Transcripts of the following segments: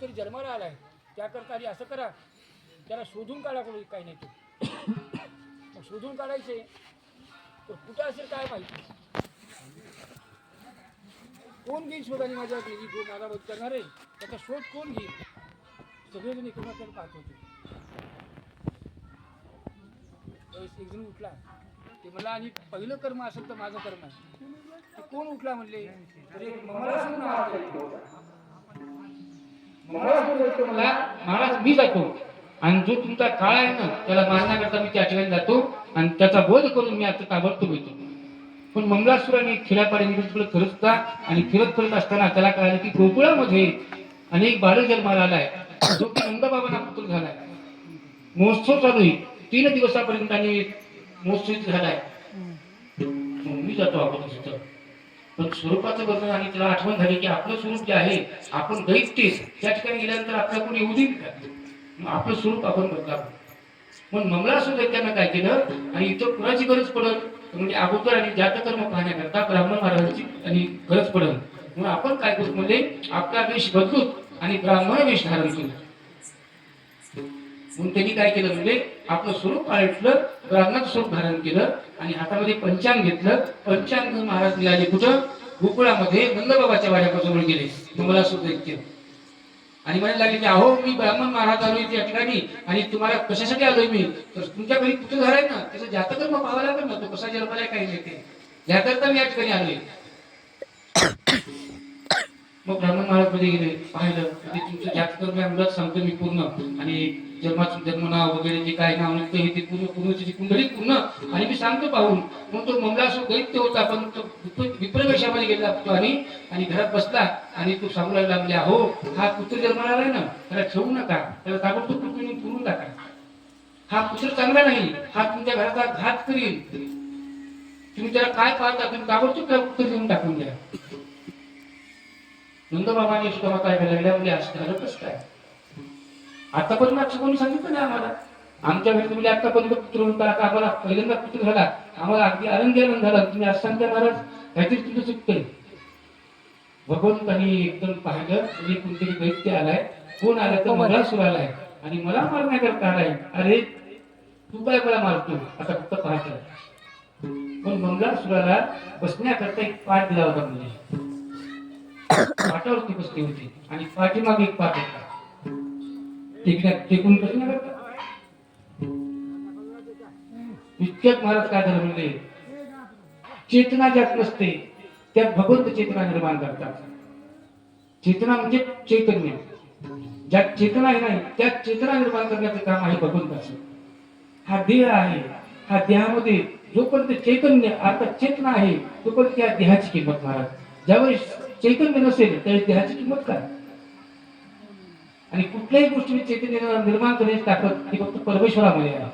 कुठेतरी जन्माला आलाय, त्याकरता आधी असं करा, त्याला शोधून काढा कोणी काही नाही तो. मग शोधून काढायचे तर कुठं असेल काय माहिती. कोण घेईल शोधाने माझ्या गेली, जो माझा वध करणार आहे त्याचा शोध कोण घेईल. सगळेजण एकमेकांकडे पाहत होते. एक जण उठला, ते म्हणला आणि पहिलं कर्म असेल तर माझं कर्म आहे. ते कोण उठला म्हणले, मंगळासूर मला, महाराज मी जातो आणि जो तुमचा काळ आहे ना त्याला मारण्याकरता मी त्या ठिकाणी जातो आणि त्याचा बोध करून मी आता ताबडतोब येतो. पण मंगळासुराने खेड्यापाडी तिकडे फिरत होता आणि फिरत असताना त्याला कळालं की गोकुळामध्ये अनेक बाळ जन्माला आलाय, जो की नंदबाबांना पुत्र झालाय. महोत्सव चालू आहे, 3 दिवसापर्यंत आणि महोत्सव झालाय. मी जातो आपण तिथं. पण स्वरूपाचं वर्णन आणि त्याला आठवण झाली की आपलं स्वरूप जे आहे, आपण दैत्य त्या ठिकाणी गेल्यानंतर आपल्या कोणी येऊ देईल का, आपलं स्वरूप आपण बदलावं. पण मंगळासूर दैत्यानं काय केलं, आणि इथं कुणाची गरज पडत म्हणजे अगोदर आणि जातकर्म पाहण्याकरता ब्राह्मण महाराजांची आणि गरज पडत. म्हणून आपण काय करू म्हणजे आपला वेश बदलू आणि ब्राह्मण वेश धारण करू. म्हणून त्यांनी काय केलं म्हणजे आपलं स्वरूप पाळलं, ब्राह्मणाचं स्वरूप धारण केलं आणि हातामध्ये पंचांग घेतलं. पंचांग महाराज निघाले कुठं, गोकुळामध्ये नंदबाबाच्या वाड्यापासून गेले मंगळासूर दैत्य आणि म्हणायला लागले की अहो मी ब्राह्मण महाराज आलोय त्या ठिकाणी आणि तुम्हाला कशासाठी आलोय मी, तर तुमच्या घरी कुठे घर आहे ना त्याचं जातकर्म पाहावं लागेल ना, तो कसा जन्माला काही नाही ते याकरता मी या ठिकाणी आलोय. मग ब्राह्मण महाराज मध्ये गेले, पाहिलं ते तुमचं जातकर्म अंदाज सांगतो मी पूर्ण, आणि जन्माचं जन्म नाव वगैरे जे काय नाव निघतं हे ते पूर्णची कुंडली पूर्ण आणि मी सांगतो पाहून. मग तो मंगळासूर दैत्य होता पण तो विप्रवेशामध्ये गेला आणि घरात बसला आणि तो सांगू लागला म्हणजे अहो हा पुत्र जन्माला आलाय ना, त्याला ठेवू नका, त्याला ताबडतोब पुरून टाका. हा पुत्र चांगला नाही, हा तुमच्या घराचा घात करील. तुम्ही त्याला काय पाहता, तुम्ही ताबडतोब त्याला पुत्र देऊन टाकून द्या. नंदबाबांनी सुद्धा काय करायला म्हणजे असं झालं कसं काय, आतापर्यंत असं कोणी सांगितलं नाही आम्हाला. आमच्या घरी तुम्ही आतापर्यंत पुत्र होता, आता आम्हाला पहिल्यांदा पुत्र झाला, आम्हाला अगदी आनंद झाला. तुम्ही असं सांगता महाराज, काहीतरी तुमचं चुकतंय. भगवंतांनी एकदम पाहिलं म्हणजे कोणतरी दैत्य आलाय, कोण आलाय तर मंगळासूर आलाय आणि मला मारण्याकरता आलाय. अरे तू काय मला मारतो, आता फक्त पाहतो. पण मंगळासुराला बसण्याकरता एक पाठ दिला होता, म्हणजे पाठावरती बसली होती आणि पाठीमागे एक पाठ होता. टेकून कसं नाही करता. इतक्यात महाराज काय झालं म्हणजे चेतना ज्यात नसते त्यात भगवंत चेतना निर्माण करतात. चेतना म्हणजे चैतन्य, ज्यात चेतना नाही त्यात चेतना निर्माण करण्याचं काम आहे भगवंताचं. हा देह आहे, हा देहामध्ये जोपर्यंत चैतन्य अर्थात चेतना आहे तोपर्यंत त्या देहाची किंमत. महाराज ज्यावेळेस चैतन्य नसेल त्यावेळेस देहाची किंमत काय. आणि कुठल्याही गोष्टीने चैतन्य निर्माण करण्याची ताकद ती फक्त परमेश्वरामध्ये आहे.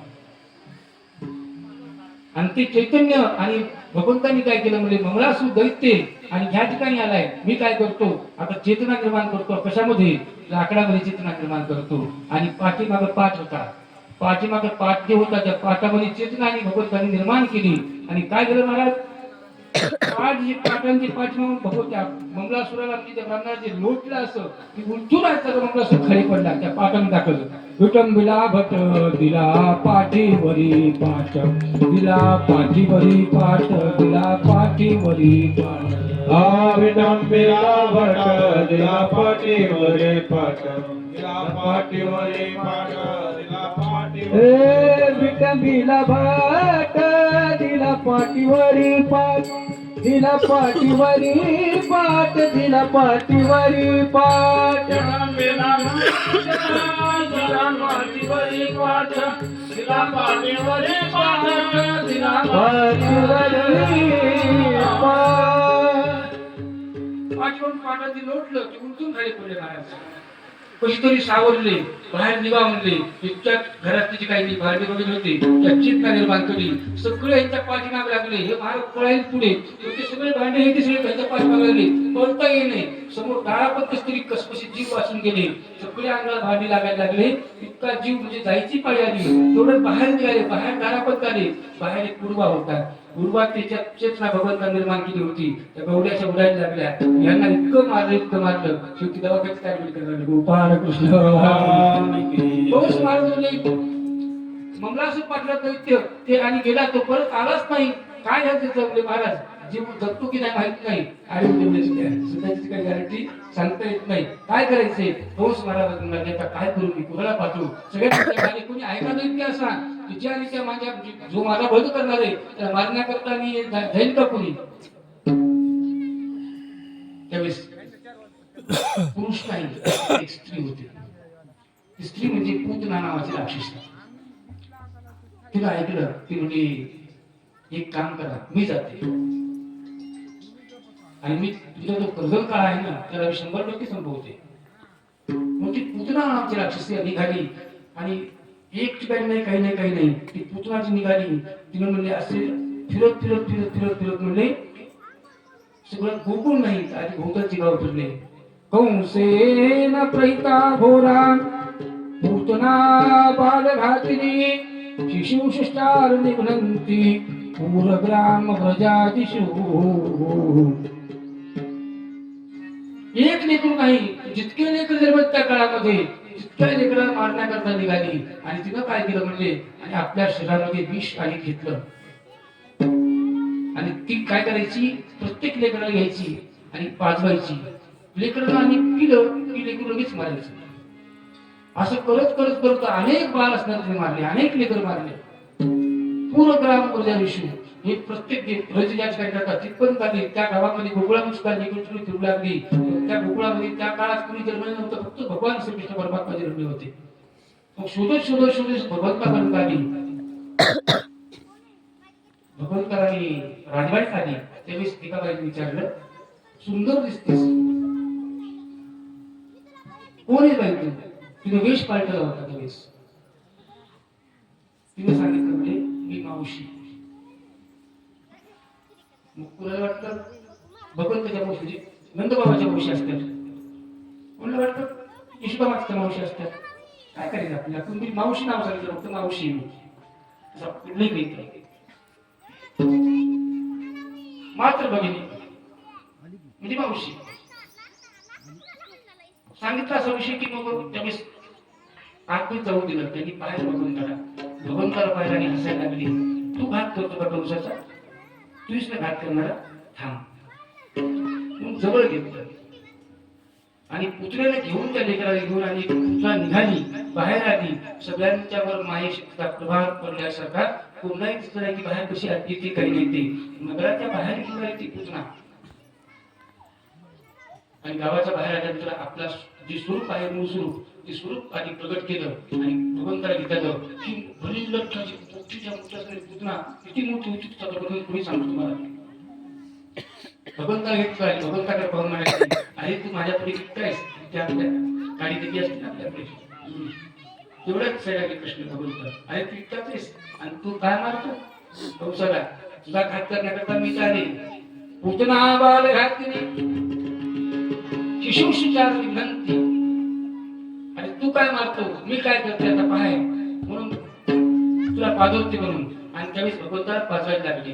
आणि ते चैतन्य आणि भगवंतांनी काय केलं म्हणजे मंगळासूर दैत्य आणि ह्या ठिकाणी आलाय. मी काय करतो आता चेतना निर्माण करतो, कशामध्ये लाकडामध्ये चेतना निर्माण करतो. आणि पाठीमागे पाठ होता, पाठीमागे पाठ जे होता त्या पाठामध्ये चेतना आणि भगवंतांनी निर्माण केली. आणि काय झालं महाराज, पाठ जी पाठांची पाठीमागून भगवत्या मंगळासुराला म्हणजे त्या ब्राह्मणाला जे लोटलं असं की उलटून असतं मंगळासूर खाली पडला. त्या पाठाने टाकलं विटंबिला भट दिला पाठीवरी पाठ, दिला पाठीवरी पाठ, दिला पाठीवरी पाठ. हा विटंबिला भट दिला पाठीवरी पाठ, दिला पाठीवरी पाठ, दिला पाठीवरी. विटंबिला भट दिला पाठीवरी पाठ, दिला पाठीवरी पाठ, दिला पाठीवरी पाठ. विटंबिला दिला पाठीवरी पाठ, दिला पाठीवरी पाठ, दिला पाठीवरी पाठ. पाठवून पाठाची लोटलं की उलटून खाली पडले. महाराज कशीतरी सावरले, बाहेर निघा म्हणले. इतक्यात घरातली जी काही भांडी वगैरे होती त्या चेतना निर्माण केली. सगळे यांच्या पाठीमागे लागले. हे महाराज पळायला पुढे, ते सगळे भांडे हे सगळे त्यांच्या पाठीमागे लागले. पळता येणे समोर दारापत तरी कसकशी जीव वाचून गेले. सगळे अंगाला भांडी लागायला लागले. इतका जीव म्हणजे जायची पाळी आली तेवढं बाहेर निघाले, बाहेर दारापत आले. बाहेर एक पूर्वा होता. पूर्वा त्याच्या चेतना भगवंता निर्माण केली होती. त्या गवड्याच्या उडायला लागल्या. यांना इतकं मारलं शेवटी दवाखान्यात काय करणार गोपाळ कृष्ण पाऊस मारले. ममलासूर पाटला दैत्य ते आणि गेला, तो परत आलाच नाही. काय झालं त्याचं महाराज, जीव जगतो की नाही माहित नाही. आणि सध्याची काही गॅरंटी सांगता येत नाही. काय करायचंय, पाऊस मारायला आता काय करू, मी कुणाला पाठवू. सगळ्या कोणी ऐका दैत्य असा तिच्या आणि त्या माझ्या जो माझा बंद करणार आहे त्याला मारण्याकरता मी जाईल का कोणी. त्यावेळेस पुरुष नाही, एक स्त्री होती. ती स्त्री म्हणजे पूतना नावाची राक्षस. तिला ऐकलं, ती म्हणजे एक काम करा, मी जाते आणि मी तुझा जो कर्जल काळ आहे ना त्याला 100% संपवते. मग ती पूतना नावाची राक्षसी निघाली आणि एक ठिकाणी नाही, काही नाही ती पूतनाची निघाली. तिने म्हणले असे फिरत म्हणले सगळं गोकुळ नाही आणि भोवताची गाव फिरले. कंसेन प्रहिता घोरा पूतना बालघातिनी शिशुशिष्टार निघ्नन्ति पूरग्राम व्रजादिषु. एक लेकरू नाही, जितके लेकर जन्मत त्या काळामध्ये तितक्या लेकराला मारण्याकरता निघाली. आणि तिनं काय केलं म्हणजे आणि आपल्या शरीरामध्ये विष आणि घेतलं आणि ती काय करायची, प्रत्येक लेकराला घ्यायची आणि पाजवायची. लेकराला आणि पिलं की लेकरू लगेच मारायचं. असं करत अनेक बाळ असणार मारले, अनेक लेकर मारले. पूरग्राम प्रजाविषयी हे प्रत्येक रज ज्या ठिकाणी करतात तिथपर्यंत आली. त्या गावामध्ये गोकुळामध्ये सुद्धा निघून फिरू लागली. त्या गोकुळामध्ये त्या काळात कोणी जन्मले नव्हतं, फक्त भगवान श्रीकृष्ण परमात्मा जन्मले होते. मग शोधत भगवंतापर्यंत आली. भगवंतांनी राजवाडीत आली. त्यावेळेस एका बाईने विचारलं, सुंदर दिसतेस, कोण आहे बाई तू. तिने वेश पालटला होता. त्यावेळेस तिने सांगितलं म्हणजे मी मावशी. मग कुणाला वाटतं भगवंताच्या मावशी म्हणजे नंदबाबाच्या मावशी असतात, कोणाला वाटतं यशोदामाच्या मावशी असतात. काय करायचं आपल्याला, तुम्ही मावशी नाव सांगितलं फक्त मावशी कुठलंही नाही. मात्र भगिनी म्हणजे मावशी सांगितलं असा विषय की मग त्यावेळेस आतमध्ये जाऊ दिलं. त्यांनी पाहायला भगवंताला पाहिला आणि हसायला लागली. तू घात करतो का कंसाचा, तूच ना घात करणारा, थांब. मग जवळ घेतलं आणि पुतळ्याला घेऊन त्या लेकराला घेऊन आणि पुतळा निघाली, बाहेर आली. सगळ्यांच्यावर मायेचा प्रभाव पडल्यासारखा कोणाही दिसत नाही की बाहेर कशी आली ती काही नाही. ते नगराच्या बाहेर घेऊन आली ती पुतना आणि गावाच्या बाहेर आल्यानंतर आपला जे स्वरूप आहे, मूळ स्वरूप, ते स्वरूप आधी प्रगट केलं आणि भगवंताला विचारलं की भली लक्षाची मोठीच्या मोठ्या पुतना किती मोठी होती तुझ्याबरोबर कोणी सांगतो तुम्हाला. भगवंताला घेतलं आणि भगवंताकडे पाहून म्हणायचं, अरे तू माझ्यापुढे कितकायस, त्या आपल्या गाडी दिली असते आपल्याकडे तेवढ्याच साईड कृष्ण भगवंत, अरे तू इतकाच आणि तू काय मारतो कंसाला, तुझा घात करण्याकरता मी आले. पूतना बाल घातली शिशुशिचार विनंती. आणि तू काय मारतो, मी काय करते आता पाहाय म्हणून तुला पाजवते म्हणून. आणि त्यावेळेस भगवंताला पाजवायला लागले.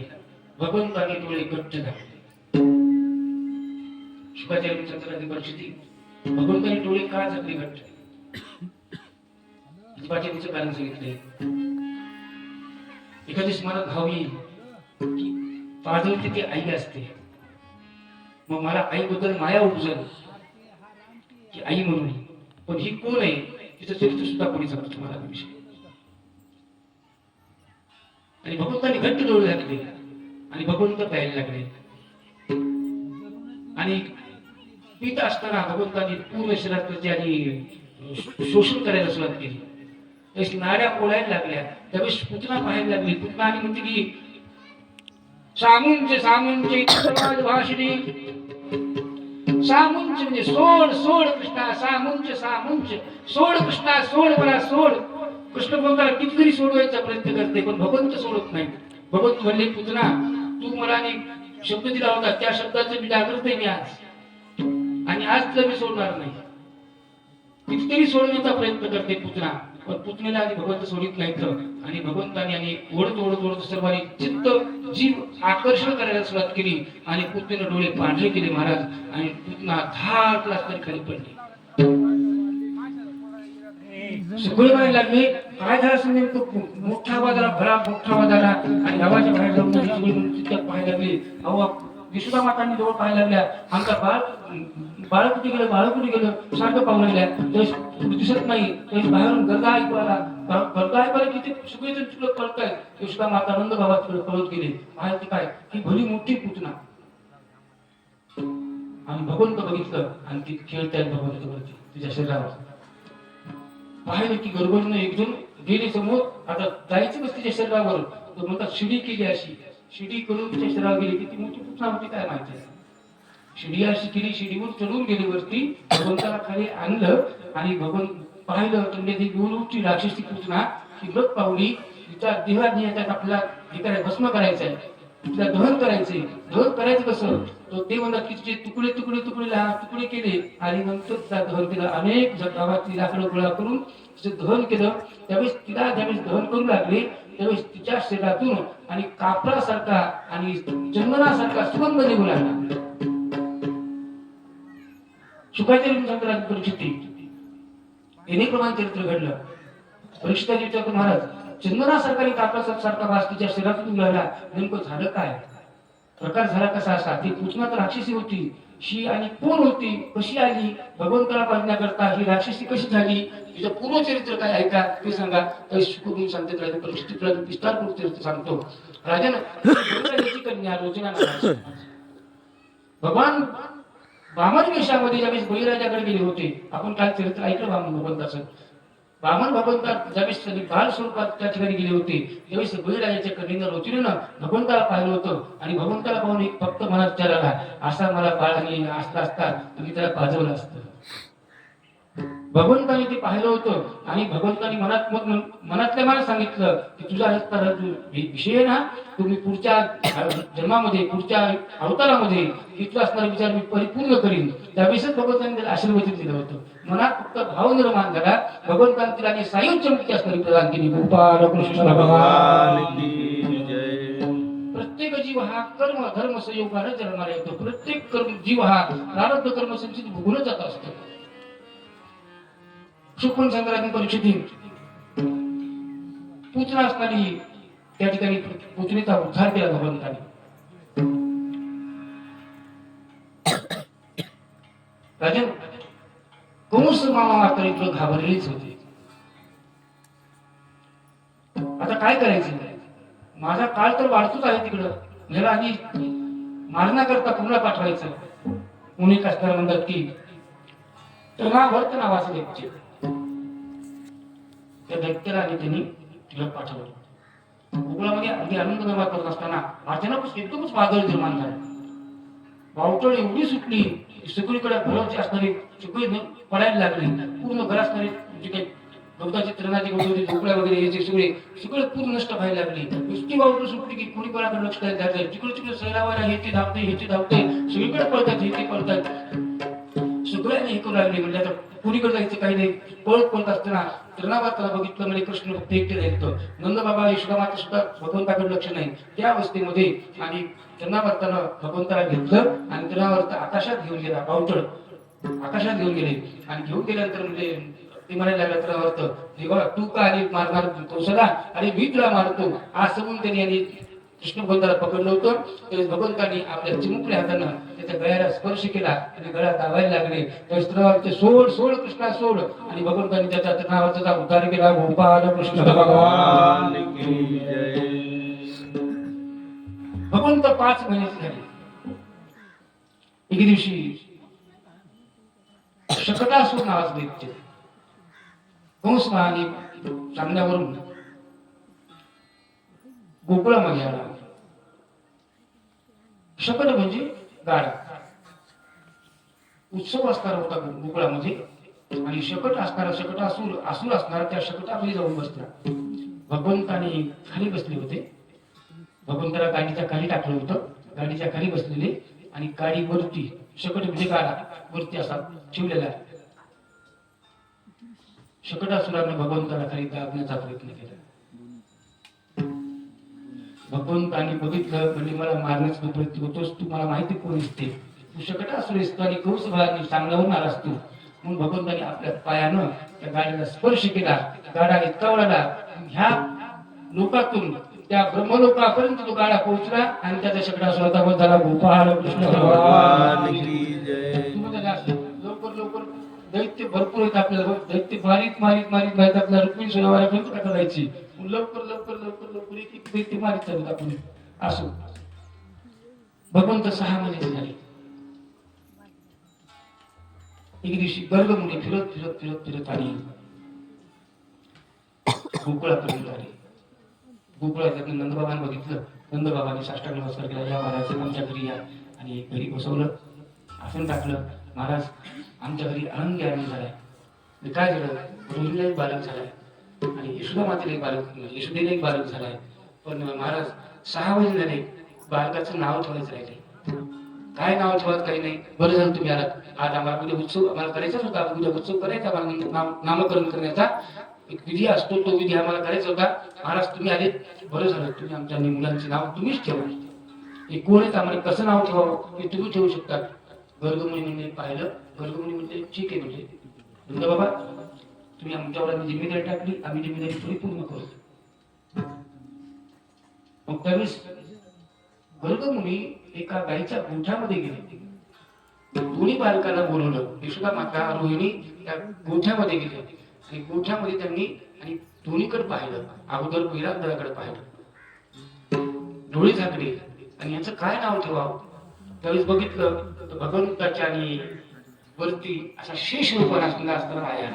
भगवंताने डोळे घट्ट झाले. शुकाचार्य चंद्राची परिस्थिती, भगवंताने डोळे का झाकले घट्ट, पाठीमागचं कारण सांगितले. एखादी स्मारक घाव येईल की पाजवते ती आई असते. मग मला आईबद्दल माया उपजल की आई म्हणून, पण ही कोण आहे तिचं चरित्र सुद्धा कोणी सांगतो तुम्हाला विषय. आणि भगवंतांनी घट्ट डोळे घातले आणि भगवंत प्यायला लागले. आणि पित असताना भगवंतांनी पूर्ण शरीरात आणि शोषण करायला सुरुवात केली. त्यावेळेस नाड्या ओळायला लागल्या. त्यावेळेस पुतना पाहायला लागली. पुतना आणि म्हणते की सामुंच सामुंच भाषणी, सामुंच म्हणजे सोड सोड कृष्णा, सामुंच सामुंच सोड कृष्णा, सोड मला सोड. कृष्ण भगवंताला कितीतरी सोडवायचा प्रयत्न करते पण भगवंत सोडत नाही. भगवंत म्हणले पुतना तू मला शब्द दिला होता, त्या शब्दाचं मी जागृत आहे मी आज, आणि आज तुला मी सोडणार नाही. कितीतरी सोडवण्याचा प्रयत्न करते पुतना, पण पुतणेला आधी भगवंत सोडित नाहीत आणि भगवंताने आणि ओढत ओढत ओढत सर्वांनी चित्त जीव आकर्षण करायला सुरुवात केली आणि पुतणेने डोळे पांढरे केले महाराज आणि पुतना धाक लागताना खाली पडली. सगळे म्हणायला लागले काय झालं असं नेमकं. मोठा आवाज आला, भला मोठा आवाज आला आणि गावाच्या बाहेर जाऊन सगळे तिथे पाहायला लागले. अहो यशोदा मातांनी जवळ पाहायला लागल्या, आमचा बाळ कुठे गेलं, बाळ कुठे गेलं सारखं पाहू लागल्या. त्यावेळेस दिसत नाही, त्यावेळेस बाहेरून गरजा ऐकू आला. गरजा ऐकू आला की ते सगळेजण तिकडे पळतायत. यशोदा माता नंद बाबा तिकडे पळत गेले. माहिती काय ही भली मोठी पुतना आणि भगवंत बघितलं आणि ती खेळतायत भगवंत वरती तिच्या शरीरावर. पाहिलं की गडबडीनं एकदम गेले समोर. आता जायचं बस तिच्या शरीरावर, तर म्हणतात शिडी केली अशी. शिडी करून तिच्या शरीरावर गेली. किती मोठी पुतना होती काय माहिती. शिडी अशी केली, शिडीवर चढून गेली वरती, भगवंताला खाली आणलं आणि भगवंत पाहिलं तर ती गोलूची राक्षसी पुतना ती मृत पावली. तिचा देहा नेण्यात आपल्याला हे करायचं, भस्म करायचंय, तिला दहन करायचंय. दहन करायचं कसं, तो ते म्हणतात की तिचे तुकडे तुकडे तुकडे तुकडे केले आणि नंतर तिला दहन केलं. अनेक गावातली लाकडं गोळा करून तिचं दहन केलं. त्यावेळेस तिला ज्यावेळेस दहन करू लागले त्यावेळेस तिच्या शरीरातून आणि कापरासारखा आणि चंदनासारखा सुगंध निघू लागला. सुखाचे परिस्थिती येणे प्रमाणे चरित्र घडलं. परीक्षिताजी विचारतो महाराज चंदनासारखा आणि कापरासारखा वास तिच्या शरीरातून निघाला, नेमकं झालं काय, प्रकार झाला कसा असा. ती पुतना तर राक्षसी होती, शी आणि कोण होती, कशी आली, भगवंताला पाजण्याकरता ही राक्षसी कशी झाली, तिचं पूर्व चरित्र काय ऐका ते सांगा. तर शुकून सांगते राजा परिस्थितीला विस्तारपूर्वक चरित्र सांगतो. राजन कन्या रोजना भगवान वामन वेशामध्ये ज्यावेळेस बळीराजाकडे गेले होते, आपण काय चरित्र ऐकलं वामन भगवंताचं. वामन भगवंता ज्यावेळेस बाल स्वरूपात त्या ठिकाणी गेले होते त्यावेळेस बळीराजाच्या कन्येनं रोचनीनं भगवंताला पाहिलं होतं आणि भगवंताला पाहून एक फक्त मनात विचार आला, असा मला बाळाने असता असता तुम्ही त्याला पाजवलं असतं. भगवंताने ते पाहिलं होतं आणि भगवंताने मनातल्या मनात सांगितलं की तुझा विषय ना, तुम्ही पुढच्या जन्मामध्ये पुढच्या अवतारामध्ये इथला असणारा विचार मी परिपूर्ण करीन. त्यावेळेसच भगवंताने त्याला आशीर्वाद दिलं होतं. मनात फक्त भाव निर्माण झाला. भगवंताने तिला सायुज्य मुक्ती असणारी प्रदान केली. गोपाळ कृष्ण भगवान की जय. प्रत्येक जीव हा कर्म धर्म संयोगाने जन्माला येतो. प्रत्येक जीव हा प्रारब्ध कर्म संचित भोगून जात असतो. सुखन संग्राम परिस्थिती पुतना असणारी त्या ठिकाणी पुतणेचा उद्धार केला भगवंताने. राजन कंस मामा मात्र इतकं घाबरलेच होते. आता काय करायचं, माझा काळ तर वाढतोच आहे तिकडं, मला आधी मारण्याकरता पुन्हा पाठवायचं. मुनी कास्तार म्हणतात की तणावर्त नावाचं दैत्य, त्या दैत्याला आणि त्यांनी तिला पाठवलं. गोकुळामध्ये अगदी आनंद निर्माण करत असताना अचानक एकदमच वादळ निर्माण झालं. वावटळ एवढी सुटली सगळीकडे घराची असणारी सगळी पडायला लागली. पूर्ण घर असणारे जे काही गवताचे तृणाचे गवताचे झोपड्या वगैरे याचे सगळे सगळे पूर्ण नष्ट व्हायला लागली. नुसती वावटळ सुटली की कोणी कोणाकडे लक्ष द्यायला लागलं. तिकडे तिकडे सैरावायला हे ते धावते हे ते धावते, सगळीकडे पळतात हे ते पळतात, सगळ्यांनी हे करू लागले. म्हणजे आता कुणीकडे जायचं काही नाही. पळत पळत असताना तृणावाताला बघितलं म्हणजे कृष्ण फक्त एकटे राहिलं. नंद बाबा यशोदा माता सुद्धा भगवंताकडे लक्ष नाही. त्या अवस्थेमध्ये आणि तृणावर्तानं भगवंताला घेतलं आणि तृणावर्त आकाशात घेऊन गेला. बावटळ आकाशात घेऊन गेले आणि घेऊन गेल्यानंतर म्हणजे ते म्हणायला लागला तृणावर्त, हे बघा तू का आली मारणार कंसाला, अरे मी तुला मारतो असं म्हणून त्यांनी कृष्ण भगवंताला पकडलं होतं. त्यावेळेस भगवंतांनी आपल्या चिमुकल्या हातानं त्याच्या गळ्याला स्पर्श केला आणि गळा दाबायला लागले. त्यावेळेस तृणावर्त सोड सोड कृष्णा सोड आणि भगवंतांनी त्याचा तृणावर्ताचा उद्धार केला. गोपाळ कृष्ण भगवान की जय. भगवंत 5 महिन्याचे झाले. एके दिवशी शकटासूर नावाचं दैत्य कंस महाराणी सामन्यावरून गोकुळामध्ये आला. शकट म्हणजे गाडा. उत्सव असणारा होता गोकुळामध्ये आणि शकट असणारा असुर असणारा त्या शकटामध्ये जाऊन बसला. भगवंताने खाली बसले होते. भगवंताला गाडीच्या खाली टाकलं होतं. गाडीच्या खाली बसलेले आणि गाडी वरती शकट म्हणजे गाडा वरती असा ठेवलेला आहे. शकटासुराने भगवंताला खाली दाबण्याचा प्रयत्न केला. भगवंताने बघितलं म्हणजे मला मारण्याचा प्रयत्न होतोस, तू मला माहिती कोण असते, तू शकटासुर असतो आणि कौशभाने चांगल्यावरून आलास तू. म्हणून भगवंताने आपल्या पायानं त्या गाडीला स्पर्श केला. गाडा इतका वळाला, ह्या लोकातून त्या ब्रह्मलोकापर्यंत तो गाडा पोहोचला आणि त्याचा शकटासुराचा वध झाला. गोपाळ कृष्ण भगवान की जय. लवकर लवकर दैत्य भरपूर आहेत आपल्याला, दैत्य मारीत मारीत मारीत मारीत आपल्याला रुक्मिणी सुरावापर्यंत कथा जायची. लवकर लवकर लवकर लवकर एक एक दैत्य मारीत चालत आपण असो. भगवंत 6 महिने झाले. एक दिवशी गर्गमुनी फिरत फिरत फिरत फिरत आणि गोकुळापर्यंत आले. गोकुळात नंदबाबांनी बघितलं. नंदबाबांनी साष्टांग नमस्कार केला. या महाराज आमच्या घरी या. आणि घरी बसवलं, आसन टाकलं. महाराज आमच्या घरी आनंदी आनंद झालाय. काय झालं, रोहिणीला एक बालक झालाय आणि यशोदा मातेला एक बालक, यशोदेला एक बालक झालाय. पण महाराज 6 महिने झाले, बालकाचं नाव ठेवायचं राहिले. काय नाव ठेवत काही नाही. बरं झालं तुम्ही आलात. आज आम्हाला उद्या उत्सव आम्हाला करायचाच होता. उद्या उत्सव करायचा, आम्हाला नामकरण करण्याचा एक विधी असतो, तो विधी आम्हाला करायचा होता. महाराज तुम्ही आले, बरं झालं. तुम्ही आमच्या मुलांचे नाव तुम्हीच ठेवा. हे कोण आहेत, आम्हाला कसं नाव ठेवावं हे तुम्ही ठेवू शकता. गर्गमुनी म्हणजे पाहिलं. गर्गमुनी म्हणजे ठीक आहे, म्हणजे बाबा तुम्ही आमच्यावर जिम्मेदारी टाकली, आम्ही जिम्मेदारी थोडी पूर्ण करू. मग त्यावेळेस गर्गमुनी एका गाईच्या गोठ्यामध्ये गेले. दोन्ही बालकांना बोलवलं. यशोदा माता रोहिणी त्या गोठ्यामध्ये गेले आणि गोठ्यामध्ये त्यांनी आणि दोन्हीकडे पाहिलं. अगोदर विरांगणाकडे पाहिलं, डोळे झाकले आणि याचं काय नाव ठेवावं. त्यावेळेस बघितलं तर भगवंताच्या आणि वरती असा शेष रूपान असताना आया.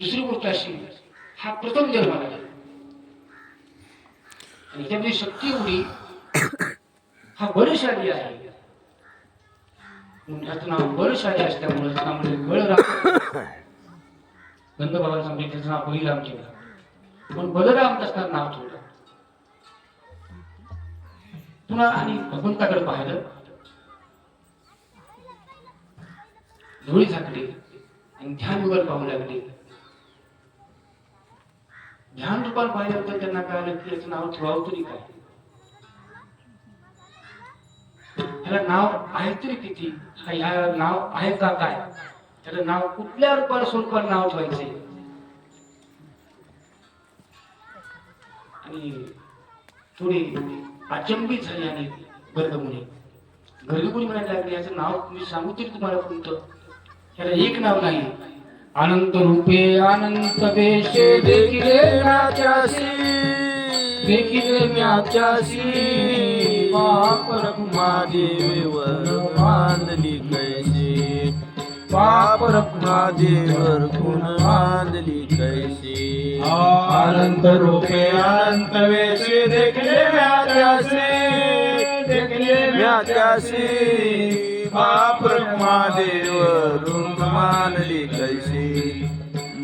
दुसरी गोष्ट अशी, हा प्रथम जन्म आहे आणि त्यामध्ये शक्ती एवढी, हा बळशाली आहे. त्याचं नाव बळशाली असल्यामुळे त्यामुळे बळराम. नंदबाबांना सांगितलं त्याचं नाव बळीराम ठेवलं, पण बलराम असताना नाव ठेवलं. पुन्हा आणि भगवंताकडे पाहिलं, डोळे झाकले आणि ध्यान वर पाहू लागले. ध्यान रूपात पाहिल्यानंतर त्यांना कळलं की याचं नाव ठेवावं तरी काय, ह्याला नाव आहे तरी किती, ह्या नाव आहे का काय, त्याला नाव कुठल्या रूपाला स्वरूपात नाव ठेवायचे. आणि थोडी अचंबित झाली आणि गर्गमुनी म्हणायला लागले, याचं नाव मी सांगू तरी तुम्हाला कोणतं. त्याला एक नाव नाही. अनंत रूपे अनंत वेशे देखिले म्याच्यासी, देखिले म्याच्यासी पाप रखुमादेवर बांधली कैसे, पाप रखुमादेवर गुण बांधली कैसे. अनंत रूपे अनंत वेशे देखले म्याच्यासी, देखले म्याच्यासी पाप रखुमादेवर गुण बांधली कैसे,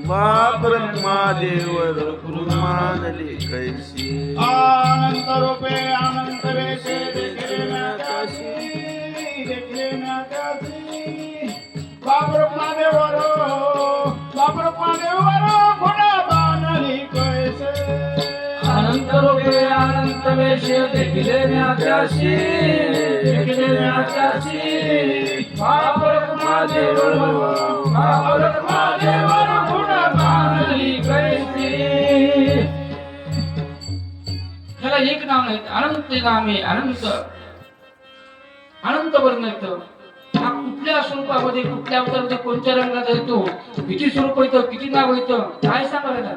पाप रखुमादेवर गुण बांधली कैसे. अनंत रूपे अनंत वेशे देखले म्याच्यासी, देखले म्याच्यासी पाप रखुमादेवर गुण बांधली कैसे. अनंत रूपे अनंत वेशे देखिले म्याच्यासी, देखिले म्याच्यासी पाप रखुमादेवर गुण बांधली कैसी. त्याला एक नाव नाही, अनंत नाम आहे. अनंत अनंत वर्ण येतं. हा कुठल्या स्वरूपामध्ये, कुठल्या अवतारामध्ये, कोणत्या रंगाचा येतो, किती स्वरूप येतं, किती नाव येतं, काय सांगायला.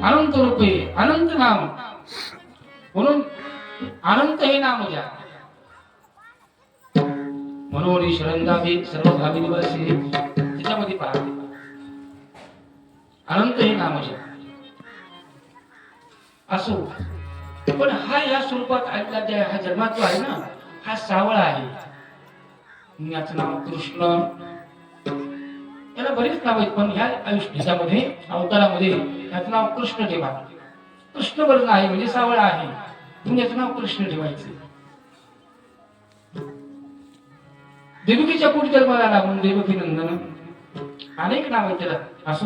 अनंत रूपे अनंत नाम, म्हणून अनंत हे नाम घ्या. म्हणून शरणदाभी सर्व भावी निवासी त्याच्यामध्ये पहा, अनंत हे नाम घ्या. असो, पण हा या स्वरूपात आलेला ज्या हा जन्मात आहे ना, हा सावळा आहे. याचं नाव कृष्ण. याला बरेच नाव आहेत, पण ह्या आयुष्यामध्ये अवतारामध्ये याचं नाव कृष्ण ठेवा. कृष्ण वर्ण आहे म्हणजे सावळा आहे, म्हणून याचं नाव कृष्ण ठेवायचं. देवकीच्या पोटी जन्माला आला म्हणून देवकी नंदन, अनेक नाव आहेत त्याला असो,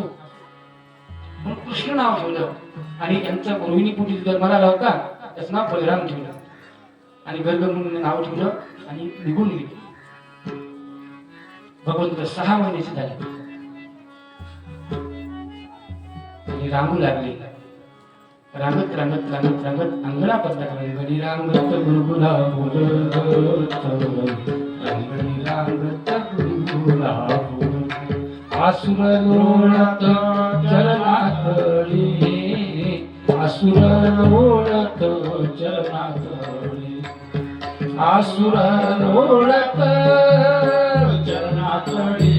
पण कृष्ण नाव ठेवलं. आणि यांचा रोहिणी पोटी जन्माला आला होता, त्याचं नाव बलराम ठेवलं. आणि गर्ग म्हणून नाव ठेवलं आणि निघून गेले. भगवंत 6 महिन्याचे झाले आणि रांगू लागले. रांगत रांगत रांगत रांगत अंगणा पडला. रंगणी रांगत गुरुगुला बोलत, रंगणी रांगत गुरुगुला बोलत, आसुर लोळत चरणातळी, आसुर लोळत चरणातळी, आसुर लोळत चरणातळी,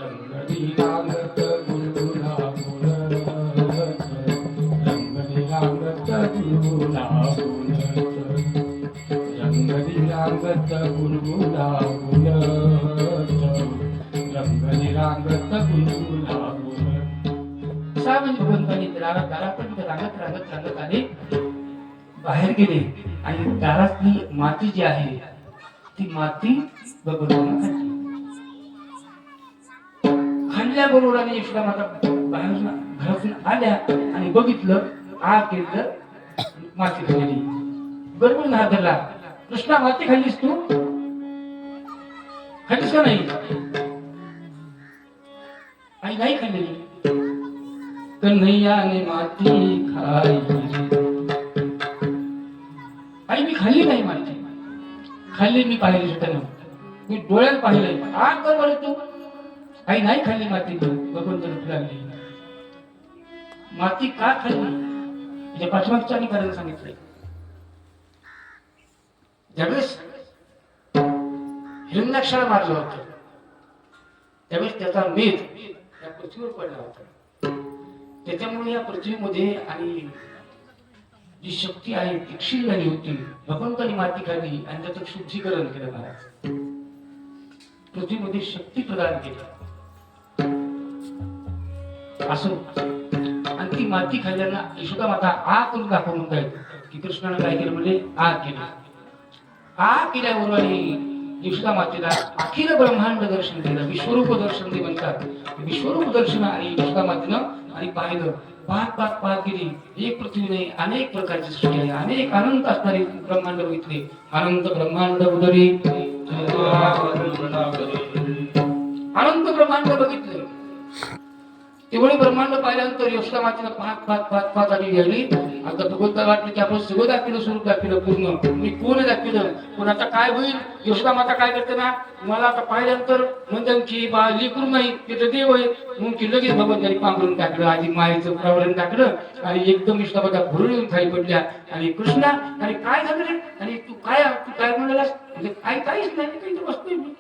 रंगणी रांगत गुरुगुला बोलत, रंगणी रांगत गुरुगुला बोलत, रंगणी रांगत गुरुगुला बोलत, रंगणी रांगत गुरुगुला बोलत. 6 महिने भगवंतांनी दारापर्यंत रांगत रांगत रांगत आले, बाहेर गेले. आणि दारातली माती जी आहे ती माती भगवंतांना खाल्ल्याबरोबर आणि यशोदा माता बाहेरून घरातून आल्या आणि बघितलं, आग केलं, माती खाल्लेली. बरोबर हात धरला, कृष्णा माती खाल्लीस तू? खाल्लीस का नाही? आई नाही खाल्लेली. कन्हैयाने माती खाई, आई मी खाल्ली नाही माती. खाल्ली मी पाहिली सुद्धा, मी डोळ्यात पाहिलंय. आग कर बरं तू. आई नाही खाल्ली माती. भगवंत लागली. माती का खाल्ली म्हणजे पाठीमागच्या आणि कारण सांगितलंय. ज्यावेळेस हिरण्याक्षाला मारलं होतं त्यावेळेस त्याचा मेध या पृथ्वीवर पडला होता. त्याच्यामुळे या पृथ्वीमध्ये आणि जी शक्ती आहे ती क्षीण झाली होती. भगवंतानी माती खाल्ली आणि त्याचं शुद्धीकरण केलं. महाराज पृथ्वीमध्ये शक्ती प्रदान केली असो. आणि ती माती खाल्ल्यानं यशोदा माता आग करून दाखवून म्हणतायत की कृष्णानं काय केलं म्हणजे आग केली. आग केल्यावर आणि यशोदा मातेला अखिल ब्रह्मांड दर्शन दिलं. विश्वरूप दर्शन ते म्हणतात. विश्वरूप दर्शन आणि यशोदा मातेनं आणि पाहिलं. पाहत गेली. एक पृथ्वी नाही, अनेक प्रकारची सृष्टी आहे. अनेक अनंत असणारे ब्रह्मांड बघितले. अनंत ब्रह्मांड उदरी, अनंत ब्रह्मांड बघितले. तेवढे ब्रह्मांड पाहिल्यानंतर यशोदा मातेनं पाहत आली गेली. आता भगवंताला वाटलं की आपण सगळं दाखवलं, स्वरूप दाखवलं पूर्ण, मी कोण दाखवलं. पण आता काय होईल. यशोदा माता काय करते ना, मला आता पाहिल्यानंतर म्हणतात की बा लेकरू नाही ते तर देव आहे म्हणून की लगेच भगवंतानी पांघरून टाकलं. आधी मायेचं प्रावरण टाकलं आणि एकदम यशोदा माता भरून येऊन खाली पडल्या. आणि कृष्णा आणि काय झालं रे, आणि तू काय म्हणालास म्हणजे काहीच नाही, काही तर बसतोय मी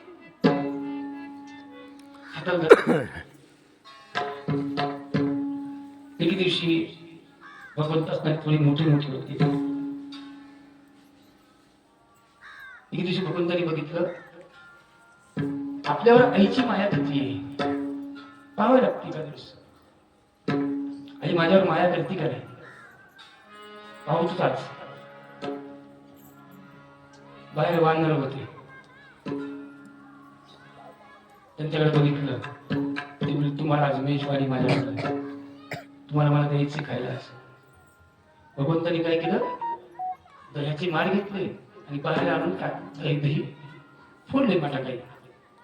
हातात. एके दिवशी भगवंत असताना थोडी मोठी होती. एके दिवशी भगवंतानी बघितलं आपल्यावर आईची माया किती आहे. पाहावं लागते का दिवस आई माझ्यावर माया करते का नाही. पाहूच आज बाहेर वानर होते. त्यांच्याकडे बघितलं ते बोलले तुम्हाला आज मेषवाडी माझ्याकडे, तुम्हाला मला द्यायची खायला. भगवंतानी काय केलं, दह्याची मार घेतली आणि बाहेर आणून दही फोडले माटा काही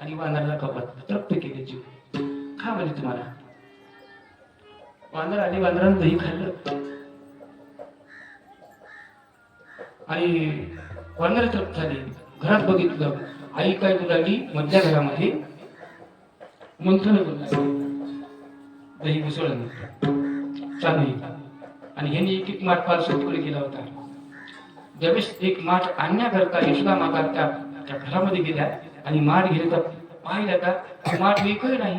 आणि वानराला कपात तृप्त केले. जीव खा म्हणजे तुम्हाला. वानर आली, वानरानं दही खाल्लं आणि वानर तृप्त झाली. घरात बघितलं आई काय बोलू लागली, मधल्या घरामध्ये मंथन करू लागली. दही मिसळून चांगली आणि ह्यांनी एक माठ फार सोपकडे केला होता. ज्यावेळेस एक माठ आणण्याकरता यशोदा माता त्या घरामध्ये गेल्या आणि माठ गेले तर पाहिलं का माठ एकही नाही.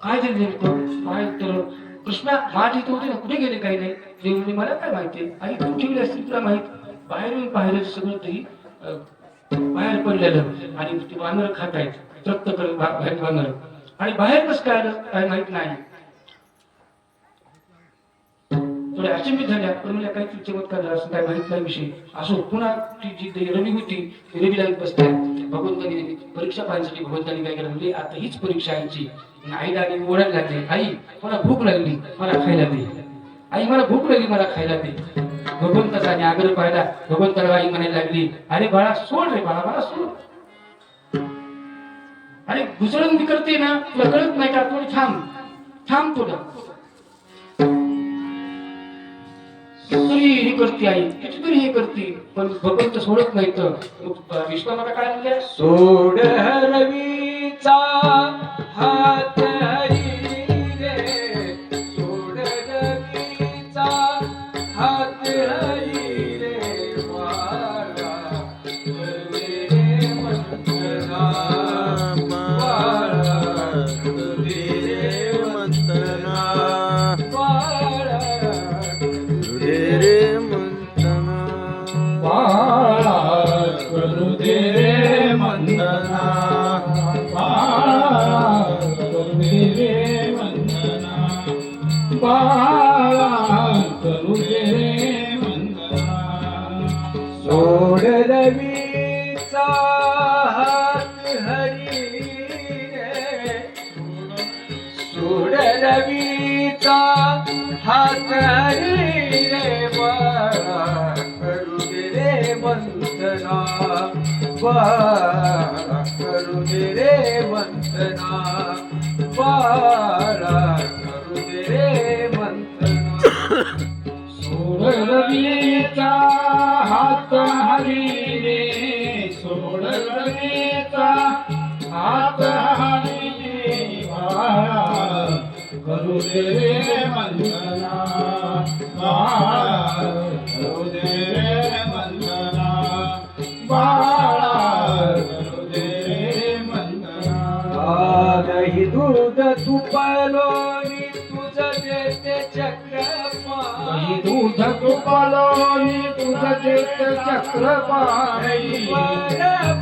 काय झालं नेमकं पाहिलं तर कृष्णा माठ इथे होते ना, कुठे गेले काही नाही. देवने मला काय माहिती, आई तू ठेवली असतील तुला माहित. बाहेरून पाहिलं सगळं तरी बाहेर पडलेलं आणि ते वानर खात आहेत तृप्त करत बाहेर वानर. आणि बाहेर कसं काय आलं काय माहित नाही. थोडे अचंबित झाल्या, पण मला काही चमत्कार झाला असं काय माहित नाही विषय. असो पुन्हा ती जी रवी होती ती रवीला बसल्या. भगवंतानी परीक्षा पाहण्यासाठी भगवंतानी काय केलं म्हणजे आता हीच परीक्षा आईची. आईला आणि ओरडायला लागले, आई मला भूक लागली, मला खायला दे. आई मला भूक लागली, मला खायला दे. भगवंताचा आणि आग्रह पाहिला. भगवंताला आई म्हणायला लागली, अरे बाळा सोड रे बाळा, मला सोड. अरे घुसळून मी करते ना, तुला कळत नाही का? थोडी थांब थांब थोडं. तरी हे करते आई, कितीतरी हे करते, पण भगवंत सोडत नाही. तर विश्वाला काय म्हणले, सोड रवीचा हात हरी रे, सोड रवीचा हात हरी रे, बाळा करुणे रे मंथना, बाळा करुणे रे मंथना, बाळा रे मंथना, बाळा करू दे रे मंथना, बाळा करू दे रे मंथना, बाळा करू दे रे मंथना. सोड रवीचा हात हरी रे, सोड रवीचा हात हरी रे, बाळा करू दे रे मंथना, बाळा करू दे रे मंथना, बाळा करू दे रे मंथना. सोड रवीचा हात हरी रे, सोड रवीचा हात हरी रे, बाळा करू दे रे मंथना, बाळा करू दे रे मंथना, बाळा करू दे रे मंथना. दही दूध तुपालोनी तुझं देते चक्रपाणी, दूध तुपालोनी तुझं देते चक्रपाणी,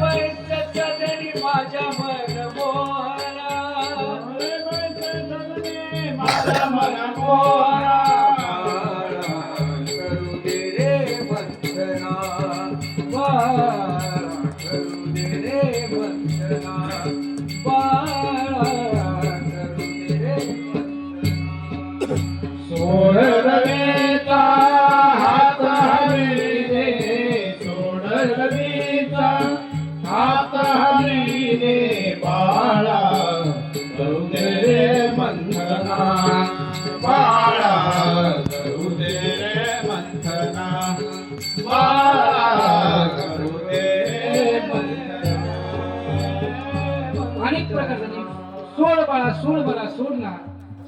बैस सदरी माझ्या मनमोहना, माझ्या मनमोहना, करू दे रे मंथना, बाळा करू दे रे मंथना, बाळा करू दे रे मंथना. सोड रवीचा हात हरी रे, सोड रवीचा हात हरी रे, बाळा करू दे रे मंथना, बाळा करू दे रे मंथना, बाळा करू दे रे मंथना. अनेक प्रकारचे सोड बाळा, सोड बाळा, सोड ना,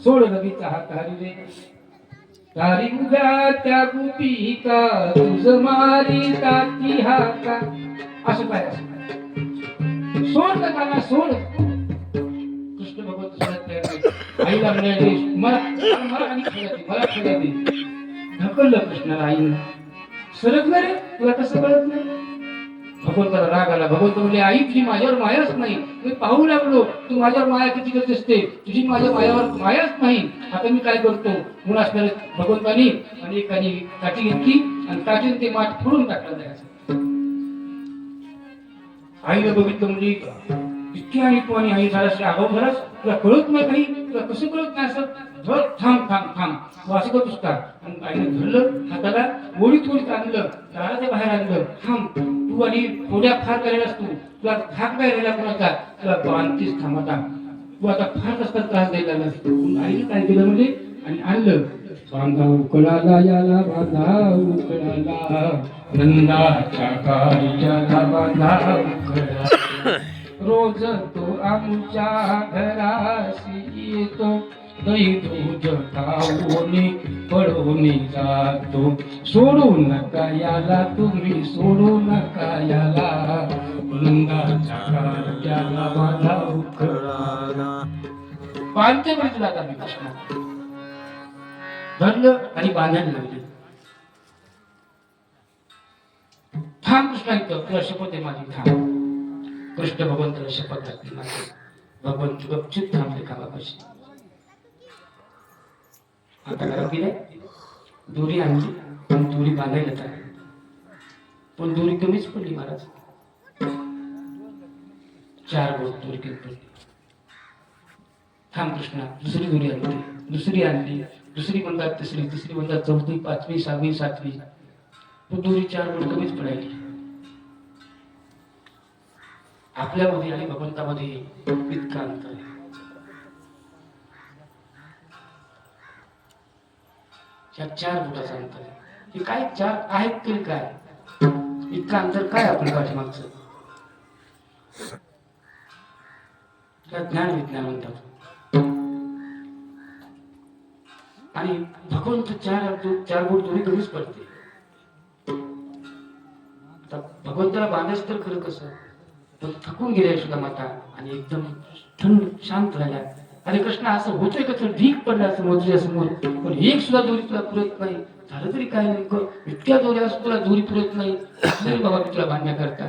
सोड रवीचा हात हरी रे. तारी उभ्या त्या गोपिका तुझ मारी ताती हाका, असं काय असं सोड ना बाळा, सोड. कृष्ण भगवंत सोडत नाही. आईला म्हणाले, मला मला आणि खायला दे, मला खायला दे. ढकललं कृष्णाला आईनं. सरकलं रे, तुला कसं कळत नाही? भगवंताला राग आला. भगवंत म्हणले, आई तुझी माझ्यावर मायाच नाही. मी पाहू लागलो तू माझ्यावर माया किती करत असते, तुझी माझ्या मायावर मायाच नाही. आता मी काय करतो म्हणून असणारे भगवंतानी आणि एकाने काठी घेतली आणि काठीने ते माठ फोडून टाकलं जायचं. आईला बघितलं म्हणजे इतकी आणि तू आणि आई झालास, आगाऊ झालास, तुला कळत नाही काही, तुला कसं कळत नाही? असं धर, थांब थांब थांब, तू असं करतोस का? आणि आईने धरलं हाताला, ओळीत ओळीत आणलं, दाराच्या बाहेर आणलं. थांब, तू आणि थोड्या फार करायलास, तुला धाक काय राहिला कोणाचा, तुला बांधतीस थांब आता, तू आता फार कसं त्रास द्यायला लागलास. आईने काय केलं म्हणजे आणि आणलं. बांधा उकळाला याला, बांधा उकळाला, नंदाच्या काळीच्याला बांधा उकळाला. रोज तो आमच्या घराशी येतो, दही दूध खाऊन पळून जातो. सोडू नका याला, तुम्ही सोडू नका याला, नंदाच्या काळीच्याला बांधा उकळाला. बांधते म्हणजे तुला आता मी कृष्ण धरलं आणि बांधायला लागले. थांब कृष्णा, तुला शपथ आहे माझी, थांब. कृष्ण भगवंताला शपथ घातली माझी. भगवंत गपचूप थांबले कामापाशी. आता काय केलंय? दोरी आणली आणि दोरी बांधायला टाकली, पण दोरी कमीच पडली महाराज. 4 बोट दोरी कमी पडली. थांब कृष्णा, दुसरी दोरी आणली, दुसरी आणली, दुसरी म्हणतात तिसरी, तिसरी म्हणतात चौथी, 5वी, 6वी, 7वी, पण दोरी 4 बोट कमीच पडायली. आपल्यामध्ये आणि भगवंतामध्ये इतका अंतर आहे. या 4 बोटाचं अंतर आहे. हे काय 4 आहेत तरी काय, इतकं अंतर काय आपल्या पाठीमागचं? ज्ञान विज्ञान म्हणतात. आणि भगवंत 4 बोट दोरी कमीच पडते. भगवंताला बांधायचं तर खरं कसं, पण थकून गेल्या सुद्धा माता आणि एकदम थंड शांत झाल्या. अरे कृष्ण, असं होतंय का? तर ढीक पडला समुद्राच्या समोर, पण एक सुद्धा दोरी तुला पुरत नाही. झालं तरी काय नेमकं, इतक्या दोऱ्या असं तुला दोरी पुरत नाही. तरी बाबा मी तुला बांधण्याकरता,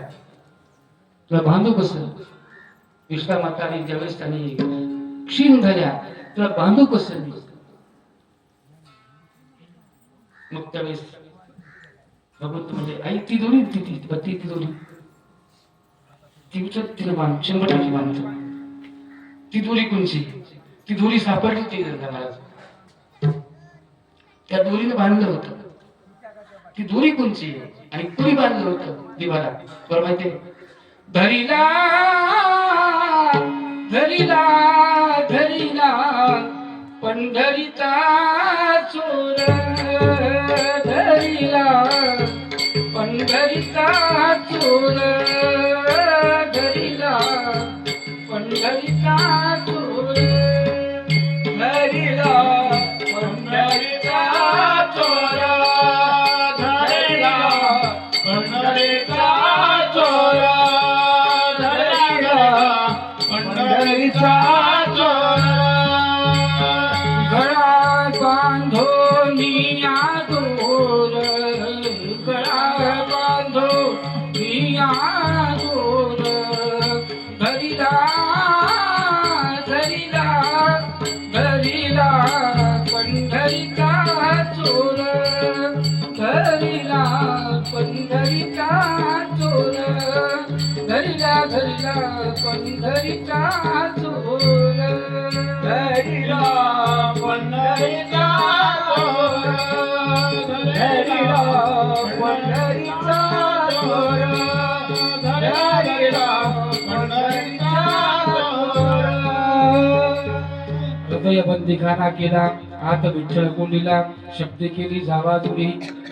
तुला बांधू कसं? विश्वा माता आणि ज्यावेळेस त्यांनी क्षीण झाल्या, तुला बांधू कसं मी? मग त्यावेळेस भगवंत म्हणजे आई ती दोरी, ती दोरी ती उचल, तिला बांध, 100% बांधतो. ती दोरी कोणची? ती दोरी सापडली ती महाराज, त्या दोरीने बांधलं होतं. ती दोरी कोणची आणि कोणी बांधलं होतं? देवाला. बरं माहितीये, धरिला धरिला धरिला पंढरीचा चोर, धरिला पंढरीचा चोर, धरिला पंढरीचा चोर, धरिला पंढरीचा चोर, धरिला पंढरीचा चोर, धरिला पंढरीचा चोर. गळा बांधो निया दोर, गळा बांधो निया दोर, धरिला धरिला धरिला पंढरीचा चोर, धरिला पंढरीचा चोर, धरिला धरिला पंढरीचा चोर, धरिला पंढरीचा चोर, धरिला पंढरीचा चोर, धरिला पंढरीचा चोर. हृदयबंदी गाणा केला, हात विठ्ठल कोंडीला, शब्द केली जावा जुळी,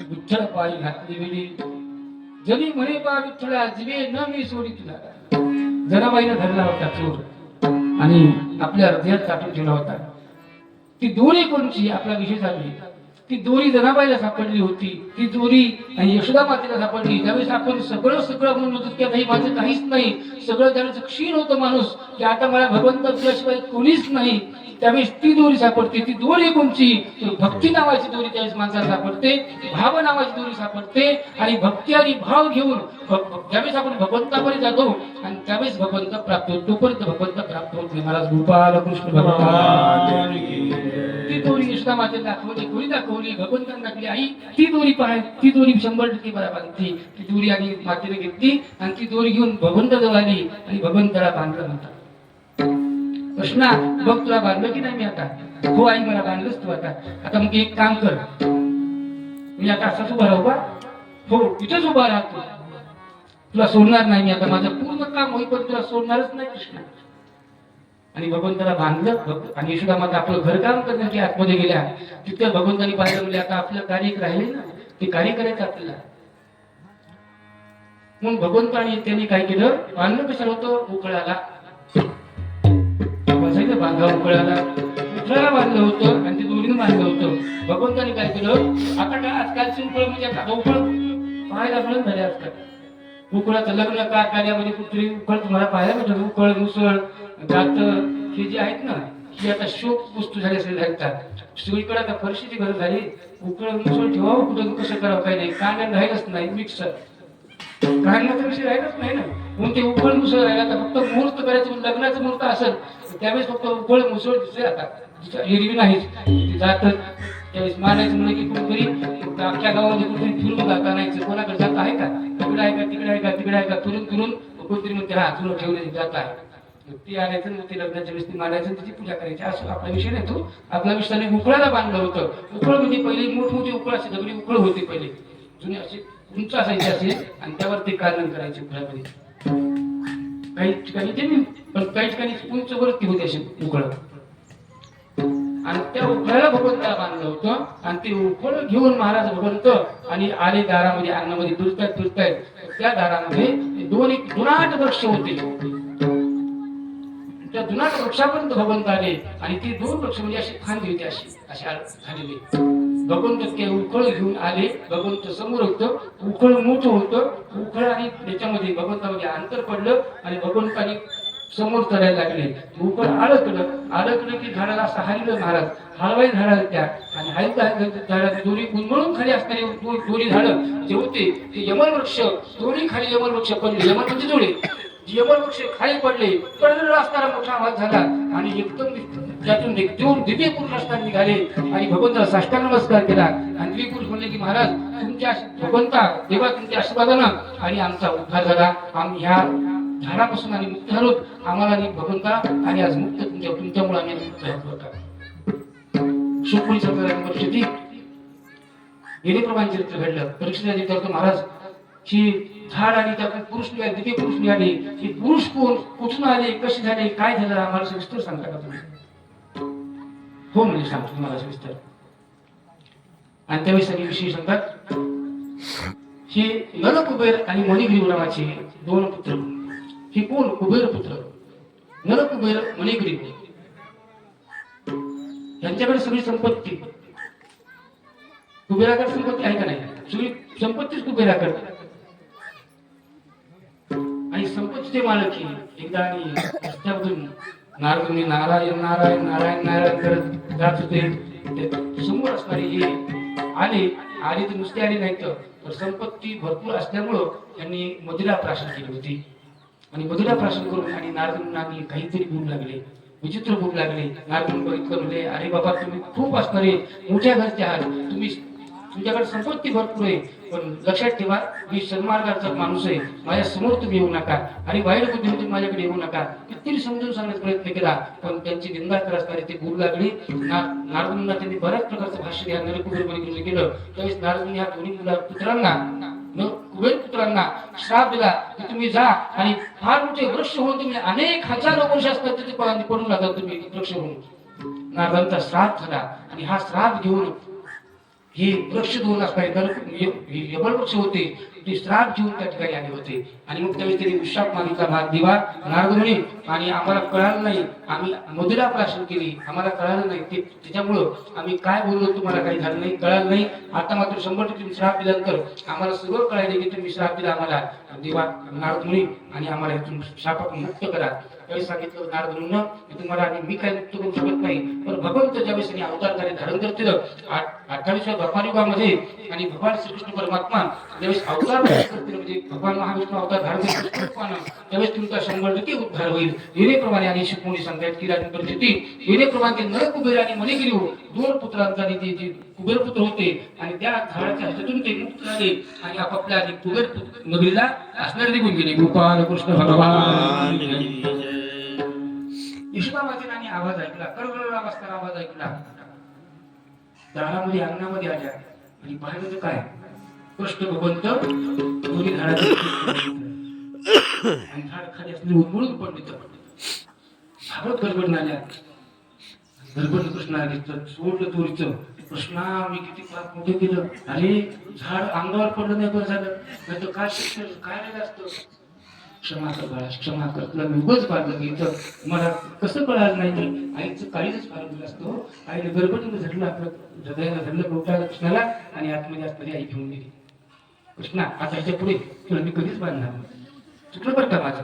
विठ्ठल पायी घातली वेळी, जनी म्हणे बा विठ्ठल आजवे न मी सोडी तुला. जनाबाईनं धरला होता चोर आणि आपल्या हृदयात साठवून ठेवला होता. ती दोरी कोणची? आपला विषय चालू. ती दोरी जनाबाईला सापडली होती, ती दोरी आणि यशोदा मातेला सापडली. त्यावेळेस आपण सगळं म्हणून होतो की नाही, माझं काहीच नाही, सगळं त्यावेळेस क्षीण होतं माणूस, की आता मला भगवंत तुझ्याशिवाय कोणीच नाही. त्यावेळेस ती दोरी सापडते. ती दोरी कोणची? भक्ती नावाची दोरी त्यावेळेस माणसाला सापडते, भाव नावाची दोरी सापडते. आणि भक्ती आणि भाव घेऊन ज्यावेळेस आपण भगवंताकडे जातो आणि त्यावेळेस भगवंत प्राप्त होतो. तोपर्यंत भगवंत प्राप्त होत नाही. महाराज गोपाल कृष्ण भगवान. ती दोरी यशोदा मातेने दाखवली, कोणी दाखवली? भगवंताने दाखवली. आई ती दोरी पाहाय, ती दोरी 100% मला बांधते. ती दोरी आणि मातेने घेतली आणि ती दोरी घेऊन भगवंताजवळ आली आणि भगवंताला बांधलं म्हणतात. कृष्णा बघ, तुला बांधलं की नाही मी आता? हो आई, मला बांधलंच तू आता. आता मग एक काम कर, मी आता असाच उभा राहू का? हो, इथेच उभा राहतो, तुला सोडणार नाही मी आता. माझं पूर्ण काम होईपर्यंत तुला सोडणारच नाही कृष्णा. आणि भगवंताला बांधलं आणि यशोदा माता आपलं घरकाम करण्यासाठी आतमध्ये गेल्या. तिथे भगवंतानी पाहिलं, म्हणजे आता आपलं कार्य राहिले ना, ते कार्य करायचं आपल्याला. मग भगवंतानी त्यांनी काय केलं? बांधलं कशाला होतं? उकळाला बांधा, उकळाला उकळाला बांधलं होतं आणि ते दोरीनं बांधलं होतं. भगवंतानी काय केलं? आता काय आजकालची उकळ म्हणजे आता उकळ पाहायला मिळत झाले आजकाल. उकळाचं लग्न कार्यामध्ये कुठली उकळ तुम्हाला पाहायला मिळतं? उकळ, मुसळ, गात हे जे आहेत ना, ही आता शोक वस्तू झाली असेल आहेत. सगळीकडे आता फरशीची गरज झाली. उकळ मुसळ ठेवावं कुठं, कसं करावं काही नाही, कांदा राहिलंच नाही, मिक्सर काढण्याचा विषय राहिलाच नाही ना. म्हणून ते उकळ मुसळ राहिला. आता फक्त मुहूर्त करायचं, लग्नाचं मुहूर्त असेल त्यावेळेस फक्त उकळ मुसळ दिसते. आता एरवी नाहीच, जात त्यावेळेस मारायचं म्हणलं की कुठेतरी अख्ख्या गावामध्ये कुठेतरी फिरून जाता नाही कोणाकडे जात आहे का, तिकडे आहे का, तिकडे आहे का, तिकडे आहे का, फिरून फिरून कोणतरी म्हणते हा जुनं ठेवले जात आहे. ती आणायचं मग ते लग्नाच्या वेळेस ती मारायचं त्याची पूजा करायची. असं आपला विषय नाही तो. आपला विषयाने उकळाला बांधलं होतं. उकळ म्हणजे पहिली मोठमोठी उकळ असे दगडी उकळ होते पहिले, जुने असे उंच असायचे असे, आणि त्यावर ते काढण करायचे उकळामध्ये. काही ठिकाणी जमीन पण काही ठिकाणी उंच वरती होते असे उकळ, आणि त्या उकळाला भगवंताला बांधलं होतं. आणि ते उकळ घेऊन महाराज भगवंत आणि आले दारामध्ये, अंगणामध्ये फिरतायत. त्या दारामध्ये दोन एक जुनाट वृक्ष होते. त्या जुनाट वृक्षापर्यंत भगवंत आले, आणि ते दोन वृक्ष म्हणजे अशी फांदी होती, अशी झालेली. भगवंत ते उकळ घेऊन आले. भगवंत समोर होतं, उकळ मोठं होतं. उकळ आणि त्याच्यामध्ये भगवंतामध्ये अंतर पडलं, आणि भगवंताने समोर चढायला लागले. उकळ आळकलं की झाडाला असं हललं महाराज, हलवाई झाडाला त्या, आणि हलत झाडाची दोरी गुंगळून खाली असणारी दोरी झाडं जे होते ते यमन वृक्ष, दोन्ही खाली यमन वृक्ष पडले. यमन म्हणजे जोडे, यमन वृक्ष खाली पडले. पडलेला असणारा मोठा आवाज झाला, आणि एकदम त्यातून दोन दिव्य पुरुष असताना निघाले, आणि भगवंताला साष्टांग नमस्कार केला. आणि दिव्य पुरुष म्हणले की महाराज तुमच्या भगवंता देवा तुमच्या आशीर्वादानं आणि आमचा उद्धार झाला. आम्ही ह्या झाडापासून आणि मुक्त झालो. आम्हाला आणि भगवंता आणि आज मुक्त तुमच्यामुळे आम्ही मुक्त झालो होता. सुखपुरी संप्रदायाची परिस्थिती गेले प्रमाण चरित्र घडलं. परीक्षेला विचारतो महाराज ही झाड आणि त्यातून पुरुष निघाले, दिव्य पुरुष निघाले. हे पुरुष कोण, कुठून आले, कसे झाले, काय झालं, आम्हाला सविस्तर सांगता का तुम्ही? हो म्हणजे सांगतो तुम्हाला सविस्तर. आणि त्यावेळी सगळे विषय सांगतात. हे नल कुबेर आणि मणिग्रीव नावाचे दोन पुत्र. हे कोण? कुबेर पुत्र, नल कुबेर मणिग्रीव. यांच्याकडे सगळी संपत्ती. कुबेराकडे संपत्ती आहे का नाही? सगळी संपत्तीच कुबेराकडे, आणि संपत्तीचे मालक एकदा आणि रस्त्यावरून नारदमुनी नारायण नारायण नारायण नारायण करत जात होते. समोर असणारे हे आले तर नुसते आले नाही, तर संपत्ती भरपूर असल्यामुळं त्यांनी मदिरा प्राशन केली होती. आणि मदिरा प्राशन करून आणि नारदमुनी काहीतरी भूक लागले, विचित्र भूक लागले. नारदमुनी बघितलं, म्हणजे अरे बाबा तुम्ही खूप असणारे मोठ्या घरचे आहात, तुमच्याकडे संपत्ती भरपूर आहे, पण लक्षात ठेवा मी सन्मार्गाचा माणूस आहे, माझ्या समोर तुम्ही येऊ नका, आणि वाईट बुद्धी तुम्ही माझ्याकडे येऊ नका. किती समजून सांगण्याचा प्रयत्न केला, पण त्यांची निंदा करत असणारी ते भूक लागली. नारदमुनींना त्यांनी बऱ्याच प्रकारचं भाष्य द्या नरकुबेर मणिग्रीव केलं. त्यावेळेस नारदमुनी ह्या दोन्ही पुत्रांना कुबेर पुत्रांना श्राप दिला की तुम्ही जा आणि फार मोठे वृक्ष होऊन तुम्ही अनेक हजारो वर्ष असतात तिथे पडून राहतात तुम्ही वृक्ष होऊन. नारदांचा श्राप झाला, आणि हा श्राप घेऊन हे वृक्ष दोन असणारे यमन वृक्ष होते ते श्राप घेऊन त्या ठिकाणी आले होते. आणि मग त्यावेळी त्यांनी विश्वास मागितला, भाग दिवा नारदमुनी, आणि आम्हाला कळालं नाही, आम्ही मदिरा प्राशन केली, आम्हाला कळालं नाही, ते त्याच्यामुळं आम्ही काय बोललो तुम्हाला काही झालं नाही, कळालं नाही. आता मात्र 100% तुम्ही श्राप दिल्यानंतर आम्हाला सगळं कळायला की तुम्ही श्राप दिला आम्हाला देवा नारदमुनी, आणि आम्हाला इथून श्रापातून मुक्त करा. त्यावेळी सांगितलं नारदमुनीनं की तुम्हाला आणि मी काय मुक्त करू शकत नाही, पण भगवंत ज्यावेळेस त्यांनी अवतार धारण करतील 28व्या द्वापारयुगामध्ये, आणि भगवान श्रीकृष्ण परमात्मा ज्यावेळेस अवतार करतील, म्हणजे भगवान महाविष्णू अवतार धारण करतील, त्यावेळेस तुमचा 100% उद्धार होईल. येणेप्रमाणे आणि शिकवणी सांगतात की राजन परिस्थिती येणेप्रमाणे नर कुबेर आणि मणिग्रीव दोन पुत्रांचा जे कुबेर पुत्र होते, आणि त्या झाडाच्या हातातून ते मुक्त झाले, आणि आपापल्या कुबेर नगरीला असणारे निघून गेले. गोपाल कृष्ण भगवान यशोदामातेने आवाज ऐकला, करगरला बसणारा आवाज ऐकला. दारामध्ये अंगणामध्ये आल्या, आणि पाहिलं काय कृष्ण भगवंत दोन्ही झाडाचे आणि झाड खाली असलेली उन्मळून पडली. भागवत गडबड आल्या, गडबड कृष्णा सोडलं चोरीचं. कृष्णा मी किती पाप मोठे केलं, अरे झाड अंगावर पडलं नाही बरं झालं, नाही तर काय शिक्षण काय राहिलं असतं. क्षमा कर बाळा, क्षमा कर, तुला मी उगाच पाडलं की मला कसं कळालं नाही. आईचं काळीच पाडलं असतो. आईने गडबडीने धरलं, आपलं हृदयाला धरलं गोपाळ कृष्णाला, आणि आतमध्ये असणारी आई घेऊन गेली. कृष्णा आता ह्याच्या पुढे तुला मी कधीच बांधणार, चुकलं बरं का माझं.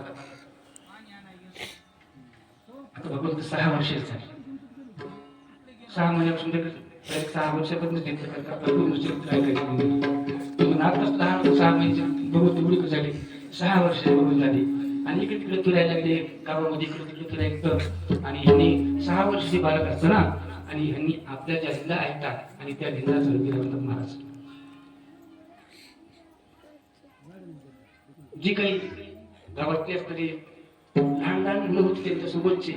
आता भगवंत 6 वर्षाचे झाले. 6 महिन्यापासून 6 वर्षापर्यंत नागपूर 6 महिन्याचे भगवंत एवढी झाली. 6 वर्ष भगवंत झाली, आणि इकडे तिकडे फिरायला लागले गावामध्ये, इकडे तिकडे फिरायला. आणि यांनी 6 वर्षाची बालक असतं ना, आणि ह्यांनी आपल्या त्या लिला ऐकतात आणि त्या लिला हळदीला म्हणतात महाराज. जी काही गावातली असणारी लहान लहान मुलं होती त्यांच्या सोबतची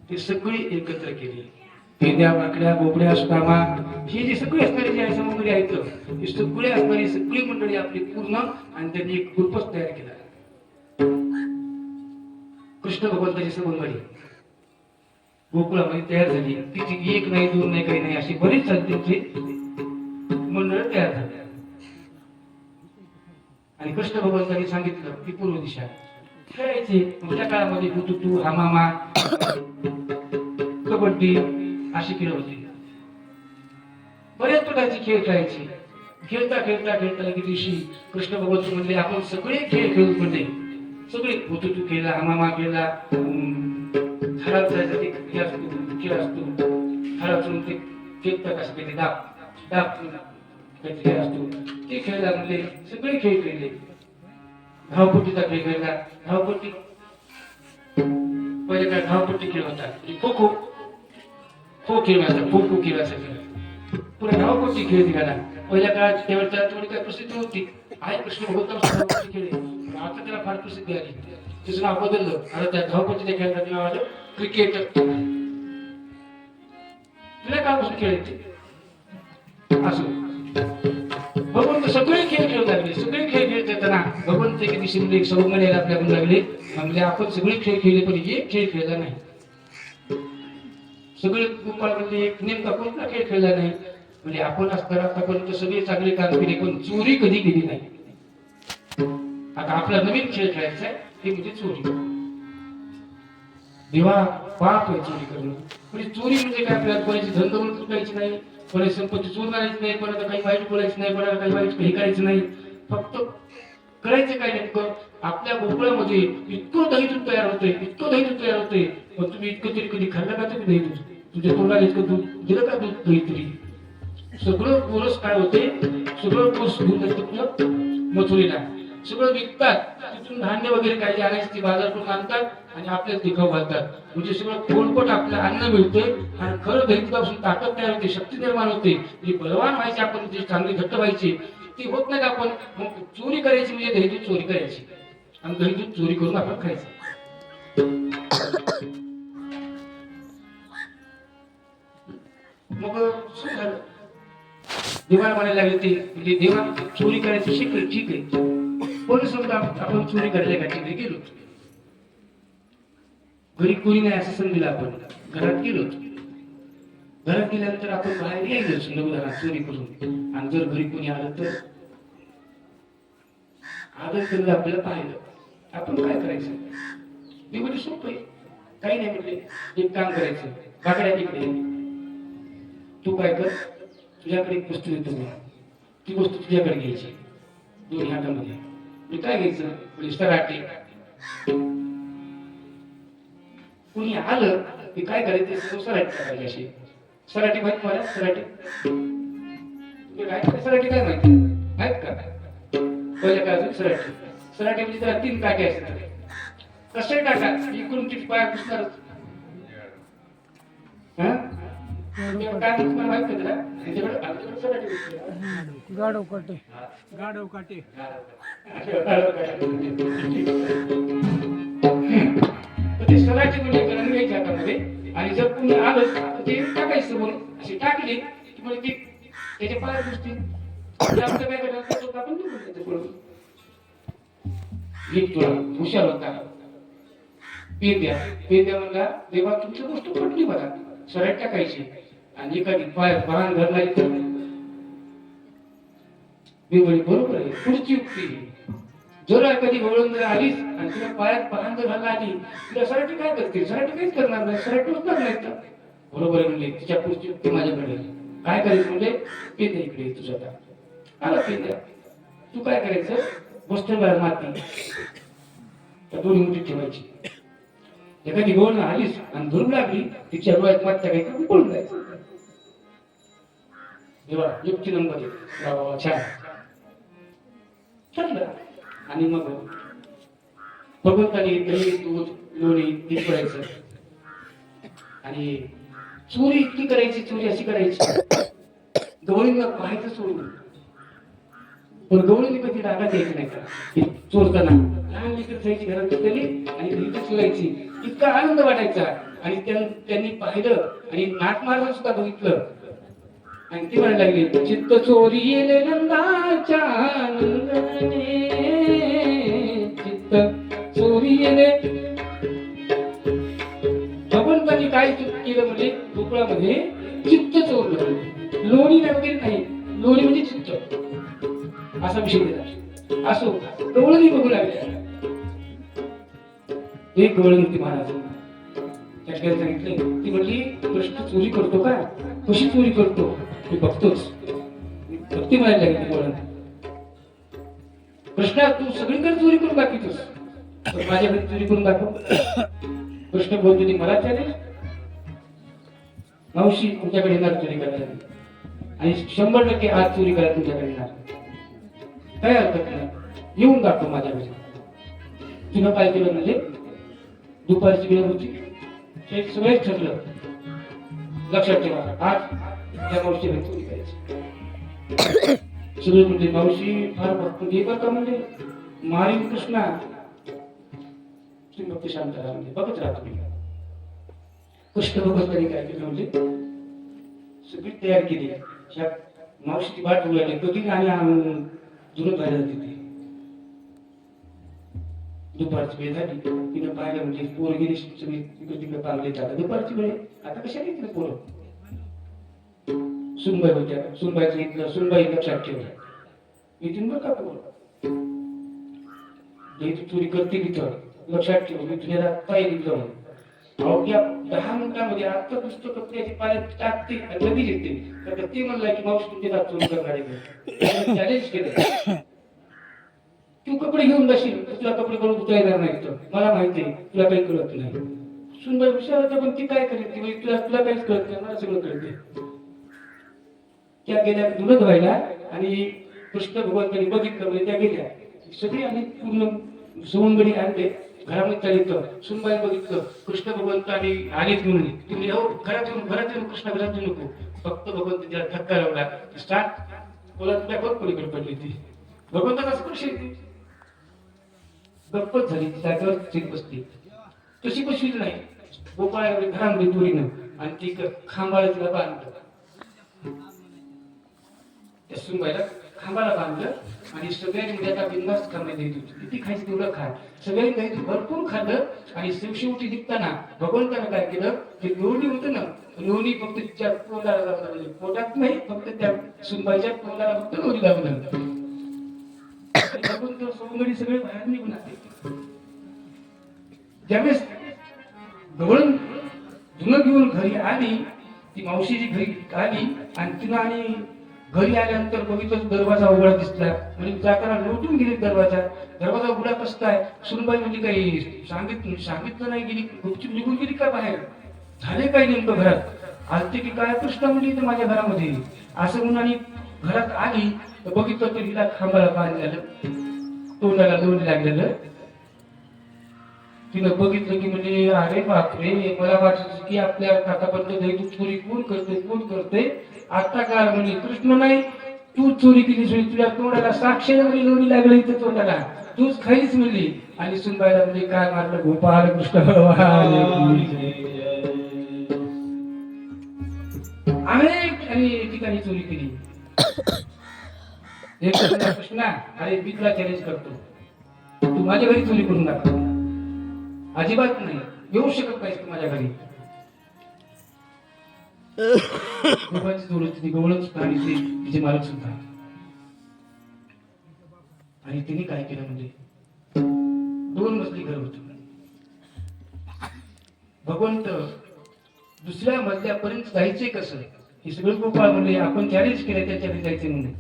ते सगळी एकत्र केली. पेंद्या वाकड्या बोबड्या सुदामा ही जी सगळी असणारी जी आहे मंडळी आहेत ही सगळी असणारी सगळी मंडळी आपली पूर्ण आणि त्यांनी एक ग्रुपच तयार केला. कृष्ण भगवंताची सर्व मंडळी गोकुळामध्ये तयार झाली. तिची एक नाही दोन नाही काही नाही अशी बरीच त्यांची मंडळ तयार झाली. आणि कृष्ण भगवंतांनी सांगितलं की पूर्व दिशा खेळायचे. त्या काळामध्ये हुतुतू हामामा कबड्डी अशी खेळ होते. बऱ्याच प्रकारचे खेळ खेळायचे. खेळता खेळता खेळता एक दिवशी कृष्ण भगवंत म्हणले आपण सगळे खेळ खेळू. म्हणजे सगळे हुतुतू खेळला हामामा खेळला हळद जायचा ते खेळ असतो हळद ते खेळता कसं काही दाब दाब खेळ असतो ते खेळला. म्हणले सगळे खेळ खेळले. धावपट्टीचा खेळ खेळला. धावपट्टी पहिले काय धावपट्टी खेळ होता. खो खो खो खेळ असा खो खो खेळ असायचा. पुन्हा धावपट्टी खेळ निघाला. पहिल्या काळात त्यावेळेला थोडी काय प्रसिद्धी होती. आहे कृष्ण भगवंत खेळ आता त्याला फार प्रसिद्धी आली. त्याचं नाव बदललं. आता त्या धावपट्टीच्या खेळाचं नाव आलं क्रिकेट. तुला काळापासून खेळायचे असो भगवंत सगळे खेळ खेळत लागले. सगळे खेळ खेळत येताना भगवंत एके दिवशी एक सवंगड यायला आपल्याकडून लागले. म्हणजे आपण सगळे खेळ खेळले पण एक खेळ खेळला नाही. सगळे गोपाळ म्हणजे एक नेमका कोणता खेळ खेळला नाही. म्हणजे आपण असताना आतापर्यंत सगळे चांगले काम केले पण चोरी कधी केली नाही. आता आपला नवीन खेळ खेळायचा आहे ते म्हणजे चोरी. देवा पाप आहे चोरी करणं. म्हणजे चोरी म्हणजे काय आपल्याला कोणाची धनदौलत लुटायची नाही. कोणाची संपत्ती चोर करायची नाही. कोणाला काही वाईट बोलायचं नाही. कोणाला काही वाईट हे करायचं नाही. फक्त करायचं काय नेमकं आपल्या गोकुळामध्ये इतकं दही दूध तयार होतंय इतकं दही दूध तयार होतंय. पण तुम्ही इतकं तरी कधी खाल्लं का तुम्ही दही दूध तुझ्या तोंडाला इतकं दूध दिलं का दूध दही तरी सगळं पुरस काय होते सगळं पुरस घेऊन जातात मथुरीला. सगळं विकतात. तिथून धान्य वगैरे काही आणायचे ते बाजार करून आणतात आणि आपल्याला दिखाव घालतात. म्हणजे सगळं पोटपोट आपलं अन्न मिळते आणि खरं दहीपासून ताकद तयार होते शक्ती निर्माण होते. बलवान व्हायचे आपण चांगले घट्ट व्हायचे ती होत नाही. आपण मग चोरी करायची म्हणजे दहीदूध चोरी करायची आणि दहीदूध चोरी करून आपण खायचं. मग सुरू झालं. देवाला म्हणायला लागले ते म्हणजे देवा चोरी करायची शिकले ठीक आहे. पण समजा आपण चोरी करायला घातली गेलो घरी कोणी नाही असं समजलं आपण घरात गेलो. घरात गेल्यानंतर आपण बाहेर यायलो समजा चोरी करून आणि जर घरी कोणी आलं तर आदर केलं आपल्याला पाहिलं आपण काय करायचं. मी म्हणजे सोपं आहे काही नाही म्हटले. एक काम करायचं बाकड्या तिकडे तू काय कर तुझ्याकडे एक वस्तू देतो मी ती वस्तू तुझ्याकडे घ्यायची दोन्ही हातामध्ये. मी काय घ्यायचं सराटे. कोणी आलं की काय करायचं सराटे टाकायचे असे. सराटे माहित मला सराटे काय सराटे काय माहिती माहित का. पहिल्या काय सराटे सराटे म्हणजे त्याला 3 काटे असतात. कसे टाका इकडून ती पाय पुसणार गाडव काटे गाडव काटे सराठी म्हणजे गरम घ्यायच्या हातामध्ये आणि जर कोणी आलं ते टाकायचं म्हणून अशी टाकली की म्हणजे ती त्याच्या पाय पुसतील. आपल्या काय करायचं आपण तुला हुशार होता. पेंद्या म्हणला देवा तुमची गोष्ट पटली मला. सराट टाकायची आणि एखादी पाय वाहन घालणारी तर मी म्हणे बरोबर आहे पुढची युक्ती. जर एखादी वळून जर आलीच आणि तुला पायात वाहन जर घालला आली तुला सराटी काय करते. सराटी काहीच करणार नाही. सराटी होणार नाही तर बरोबर आहे म्हणले. तिच्या पुढची युक्ती माझ्याकडे काय करायचं म्हणजे पेंद्या इकडे तुझ्या आता आला पेंद्या तू काय करायचं वस्त्रभर माती त्या दोन्ही मुठी ठेवायची. एखादी गोळ आलीस आणि धरून लागली तिच्या डोळ्यात मागच्या काही पळून जायचं. देवा युक्ती नंबर 1 छान ठरलं. आणि मग भगवंताने दही दूध लोणी हे करायचं आणि चोरी इतकी करायची, चोरी अशी करायची, गवळींना पाहायचं सोडून. पण गवळीने कधी रागात यायची नाही का, की चोरताना लहान लेकरं जायची घरात गेली आणि इथं चोरायची, इतका आनंद वाटायचा. आणि त्यांनी पाहिलं आणि नाट मारलं सुद्धा बघितलं आणि ती म्हणायला लागली, चित्त चोरी येले नंदाच्या नंदने, चित्त चोरी येले. भगवंतांनी काय चूक केलं म्हणजे गोकुळामध्ये चित्त चोरलं. लोणी वगैरे नाही, लोणी म्हणजे चित्त असा विषय दिला. असो गवळणी बघू लागल्या. एक गवळणी महाराज त्या ठिकाणी सांगितले, ती म्हणली कृष्ण चोरी करतो का, कशी चोरी करतो मी बघतोच. भक्ती म्हणायला लागली गवळण, कृष्णा तू सगळीकडे चोरी करून दाखवतोस, पण माझ्या घरी चोरी करून दाखव. कृष्ण बोलतो, मला चॅलेंज, मावशी तुमच्याकडे येणार चोरी करायला आणि 100% आज चोरी करायला तुमच्याकडे येणार, काय हरकत नाही, येऊन दाखव माझ्या घरी. तिनं काय केलं म्हणजे दुपारची वेळ होती, हे सगळेच ठरलं. लक्षात ठेवा, आज त्या मावशी घरी चोरी करायची. सगळे म्हणजे मावशी फार भक्त बरं का, म्हणजे मारीन कृष्णा. तुम्ही फक्त शांत राहा, म्हणजे बघत राहा तुम्ही. कृष्ण भगवंतांनी काय केलं म्हणजे सगळी तयार केली. ह्या मावशीची वाट उघडली, कधी आणि जुनं पाहिलं तिथे. दुपारची वेळ झाली, तिनं पाहिलं म्हणजे पोरगिरी सगळी तिकडे तिकडे पांगले जातात. दुपारची वेळ आता कशा घेतलं पोरं. सुनबाई होत्या, सुनबाईचं घेतलं, सुनबाई लक्षात ठेवलं, इथून बरं का पोरं तू चोरी करते तिथं लक्षात ठेव, मी तुझ्या पाहिजे जाऊन अवघ्या 10 मिनिटांमध्ये आता पुस्तक कपड्याची पाण्यात टाकते आणि लगेच येते. तर ते म्हणलं की मावशी तुमच्या चोरी करणार आहे, चॅलेंज केलं. तू कपडे घेऊन जाशील, तुला कपडे करून तुला येणार नाही, तर मला माहिती आहे तुला काही कळत नाही. सुनबाई हुशार होता, पण ती काय करेल, ती तुला तुला काहीच कळत नाही, मला सगळं कळते. त्या गेल्या धुणं धुवायला आणि कृष्ण भगवंतांनी बघितलं म्हणजे त्या गेल्या सगळी आणि पूर्ण सवंगडी आणले घरामध्ये चालित. सुनबाई बघितलं कृष्ण भगवंतांनी आलेच म्हणून तुम्ही घरात येऊन कृष्ण घरात येऊ नको. फक्त भगवंत तिला धक्का लावला, स्टार्ट बोला तुला बघ पलीकडे पडली ती भगवंताचा स्पर्श येते. गप्पच झाली, जागेवर चित बसली. तशी बसली नाही, गोपाळ घरामध्ये तुरीनं आणि ती खांबाला तिला बांधलं. त्या सुनबाईला खांबाला बांधलं आणि सगळ्यांनी म्हणजे आता बिंदास खाणे देत होती. किती खायचं तेवढं खा. सगळ्यांनी काही भरपूर खाल्लं आणि शेवटी निघताना भगवंतानं काय केलं, ते लोणी होतं ना, लोणी फक्त तिच्या तोंडाला लावलं, पोटात नाही, फक्त त्या सुनबाईच्या तोंडाला फक्त लोणी लावलं. भगवंत सोंगडी सगळे बाहेर निघून आले. ज्यावेळेस गवळण धुणं घेऊन घरी आली, ती मावशीची घरी आली आणि तिनं आणि घरी आल्यानंतर बघितलं दरवाजा उघडा दिसला. म्हणजे जाताना लोटून गेली दरवाजा उघडा कसं काय. सुनबाई म्हणजे काही सांगितलं नाही, गेली गुपचूप निघून गेली का बाहेर, झाले काय नेमकं घरात आलते की काय कृष्ण म्हणजे इथं माझ्या घरामध्ये असं म्हणून. आणि घरात आली तर बघितलं तर हिला खांबाला बांधलेलं, तोंडाला लोणी लागलेलं. तिनं बघितलं की म्हणजे अरे बापरे, मला वाटलं की आपल्या आतापर्यंत चोरी कोण करते. आता काय म्हणजे कृष्ण नाही, तू चोरी केली, तुझ्या तोंडाला साक्षात लोणी लागलं इथं तोंडाला, तूच खाईच म्हणली. आणि सुनबाईला म्हणजे काय मारलं, गोपाळ कृष्ण अनेक ठिकाणी चोरी केली. कृष्णा अरे मी तुला चॅलेंज करतो, तू माझ्या घरी चोरी करून दाखव. अजिबात नाही, येऊ शकत नाहीस तू माझ्या घरी. गवळच आणि तिचे मालक सुद्धा. आणि तिने काय केलं म्हणजे 2 मजली घर होत. भगवंत दुसऱ्या मजल्यापर्यंत जायचे कसं हे सगळं गोपाळ म्हणले. आपण चॅलेंज केलं त्याच्याकडे जायचे म्हणून,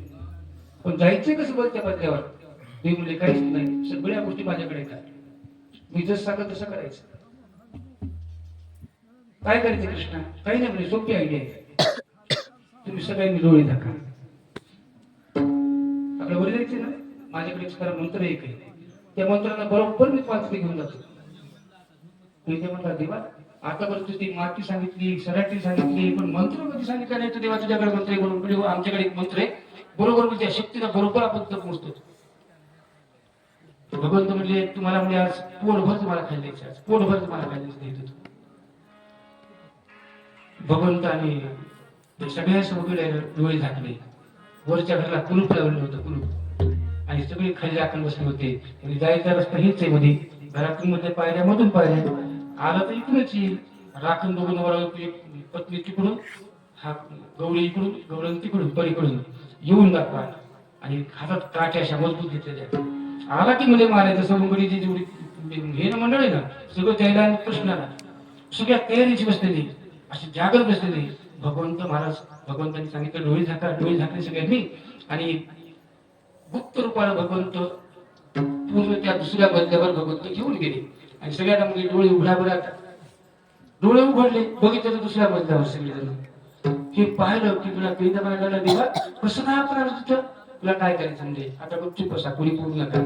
पण जायचे कसं बघ त्या मजल्यावर. ते म्हणजे काहीच नाही, सगळ्या गोष्टी माझ्याकडे येतात, मी जसं सांगत तसं करायचं. काय करायचं कृष्णा, काही नाही म्हणजे सोपी आयडिया आहे. तुम्ही सगळ्यांनी डोळे दाखवा, आपल्या वर जायचे ना. माझ्याकडे खरा मंत्र एक आहे, त्या मंत्राला बरोबर मी 5 घेऊन जातो. ते म्हणतात देवा आतापर्यंत ती माती सांगितली, सराठी सांगितली, पण मंत्र कधी सांगितलं नाही तर देवा तुझ्याकडे मंत्र आहे म्हणून आमच्याकडे एक मंत्र आहे, बरोबर म्हणजे त्या शक्तीला बरोबर आपण तर पोहोचतो. भगवंत म्हणजे तुम्हाला म्हणजे आज पोटभर तुम्हाला खायला आज पोटभर तुम्हाला खायला देत होतो. भगवंत आणि सगळ्या सगळे डोळे झाकले, वरच्या घराला कुलूप लावलं होतं, कुलूप, आणि सगळे खाली राखून बसले होते. म्हणजे जायचा रस्ता हेच आहे, मध्ये घरातून मध्ये पायऱ्या मधून पायऱ्या आला तर इकडूनच येईल. राखण दोघं नवरा पत्नी तिकडून, हा गवळी इकडून, गवळण तिकडून, पलीकडून येऊन दाखवा, आणि हातात काठ्या अशा मजबूत घेतलेल्या. आला की मध्ये मारायचं. सवंगडीची जेवढी हे ना मंडळ आहे ना, सगळं द्यायला आणि प्रश्नाला सगळ्या तयारीची बसलेली, अशी जागत बसलेली. भगवंत महाराज, भगवंतांनी सांगितलं डोळे झाका, डोळे झाकले सगळ्यांनी, आणि गुप्त रूपाने भगवंत पूर्ण त्या दुसऱ्या मजल्यावर भगवंत घेऊन गेले. आणि सगळ्यांना म्हणजे डोळे उघडा, डोळे उघडले, बघितलं तर दुसऱ्या मजल्यावर सगळेजण. हे पाहिलं की तुला पेंदा बनायला देवा कसं काय आपण तिथं, तुला काय करायचं म्हणजे आता गुपचूप बसा, कोणी बोलू नका,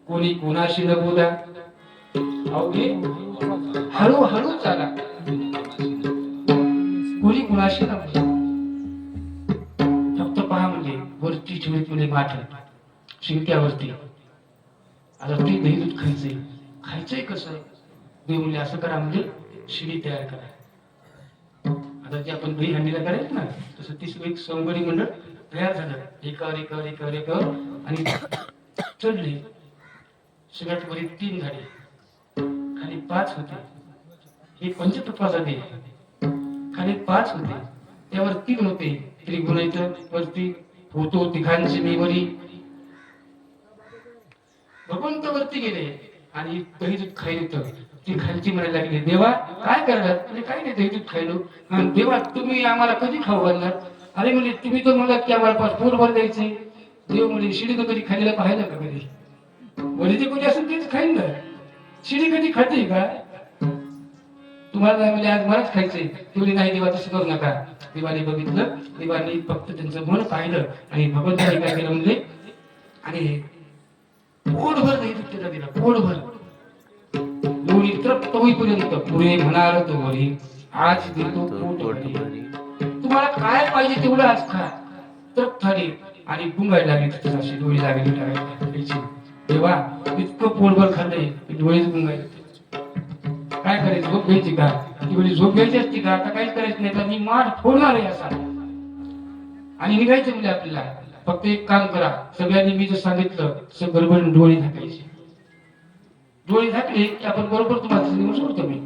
कोणी कोणाशी न बोला, अवघे हळूहळू चाला, कोणी कुणाशी न बोला. फक्त पहा म्हणजे वरती ठेवले माठ शिंक्यावरती. आता ते दही दूध खायचंय कसं, देव म्हणजे असं करा म्हणजे शिडी तयार करा. आता जे आपण दही हंडीला करायचं ना, तसं ती सगळी सवंगडी मंडळ तयार झालं, एकावर आणि चढले. सगळ्यात वरी 3 झाले, खाली 5 होते. हे पंचतत्वाचा देह, खाली 5 होते, त्यावर 3 होते. त्रिगुणाचं वरती होतो, तिघांची मी वरी. भगवंत वरती गेले आणि दही दूध खायले, तर ती खालची म्हणायला लागली, देवा काय करणार, म्हणजे काही नाही, दही दूध खायलो. देवा तुम्ही आम्हाला कधी खाऊ घालणार. अरे म्हणजे तुम्ही तर म्हणलात की आम्हाला पोटभर द्यायचे. देव म्हणजे शिडी तर कधी खायला पाहिलं का कधी, वरीचे कोणी असेल तेच खाईन ना, शिडी कधी खाते का. तुम्हाला म्हणजे आज मलाच खायचंय, तुम्ही नाही देवा तसं करू नका. देवाने बघितलं, देवाने फक्त त्यांचं मन पाहिलं, आणि भगवंताने काय केलं म्हणजे, आणि पोटभर नाही त्याला दिला, पोटभर. एवढी तृप्त होईपर्यंत पुढे म्हणाल तो वरी, आज देतो पोटभरी, तुम्हाला काय पाहिजे तेवढं आज खा, तृप्त झाली. आणि गुंगायला लागली, अशी डोळी लागली टाकायची. तेव्हा इतकं पोटभर खाल्लंय की डोळेच गुंगायले. काय करायचं, झोप घ्यायची का, ती म्हणजे झोप घ्यायची असती का, आता काहीच करायचं नाही, तर मी माठ फोडणार आहे असा, आणि निघायचं म्हणजे आपल्याला. फक्त एक काम करा, सगळ्यांनी मी जर सांगितलं सगळं गडबड डोळे झाकायचे. डोळे झाकले की आपण बरोबर तुम्हाला निघून सोडतो. मी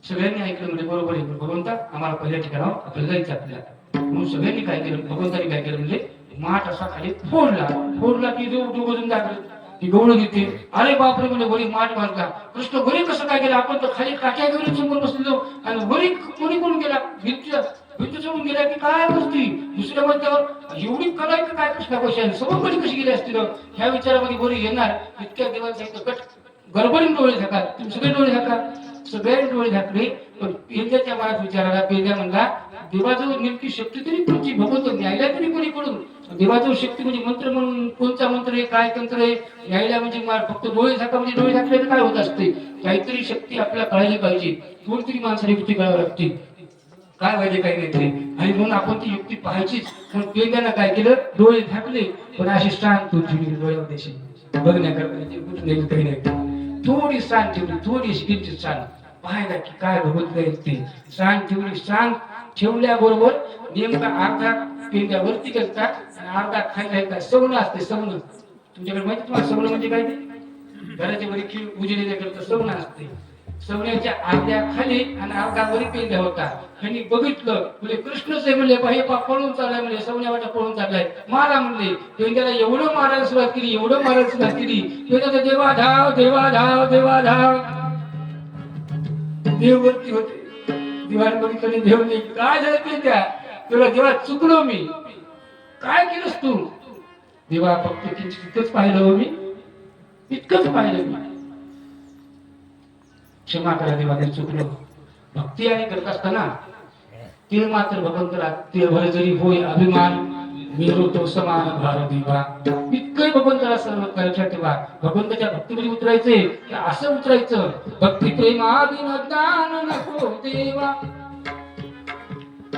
सगळ्यांनी ऐकलं म्हणजे बरोबर आहे, भगवंता आम्हाला पहिल्या ठिकाणावर आपल्याला जायचं आपल्याला. म्हणून सगळ्यांनी काय केलं, भगवंतानी काय केलं म्हणजे माठ असा खाली फोडला की दोघं दाखल ती गवळण येते. अरे बापरे म्हणजे वरी माठ बांधला. कृष्ण वरी कसं काय केलं, आपण तर खाली काट्या घेऊन समोर बसलेलो, आणि वरी कोणी कोण गेला, भिंत सोडून गेला की काय बसती दुसऱ्या मध्यावर, एवढी कला आहे का काय कृष्णा पैशाने समोर कशी गेली असतील. ह्या विचारामध्ये वरी येणार, इतक्या देवांचा कट गडबडीने डोळे झाका, तुम्ही सगळे डोळे झाका. सगळे डोळे झाकले, पण पेंद्याच्या मनात विचाराला, पेंद्या म्हणला देवाजवळ नेमकी शक्ती तरी कोणची, भगवंत न्यायला तरी कोणी कडून. देवाजवळ शक्ती म्हणजे मंत्र म्हणून कोणता मंत्र आहे, काय तंत्र आहे, न्यायला म्हणजे फक्त डोळे झाका म्हणजे डोळे झाकले तर काय होत असते, काहीतरी शक्ती आपल्याला कळायला पाहिजे, कोणतरी माणसाने युक्ती कळावी लागते, काय पाहिजे काही नाही तरी. आणि म्हणून आपण ती युक्ती पाहायचीच. म्हणून पेंद्यानं काय केलं, डोळे झाकले, पण अशी शांत डोळ्यामध्ये बघण्याकरता काही नाही, थोडी शांत ठेवली, थोडी किंचित शांत पाहायला की काय भगवंत ते शांत ठेवली. शांत ठेवल्याबरोबर नेमका अर्धा पेंड्या वरती करतात आणि अर्धा खायला येतात. सवण असते, सवण तुमच्याकडे माहिती तुम्हाला सवण म्हणजे काय, ते घराच्या वरी खीळ उजेडीला करता सवण असते. सवण्याच्या अर्ध्या खाली आणि अर्धा वरी पेंड्या होता. त्यांनी बघितलं म्हणजे कृष्णच आहे म्हणले, हे पळून चाललाय म्हणजे, सवण्या वाटा पळून चाललाय, मारा म्हणले. पेंड्याला एवढं मारायला सुरुवात केली, एवढं मारायला सुरुवात केली, पेंड्याचा देवा धाव, देवा धाव, देवा धाव. देव वरती होते, दिवाण बघितलं, देवने काय झालं पेंड्या, तुला देवा चुकलो मी, काय केलंस तू. देवा फक्त तितकंच पाहिलं हो मी, इतकंच पाहिलं मी, क्षमा करा देवा, ते चुकलो. भक्ती आणि करत असताना ते मात्र भगवंतला ते भर जरी होय अभिमान, मी होतो समान भार देवा. इतकं उतरायचंय भगवंताला सर्व लक्षात ठेवा. भगवंताच्या भक्तीमध्ये उतरायचंय ते असं उतरायचं, भक्ती प्रेमाविन ज्ञान नको देवा.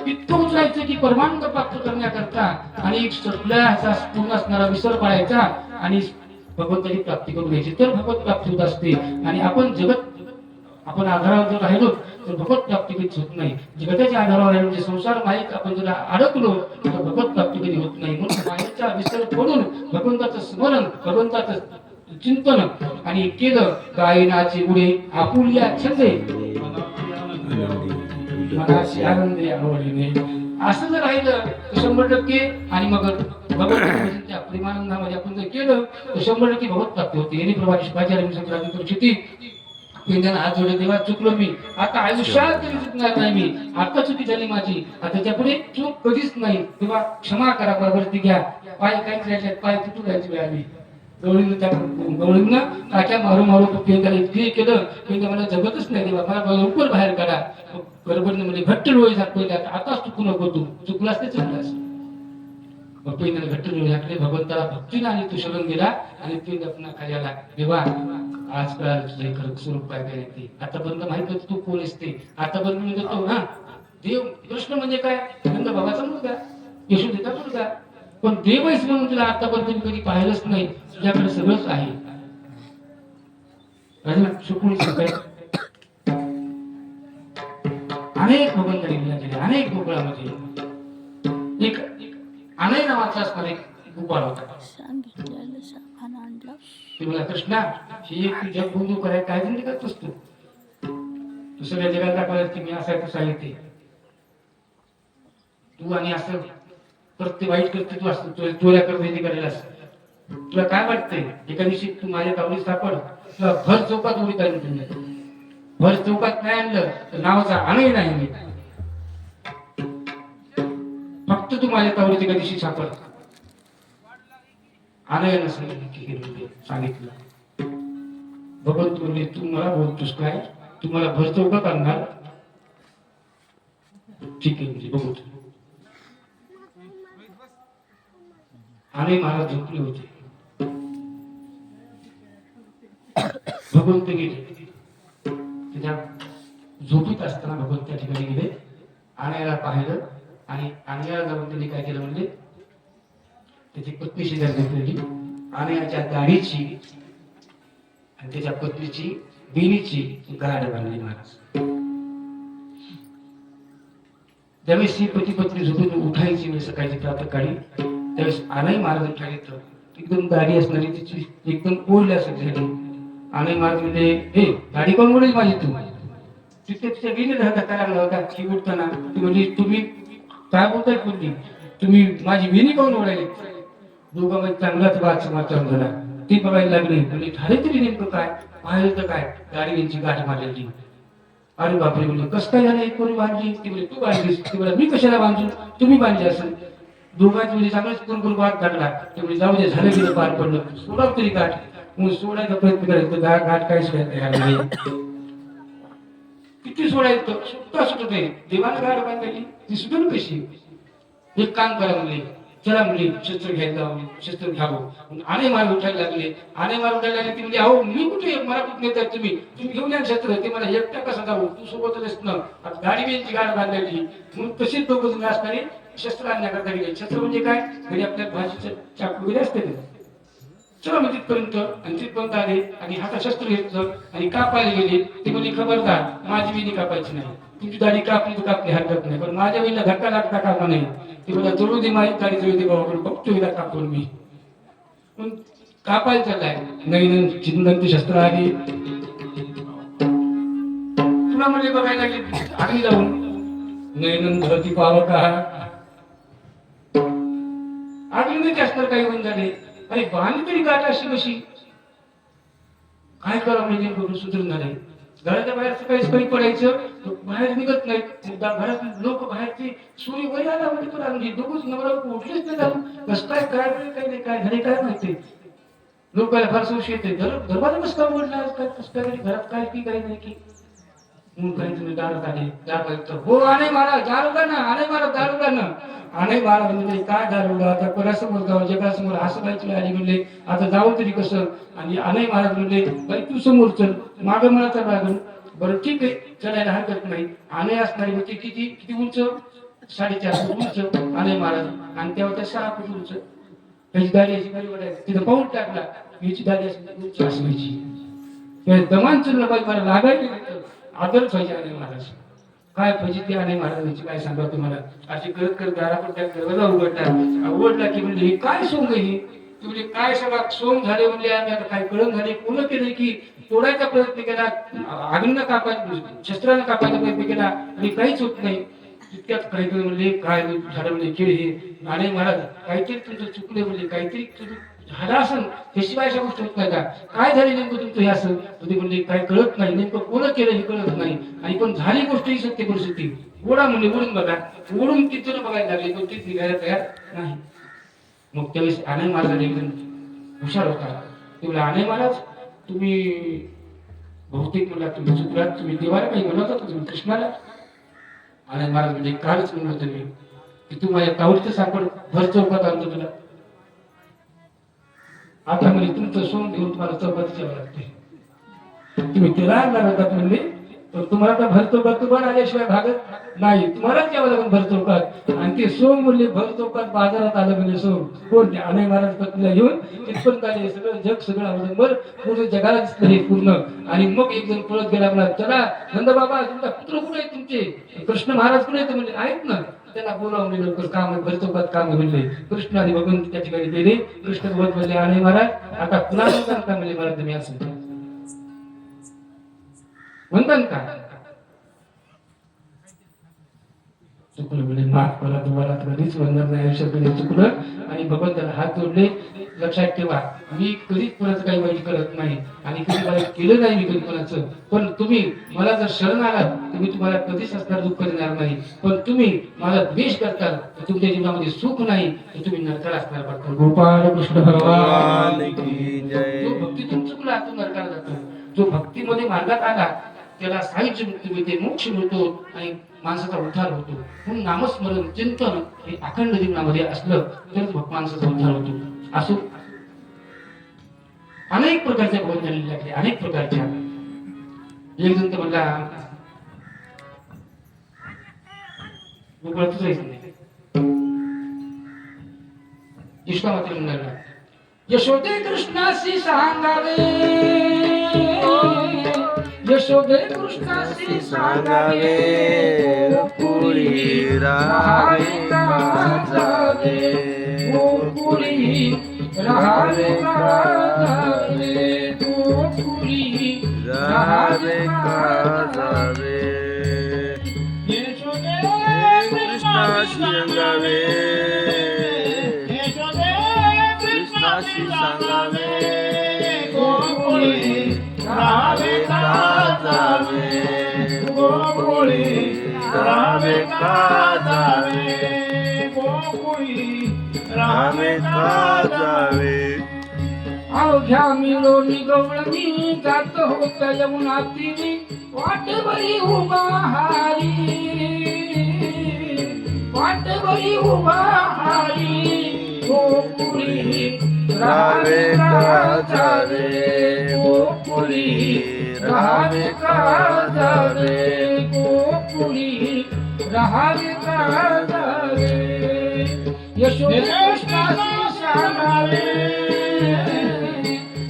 इतकं उतरायचं की परमानंद प्राप्त करण्याकरता आणि सगळ्या ह्याचा पूर्ण असणारा विसर पाळायचा आणि भगवंताची प्राप्ती करून घ्यायची, तर भगवत प्राप्ती होत असते. आणि आपण आधारावर जर राहिलो तर भगवत प्राप्ती कधीच होत नाही. जगताच्या आधारावर राहिलो म्हणजे संसार माईक आपण जर अडकलो तर भगवत प्राप्ती कधी होत नाही. म्हणून मायेचा विसर पडून भगवंताचं स्मरण, भगवंताचं चिंतन आणि केलं. गायनाचे गुणे आपुल्या छंदे मनाशी आनंदे आवडीने, असं जर राहिलं तर 100%. आणि मग भगवंताच्या प्रेमानंदामध्ये आपण जर केलं तर 100% भगवत प्राप्ती होते. यांनी प्रभा शिवाचार्य संक्रांती करू पेंड्याला हात जोडले, देवा चुकलो मी, आता आयुष्यात कधी चुकणार नाही मी, आता चुकी झाली माझी, आता त्यापुढे चूक कधीच नाही, तेव्हा क्षमा करा, बरोबरती घ्या. पाय काहीच राहिल्यात, पाय तुटू जायची वेळ आली. गवळीनं काट्या मारू मारू पेंड्याला इतके केलं, पेंड्या मला जगतच नाही, देवा मला लवकर बाहेर काढा. बरोबरनं म्हणजे घट्ट डोळे झाकले, आताच चुकू नको, तू चुकलास ते चुकलास. पेंड्याला घट्ट डोळे झाकले, भगवंताला भक्तीने आणि तू शरण गेला आणि पेंड पुन्हा खाली आला. देवा आज कळालं तुझे खरं स्वरूप काय काय ते. आतापर्यंत माहित होतं तू कोण असते, आतापर्यंत मी करतो हा देव. कृष्ण म्हणजे काय, नंद बाबाचा मुलगा, यशोदेचा मुलगा, पण देव आहेस म्हणून तुला आतापर्यंत मी कधी पाहिलंच नाही. तुझ्याकडे सगळंच आहे. अनेक भगवंतांनी लीला केल्या, अनेक गोकुळामध्ये. एक अनय नावाचा असणारा एक गोपाळ होता. ते मला कृष्णा ही एक जग बंधू करायला काय जिंदगी करत असतो, तू सगळ्या जगात दाखवायला की मी असा तसा येते तू, आणि असं प्रत्येक वाईट करते तू, असतो चोऱ्या करते करायला असत. तुला काय वाटतंय एका दिवशी तू माझ्या तावडीत सापड, तुला भर चौकात उडी काढून तुम्ही, भर चौकात नाही आणलं तर नावाचा अनय नाही मी. फक्त तू माझ्या तावडीत एका दिवशी सापड. आनयानं सांगितलं, भगवंत म्हणले तू मला बोलतोस काय, तू मला भर चौकात आणणार, ठीक आहे म्हणजे बघू. आनय महाराज झोपले होते, भगवंत गेले. त्याच्या झोपीत असताना भगवंत त्या ठिकाणी गेले, आनयाला पाहिलं आणि आनयाला जाऊन त्यांनी काय केलं म्हणजे त्याची पत्नी शेजारी झोपलेली, आनयाच्या दाढीची आणि त्याच्या पत्नीची बेनीची गाठ बांधली महाराज. ज्यावेळेस ही पती पत्नी झोपून उठायची वेळ सकाळची प्रातःकाळी, त्यावेळेस आनय महाराज उठायला तर एकदम दाढी असणारी तिची एकदम ओढली असं झाली. आनय महाराज म्हणजे हे दाढी कोण ओढेल माझी, तू तिथे तिच्या बेनीला धक्का लागला होता की उठताना. ती म्हणजे तुम्ही काय बोलताय बोलली, तुम्ही माझी बेनी कोण ओढायली. दोघांमध्ये चांगलाच वाद समाचार झाला. ती बघायला लागली, म्हणजे झाले तरी नेमकं काय, पाहिलं तर काय गाडी यांची गाठ मारलेली. अरे बापरे बोलले, कसं काय झालं, एक कोणी बांधली. ती बोलली तू बांधलीस. ती बोला मी कशाला बांधू, तुम्ही बांधली असेल. दोघांची म्हणजे चांगलाच कुरकुर वाद घडला. ते म्हणजे जाऊ दे, झालं गेलं, पार पडलं, सोडाव तरी गाठ. मग सोडायचा प्रयत्न करायचं, गाठ काय सोडायचं, किती सोडायचं, सुटता सुटत आहे. देवाला गाठ बांधली ती सुटून कशी. एक काम करा म्हणले, चला म्हणले शस्त्र घ्यायला जाऊ, शस्त्र घ्यावं. आणे मार उठायला लागले, आणे मार उठायला लागले. ती म्हणजे अहो मी कुठे, मला कुठे नेतात तुम्ही, तुम्ही घेऊन या शस्त्र. ते मला एकटा कसा जाऊ, तू सोबतच असणं. आता गाडी बेंची गाड बांधायची म्हणून तशीच दोघं जण असणारे शस्त्र आणण्याकरता गेले. शस्त्र म्हणजे काय, घरी आपल्या भाजीचं चाकू वगैरे असते ना. चला मग तिथपर्यंत, आणि तिथपर्यंत आले आणि हातात शस्त्र घेतलं आणि कापायला गेले. ते म्हणजे खबरदार माझी वेणी कापायची नाही, तुमची दाढी कापली तर कापली हरकत नाही, पण माझ्या वेळीला धक्का लागता कामा नाही. ती मला जळू दे, माझी दाढी जळू दे बाबा, बघतो हिला कापून मी. पण कापायला चाललाय, नवीन चिंतन शस्त्र आली. तुला म्हणजे बघायला लागली आम्ही जाऊन, नैनंद धरती पावका आगली शस्त्र काही होऊन झाले. अरे बांधली तरी गाठ अशी कशी, काय करा म्हणजे करून सुधरून झाले. घराच्या बाहेर सकाळी पडायचं, बाहेर निघत नाही. घरात लोक बाहेरची सूर्य वय आला म्हणजे तुला म्हणजे दोघच नवरा उठलेच नाही जाऊन, कसं काय काय काही नाही, काय झाले काय माहिती. लोकांना फार संशय येते, दरवाजा कसं काय उघडला, काय कसं काय घरात काय की काही नाही की. मुलगांनी दारात आले दार हो आणे महाराज दार उघडा ना आणे महाराज दार उघडा ना आणे महाराज म्हणजे काय दार उघडा आता कोणासमोर जाऊ जगासमोर हसवायची आली म्हणले आता जाऊ तरी कसं आणि आणे महाराज म्हणले बाई तू समोर चल मागं मला तर लागल बरं ठीक आहे चलायला हरकत नाही आणे असणारी होती किती किती उंच 4.5 फूट उंच आणे महाराज आणि तेव्हा त्या 6 फूट उंच त्याची गाडी अशी गाडी वाढायची तिथं पाऊल टाकला याची गाडी अशी उंच असायची दमान चल बाई मला लागायची आदर पाहिजे आणे महाराज काय पाहिजे ते आणे महाराजांची काय सांगा तुम्हाला अशी करत करत दारापण त्या दरवाजा उघडला की म्हणजे हे काय सोंग आहे म्हणजे काय सगळा सोंग झाले म्हणजे आम्ही आता काय कळण झाले पूर्ण केले की तोडायचा प्रयत्न केला आग्न कापायचा शस्त्रानं कापायचा प्रयत्न केला आणि काहीच होत नाही तितक्यात काहीतरी म्हणले काय झालं म्हणजे केळ हे आणे महाराज काहीतरी तुमचं चुकले म्हणजे काहीतरी झालं असं त्याशिवाय अशा गोष्टी होत नाही का काय झाली नेमकं तुमचं हे असं म्हणजे काही कळत नाही नेमकं कोण केलं हे कळत नाही आणि पण झाली गोष्ट ही सत्य परिस्थिती ओढा म्हणजे ओढून बघा ओढून तिथं बघायला लागले पण ते निघायला तयार नाही मग त्यावेळेस आणे महाराज एकदम हुशार होता ते बोला आणे महाराज तुम्ही बहुतेक म्हणला तुम्ही चुकलात तुम्ही देवाला काही म्हणत होता तुम्ही कृष्णाला आणे महाराज म्हणजे कालच म्हणलं होतं मी की तू माझ्या तावडीचं सापड भर चौकात आणतो तुला आता म्हणजे तुमचं सोंग घेऊन तुम्हाला चौकात यावं लागते तुम्ही तिला आणणार होतात म्हणले तर तुम्हाला आता भर चौकात तुम्हाला आल्याशिवाय भागत नाही तुम्हालाच यावं लागून भर चौकात आणि ते सोंग म्हणले भर चौकात बाजारात आलं म्हणजे सोंग कोण ते आणे महाराज पत्नीला घेऊन तिथपर्यंत आले सगळं जग सगळं अवलंबर पूर्ण जगाला दिसलं हे पूर्ण आणि मग एक जण पळत गेला म्हणा चला नंद बाबा तुमचा पुत्र कुठे आहेत तुमचे कृष्ण महाराज कुठे आहेत म्हणजे आहेत ना त्यांना बोलावले लवकर काम भर चौकात काम म्हणले कृष्ण आणि भगवंत त्या ठिकाणी गेले कृष्ण भगवंत म्हणले आणे महाराज आता पुन्हा करता म्हणले महाराज तुम्ही असं म्हणतात का चुकलं म्हणजे माफ करा तुम्हाला कधीच म्हणणार नाही आयुष्यात कधी चुकलं आणि भगवंताला हात जोडले लक्षात ठेवा मी कधीच कोणाचं काही वाईट करत नाही आणि कधी वाईट केलं नाही मी कधी कोणाचं पण तुम्ही मला जर शरण आलात तर मी तुम्हाला कधीच असणार दुःख देणार नाही पण तुम्ही मला द्वेष करताल तर तुमच्या जीवनामध्ये सुख नाही तर तुम्ही नरकाला असणार पडताल गोपाळ कृष्ण भगवान जो भक्तीतून चुकला तो नरकाला जातो जो भक्तीमध्ये मार्गात आला त्याला साहित्य मुक्ती मिळते मोक्ष मिळतो आणि माणसाचा उद्धार होतो म्हणून नामस्मरण चिंतन हे अखंड जीवनामध्ये असलं तरच माणसाचा उद्धार होतो असो अनेक प्रकारच्या भगवंत झालेले लागले अनेक प्रकारच्या एक जण तर म्हणला गोकुळातच जायचं नाही कृष्णामाते म्हणाला यशोदे कृष्णाशी सांगावे यशोदे कृष्णाशी सांगावे गोकुळी राहावे का जावे गोकुळी राहावे का जावे गोकुळी राहावे का जावे यशोदे कृष्णाशी सांगावे यशोदे कृष्णाशी सांगावे गोकुळी राहावे का जावे गोकुळी राहावे का जावे गोकुळी राहावे का जावे अवघ्या मिळून गवळणी जात होत्या यमुना तिने वाटवरी उभा हारी वाटवरी उभा हारी गोकुळी राहावे का जावे गोकुळी राहावे का जावे गोकुळी राहावे का जावे यशोदे कृष्णाशी सांगावे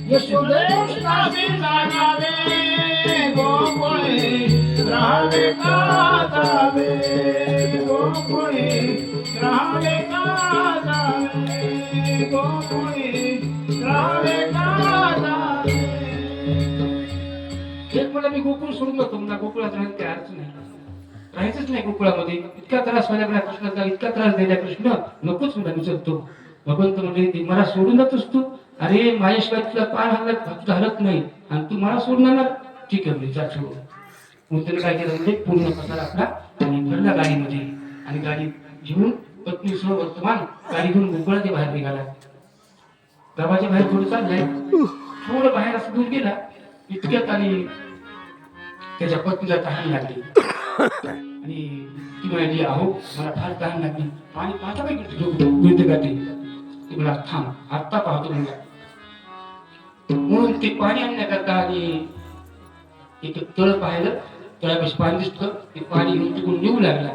यशोदे कृष्णाशी सांगावे गोकुळी राहावे का जावे गोकुळी राहावे का जावे गोकुळी राहावे का जावे एक मला मी गोकुळ सोडून जातो मला गोकुळात राहायचं काही अर्थ नाही राहायचंच नाही गोकुळामध्ये इतका त्रास माझ्या कृष्णाचा इतका त्रास द्यायला कृष्ण नकोच मला विचारतो भगवंत म्हणजे मला सोडून जातोस तू अरे माझ्याशिवाय तुला पाय हलत हलत नाही आणि तू मला सोडणार ठीक आहे म्हणजे जा सोड मग त्याने काय केलं म्हणजे पूर्ण पसार आपला आणि भरला गाडीमध्ये आणि गाडी घेऊन पत्नी सह वर्तमान गाडी घेऊन गोकुळाच्या बाहेर निघाला गावाच्या बाहेर थोडं चाललाय थोडं बाहेर असं दूर गेला इतक्यात आणि त्याच्या पत्नीला तहान लागली आणि ती म्हणाली, अहो मला फार तहान लागली, पाणी पाहता काय मिळते का ती मला थांब आत्ता पाहतो म्हणला. म्हणून ते पाणी आणण्याकरता आणि एक तळ पाहिलं, तळापाशी पाणी दिसतं, ते पाणी घेऊन तिकडून निघू लागला.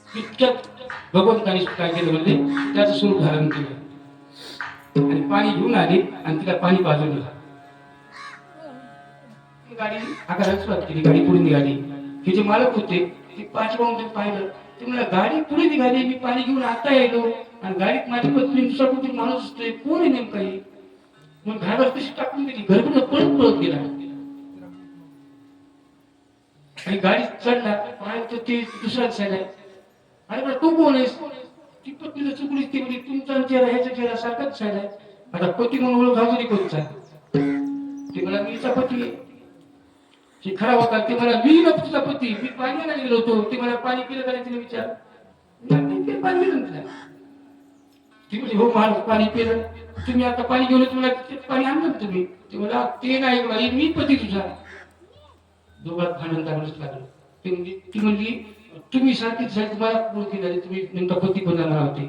इतक्यात भगवंताने काय केलं म्हणजे त्याचं स्वरूप धारण केलं आणि पाणी घेऊन आले आणि तिला पाणी पाजवलं. गाडी आकाराला सुरुवात केली, गाडी पुढे निघाली. हे जे मालक होते ते पाठीमागून पाहिलं, ते मला गाडी पुढे निघाली, मी पाणी घेऊन आता यायलो आणि गाडीत माझी पत्नी दुसरा कुठे माणूस असतोय, कोण आहे नेमका हे? मग घरावर तशी टाकून दिली, घरकडे पळत पळत गेला आणि गाडी चढला, पाहिलं तर ते दुसरा दिसायला. अरे बरं तू कोण आहेस? ती पत्नीला चुकली, ती म्हणजे तुमचा चेहरा ह्याचा चेहरा सारखाच दिसायला. आता पती म्हणून ओळख घालून कोणचा? ते मला मीचा पती आहे. ते खरा होता, ते मला मी न तुझा पती, मी पाण्याला गेलो होतो, ते मला पाणी पिलं का तिला विचार, पाणी पिलं तुला? ती म्हणजे हो मला पाणी पिलं, तुम्ही आता पाणी घेऊन तुम्हाला पाणी आणलं तुम्ही? ते मला ते नाही बाई, मी पती तुझा. दोघात भांडण चांगलंच लागलं. ती म्हणली तुम्ही सारखीच झाली, तुम्हाला ओळखी झाली, तुम्ही नेमका पती पण जाणार होते.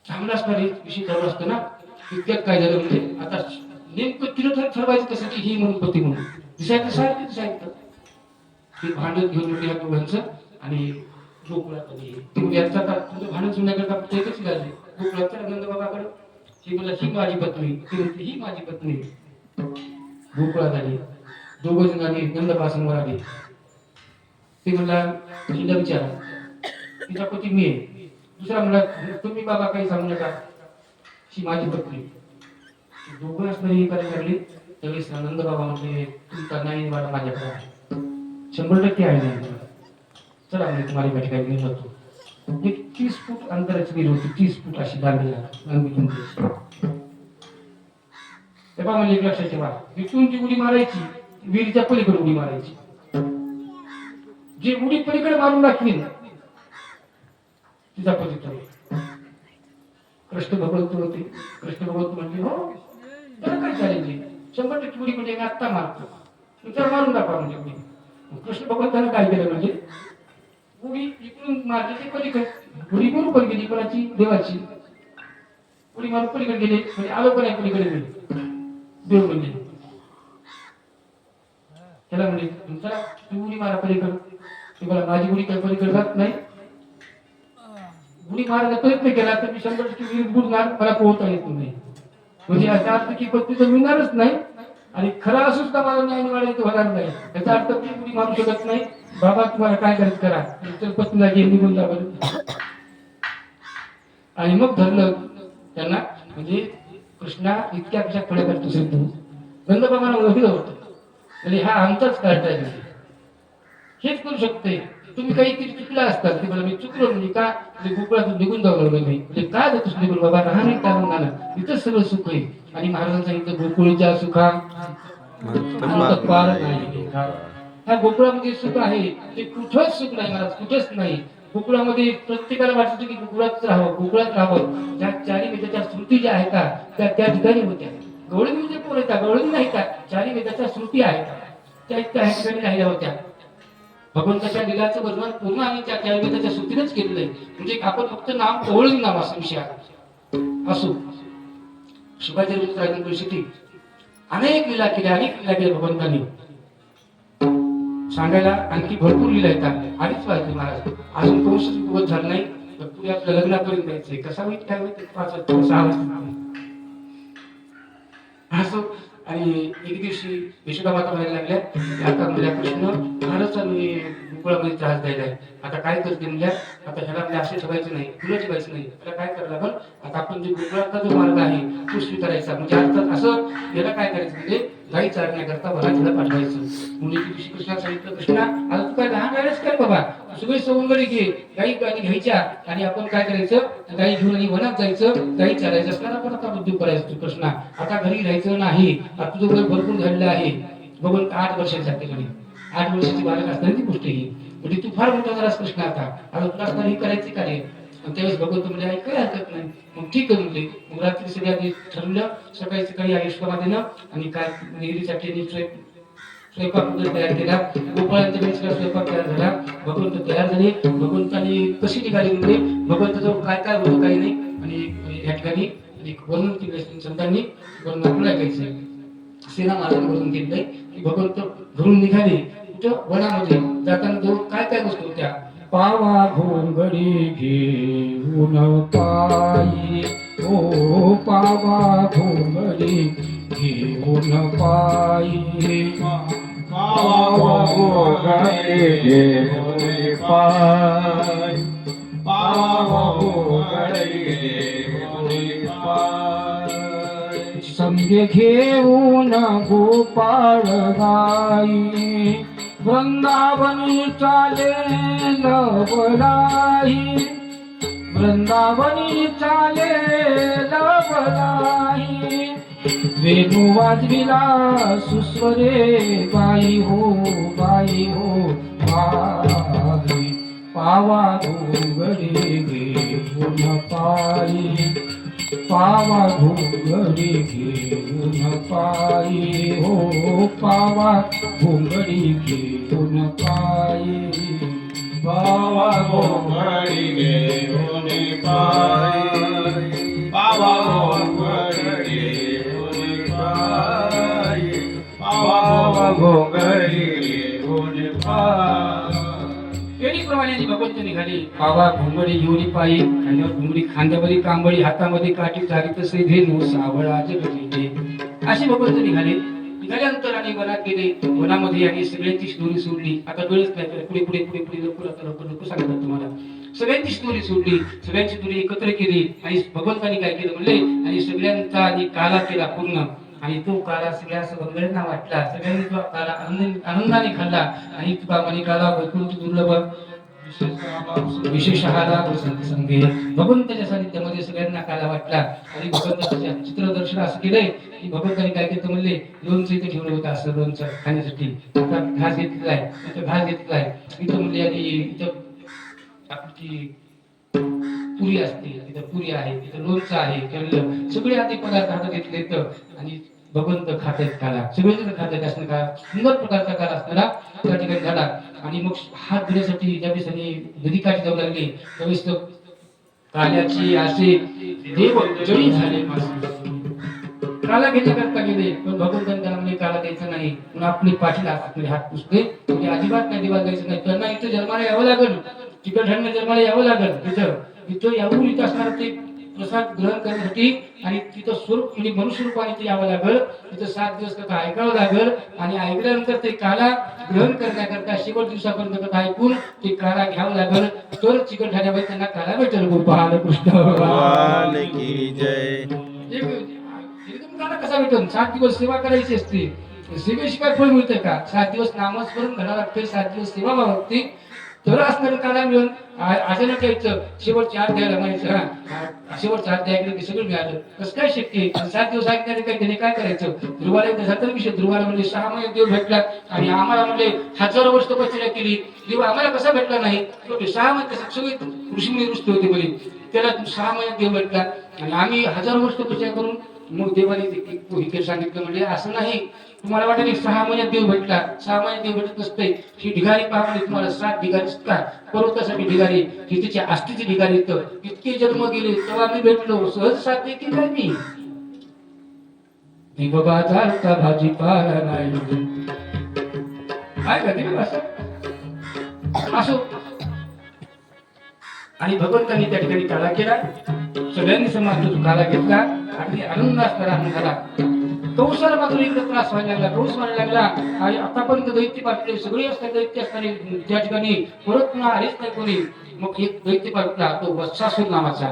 चांगला असणार विषय चालू असतं ना. इतक्यात काय झालं म्हणजे आता नेमकं तिला ठरवायचं कसं की ही म्हणून पती म्हणून दिसायचं सारखं दिसायचं. ते भांडण घेऊन या दोघांचं आणि गोकुळात आली. ती म्हणजे याचा तुमचं भांडण सुनण्याकरता एकच झाले गोकुळात नंद बाबाकडे. ती मला ही माझी पत्नी, ती म्हणते ही माझी पत्नी. गोकुळात आली, दोघं जण आली, नंदबासमोर आली. ती म्हणला तिला विचारा, तिचा पती मी आहे. दुसरा म्हणला तुम्ही बाबा काही सांगू नका, ही माझी पत्नी. दोघं असणारी हे करायला लागली. त्यावेळेस नंद बाबा म्हणजे तुमचा नाही वाटा माझ्याकडे आहे, 100% आहे नाही. चला म्हणजे तुम्हाला एका ठिकाणी घेऊन जातो. एक 30 फूट अंतराची विहीर होती, 30 फूट अशी लागलेला तेव्हा म्हणजे एक लक्षात ठेवा, इथून जी उडी मारायची विहिरीच्या पलीकडे उडी मारायची. जी उडी पलीकडे मारून दाखवीन तिचा पती. कृष्ण भगवंत होते. कृष्ण भगवंत म्हणजे हो त्याला काय चालेल, 100% उडी म्हणजे आत्ता मारतो, विचार मारून दाखवा म्हणजे उडी. कृष्ण भगवंतानं काय केलं म्हणजे उडी इकडून मारली ती पलीकडे, उडी बरोबर गेली कोणाची? देवाची. उडी मारून पलीकडे गेले म्हणजे आलो पण आहे पलीकडे गेले, देव म्हणजे त्याला म्हणजे चला तू उडी मारा पलीकडे. ती मला माझी उडी काही पलीकडे जात नाही. उडी मारायचा प्रयत्न केला तर मी 100% विहीर बुडणार, मला पोहता येत नाही. म्हणजे याचा अर्थ की पत्नी तर मिळणारच नाही आणि खरा असून सुद्धा मला न्याय निवाडायचं होणार नाही. याचा अर्थ ती उडी मारू शकत नाही. बाबा तुम्हाला काय करायचं करा, तर पत्नीला घेऊन निघून जा बरं. आणि मग धरलं त्यांना. म्हणजे कृष्णा इतक्या कशा खड्या करतो सिद्ध नंदबाबांना ओळखलं होतं. म्हणजे हा आमचाच काढताय, हेच करू शकते. तुम्ही काहीतरी चुकला असतात ते मला मी चुकलो म्हणजे का गोकुळातून निघून जाऊ लागलो नाही म्हणजे काय जातोस निघून बाबा राहा नाही त्या रंगाला इथंच सगळं सुख आहे. आणि महाराजांनी सांगितलं गोकुळीच्या सुखा पार नाही. ह्या गोकुळामध्ये सुख आहे ते कुठंच सुख नाही महाराज, कुठंच नाही. गोकुळामध्ये प्रत्येकाला वाटतं की गोकुळात राहावं, गोकुळात राहावं. ज्या चारी वेदाच्या स्मृती ज्या आहेत त्या त्या ठिकाणी होत्या. गवळणी म्हणजे कोण येतात? गवळणी नाही का, चारी वेदाच्या स्मृती आहेत त्या त्या ठिकाणी राहिल्या होत्या. भगवंताच्या लीलाचं वर्णन पूर्ण आणि त्या वेदाच्या स्मृतीनेच केलेलं आहे. म्हणजे आपण फक्त नाम ओळख नाव असा विषय असो. शुकाचार्य परिस्थिती अनेक लीला केल्या, अनेक लीला केल्या भगवंतांनी. सांगायला आणखी भरपूर लीला येतात. आधीच पाहिजे महाराज अजून कोणच पूर्ण झालं नाही, तर पुढे आपल्या लग्नापर्यंत जायचंय. कसा होईल काय होईल 5-6 वाजता असो. आणि एक दिवशी यशोदा माता म्हणायला लागल्या आता म्हणजे कृष्ण फारच आणि गोकुळामध्ये त्रास द्यायला आहे. आता काय करते म्हणजे आता ह्याला म्हणजे असे ठेवायचे नाही, फुलं ठेवायचं नाही. त्याला काय करायला लागल, आता आपण जे गोकुळाचा जो मार्ग आहे तो स्वीकारायचा. म्हणजे अर्थात असं याला काय करायचं म्हणजे गाई चारण्याकरता वनातीला पाठवायचं. म्हणजे कृष्णाला सांगितलं कृष्णा आता तू काय लहान गायलाच काय बाबा, सगळे सवंगडी घे, गाई घ्यायच्या आणि आपण काय करायचं गाई घेऊन आणि वनात जायचं, गाई चारायचं असताना आपण आता उद्योग करायचं. कृष्णा आता घरी राहायचं नाही, तुझं वय भरपूर झालेलं आहे. बघून 8 वर्षाच्या ठिकाणी 8 वर्षाची बालक असणारी ती गोष्ट ही म्हणजे तू फार मोठा झालास कृष्ण, आता तुला असणार ही करायची कार्य. आणि त्यावेळेस भगवंत म्हणजे आई काही हरकत नाही. मग ठीक आहे म्हणले. मग रात्री सगळ्यांनी ठरवलं सकाळी सकाळी आयुष्यामध्ये ना आणि काय निगडीसाठी स्वयंपाक वगैरे तयार केला. गोपाळांच्या वेळेस सगळा स्वयंपाक तयार झाला. भगवंत तयार झाले. भगवंतांनी कशी निघाली म्हणजे भगवंताचं काय काय होतं काही नाही. आणि या ठिकाणी एक वर्णन केलं संतांनी. वर्णन आपलं ऐकायचं. सेना महाराज वर्णन केलंय की भगवंत घरून निघाले कुठं वनामध्ये. जाताना जवळ काय काय वस्तू होत्या. पावा घोंगडी घेऊन पायी, ओ पावा घोंगडी घेऊन पायी, पावा घोंगडी घेऊन पाय, पावा घोंगडी घेऊन पाय. संगे घेऊन गोपाळ गाई, वृंदावनी चाले लवलाई, वृंदावनी चाले लवलाई. वेणू वाजविला सुस्वरे बाई हो, बाई हो बाई. पावा घोंगडी घेऊन पायी, पावा घोंगडी घेऊन पायी, हो पावा घोंगडी घेऊन पायी. पावा घोंगडी घेऊन पाय, पावा घोंगडी घेऊन पाय, पावा घोंगडी घेऊन पाय. प्रमाणे भगवंत निघाली. पावा घोंगडी घेऊन पायी, खांद्यावर घोंगडी, खांद्यामध्ये कांबळी, हातामध्ये काठी, चारी तसे धेनू सावळाच गजले. असे भगवंत निघाले. निघाल्यानंतर आणि वनात गेले. वनामध्ये आणि सगळ्यांची स्टोरी सोडली. आता वेळच नाही, पुढे पुढे पुढे पुढे लवकर आता लवकर लवकर सांगतात तुम्हाला. सगळ्यांची स्टोरी सोडली. सगळ्यांची स्टोरी एकत्र केली. आणि भगवंतांनी काय केलं म्हणले, आणि सगळ्यांचा आणि काला केला पूर्ण. आणि तो काला सगळ्या सगळ्यांना वाटला. सगळ्यांनी तो काला आनंदाने खाल्ला. आणि तुका म्हणे काला वैकुंठ दुर्लभ विशेष लाभ संगे. भगवंताच्या सानिध्यामध्ये सगळ्यांना काला वाटला. आणि भगवंताच्या चित्रदर्शन असं केलंय की भगवंतांनी काय केलं म्हणले, लोणचं इथे ठेवलं होतं असं लोणचं खाण्यासाठी. आता घास घेतलेला आहे, इथं घास घेतलेला आहे. इथं म्हणले आणि इथं आपली पुरी असते, तिथं पुरी आहे, तिथं लोणचं आहे, केलं सगळे आधी पदार्थ हातात घेतले इथं. आणि भगवंत खात आहेत काला. सगळेजण खात आहेत असं काला, सुंदर प्रकारचा काला असताना त्या ठिकाणी झाला. आणि मग हात धुण्यासाठी ज्यावेळेस नदी काठी जाऊ लागली त्यावेळेस काल्याची असे देव जळी झाले. काला घेण्याकरता गेले, पण भगवंतांनी त्याला म्हणजे काला द्यायचा नाही. म्हणून आपली पाठीला हात पुसले. म्हणजे अजिबात नाही देवाला द्यायचं नाही. त्यांना इथं जन्माला यावं लागेल, चिकटहरणं जन्माला यावं लागेल. इथं यावून इथं असणार ते प्रसाद ग्रहण करण्यासाठी. आणि तिथं स्वरूप म्हणजे मनुष्य रूपाने ते यावं लागेल. तिथं 7 दिवस कथा ऐकावं लागेल. आणि ऐकल्यानंतर ते काला ग्रहण करण्याकरता शेवट दिवसापर्यंत कथा ऐकून ते काला घ्यावं लागेल. तर चिकटहऱ्यामध्ये त्यांना काला भेटेल. गोपाल कृष्ण भगवान की जय. एकदम काला कसा भेटेल. 7 दिवस सेवा करायची असते. सेवेशिवाय फळ मिळतं का. 7 दिवस नामस्मरण घडा लागते, 7 दिवस सेवा लागते, तर असणारं काला मिळून अचानक यायचं. शेवटच्या अध्यायाला म्हणायचं शेवटच्या अध्यायाकडे सगळं मिळालं. कसं काय शक्य आहे. 7 दिवस ऐकणारे काय त्याने काय करायचं. ध्रुवाला एकदा जाता विषय. ध्रुवाला म्हणजे 6 महिने देव भेटला. आणि आम्हाला म्हणजे हजारो वर्ष तपश्चर्या केली, देव आम्हाला कसा भेटला नाही. 6 महिने सगळे ऋषीमुनी रुष्ट होते म्हणे. त्याला 6 महिन्यात देव भेटला. आणि आम्ही हजारो वर्ष तपश्चर्या करून मग देवाने सांगितलं म्हणजे असं नाही. तुम्हाला वाटेल 6 महिन्यात देव भेटला, 6 महिन्यात देव भेटत नसते. ही ढिगारी पहा म्हणजे तुम्हाला 7 ढिगारी का पर्वतासाठी ढिगारी, ही तिची आष्टीची ढिगारी. इतके जन्म गेले तेव्हा मी भेटलो. सहज साध्य केलं मी बाबा चालता भाजीपाला नाही काय का असो. आणि भगवंतांनी त्या ठिकाणी काला केला. सगळ्यांनी समाज तो काला घेतला. आणि आनंद असताना झाला. कौसाला मात्र इकडे त्रास व्हायला लागला, कौस व्हायला लागला. आणि आतापर्यंत दैत्य पाठवले सगळे असतात. दैत्य असताना त्या ठिकाणी परत पुन्हा आलेच नाही कोणी. मग एक दैत्य पाठवला, तो वत्सासूर नावाचा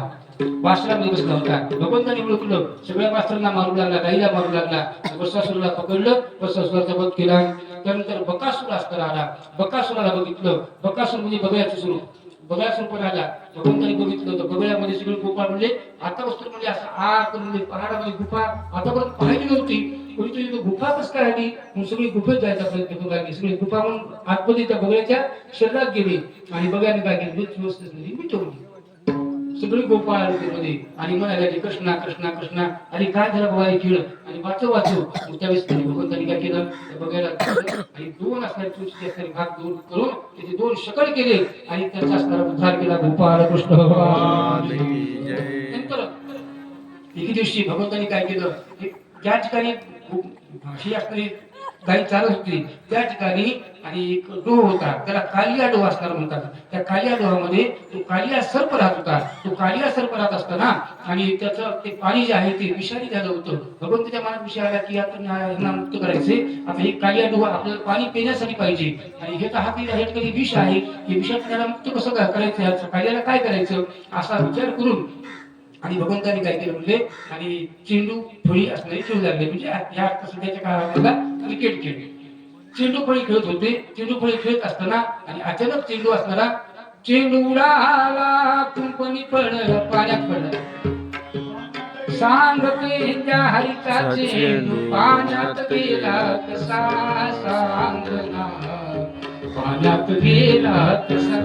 वासरामध्ये बसला होता. भगवंतांनी ओळखलं, सगळ्या वासरांना मारू लागला, गाईला मारू लागला. वत्सासूरला पकडलं, वत्सासुराचा वध केला. त्यानंतर बकासूर असताना आला. बकासुराला बघितलं. बकासूर म्हणजे बगळ्याचं स्वरूप. बगळ्यासूर पण आला. भगवंतांनी बघितलं होतं. बगळ्यामध्ये सगळे गोपाळ म्हणजे आता वस्त्र म्हणजे असं आत म्हणजे पहाडामध्ये गुफा आतापर्यंत पाहिली नव्हती. कोणीतरी गुफा कसं काय आली. मग सगळी गुफेत जायचा प्रयत्न करू लागली. सगळी गुफा म्हणून आतमध्ये त्या बगळ्याच्या शरीरात गेली. आणि बगळ्याने काय केली, व्यवस्थित मिटवली. सगळी गोपाळ आले मध्ये. आणि म्हणाले कृष्णा कृष्णा कृष्णा. आणि काय झालं बाबा हे खेळ. आणि वाचव वाचव. त्यावेळेस भगवंतांनी काय केलं बघायला आणि 2 असणारे तुळशीचे असणारे भाग दूर करून त्याचे 2 शकल केले आणि त्याचा असणारा उद्धार केला. गोपाळ कृष्ण भगवान की जय. नंतर एके दिवशी भगवंतांनी काय केलं, ज्या ठिकाणी ही असणारी गाई चालत होती त्या ठिकाणी आणि एक डोह होता, त्याला कालिया डोह असणार म्हणतात. त्या कालिया डोहामध्ये तो कालिया सर्प राहत होता. तो कालिया सर्प राहत असताना आणि त्याचं ते पाणी जे आहे ते विषारी झालं होतं. भगवंताच्या मनात विषय आला की आपण यांना मुक्त करायचे, आता हे कालिया डोह आपल्याला पाणी पिण्यासाठी पाहिजे आणि हे तर हा काही विष आहे, हे विषात त्याला मुक्त कसं करायचं, कालियाला काय करायचं असा विचार करून आणि भगवंतांनी काय केलं म्हणजे आणि चेंडू फळी असणारी खेळू लागले. म्हणजे या सध्याच्या काळामध्ये क्रिकेट खेळ चेंडू फळी खेळत होते. चेंडू फळी खेळत असताना आणि अचानक चेंडू असणारा चेंडू उडाला कुंपणी पडलं पाण्यात पडलं. सांगते त्या हरीचा चेंडू पाण्यात गेला कसा, सांगना पाण्यात गेला कसा.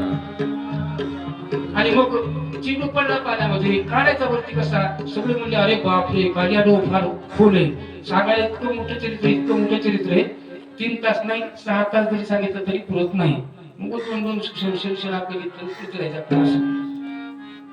आणि मग चेंडू पडला पाण्यामध्ये, काढायचा वरती कसा. सगळे म्हणले अरे बापरे कालिया डोह फार खोल आहे. सांगायला इतकं मोठं चरित्र आहे. 3 तास नाही 6 तास जरी सांगितलं तरी पुरत नाही. मग 2 शिक्षण आपल्याला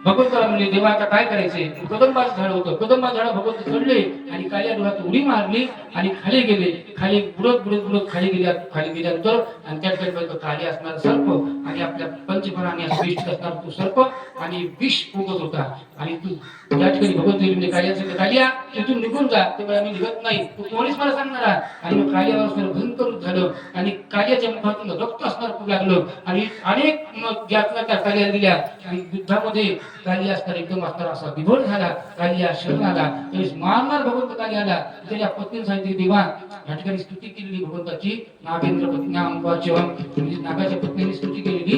भगवंताला म्हणले देवा आता काय करायचंय. कदंबाचं झाड होतं, कदंबाचं झाड भगवंत चढले आणि कालिया डोहात उडी मारली आणि खाली गेले. खाली बुडत खाली गेल्यानंतर आणि त्या ठिकाणी खाली असणारा सर्प आणि आपल्या पंचफळाने असणार तो सर्प आणि विष फुगत होता. आणि तू त्या ठिकाणी भगवंत म्हणजे कालिया कालिया तिथून निघून जा. तेव्हा आम्ही निघत नाही, तू कोणीच मला सांगणार. आणि मग कालियावर असणारं भयंकर झालं आणि कालियाच्या मुखातून रक्त असणार खूप लागलं आणि अनेक यातना त्या कालिया दिल्या आणि युद्धामध्ये कालिया असणार एकदम असणार असा विभोर झाला. कालिया शरण आला त्यावेळेस मारणार भगवंत कालियाला. त्याच्या पत्नीने सांगितले देवा या ठिकाणी स्तुती केलेली भगवंताची नागेंद्र पत्नी अंबाच्या म्हणजे नागाच्या पत्नीने स्तुती केलेली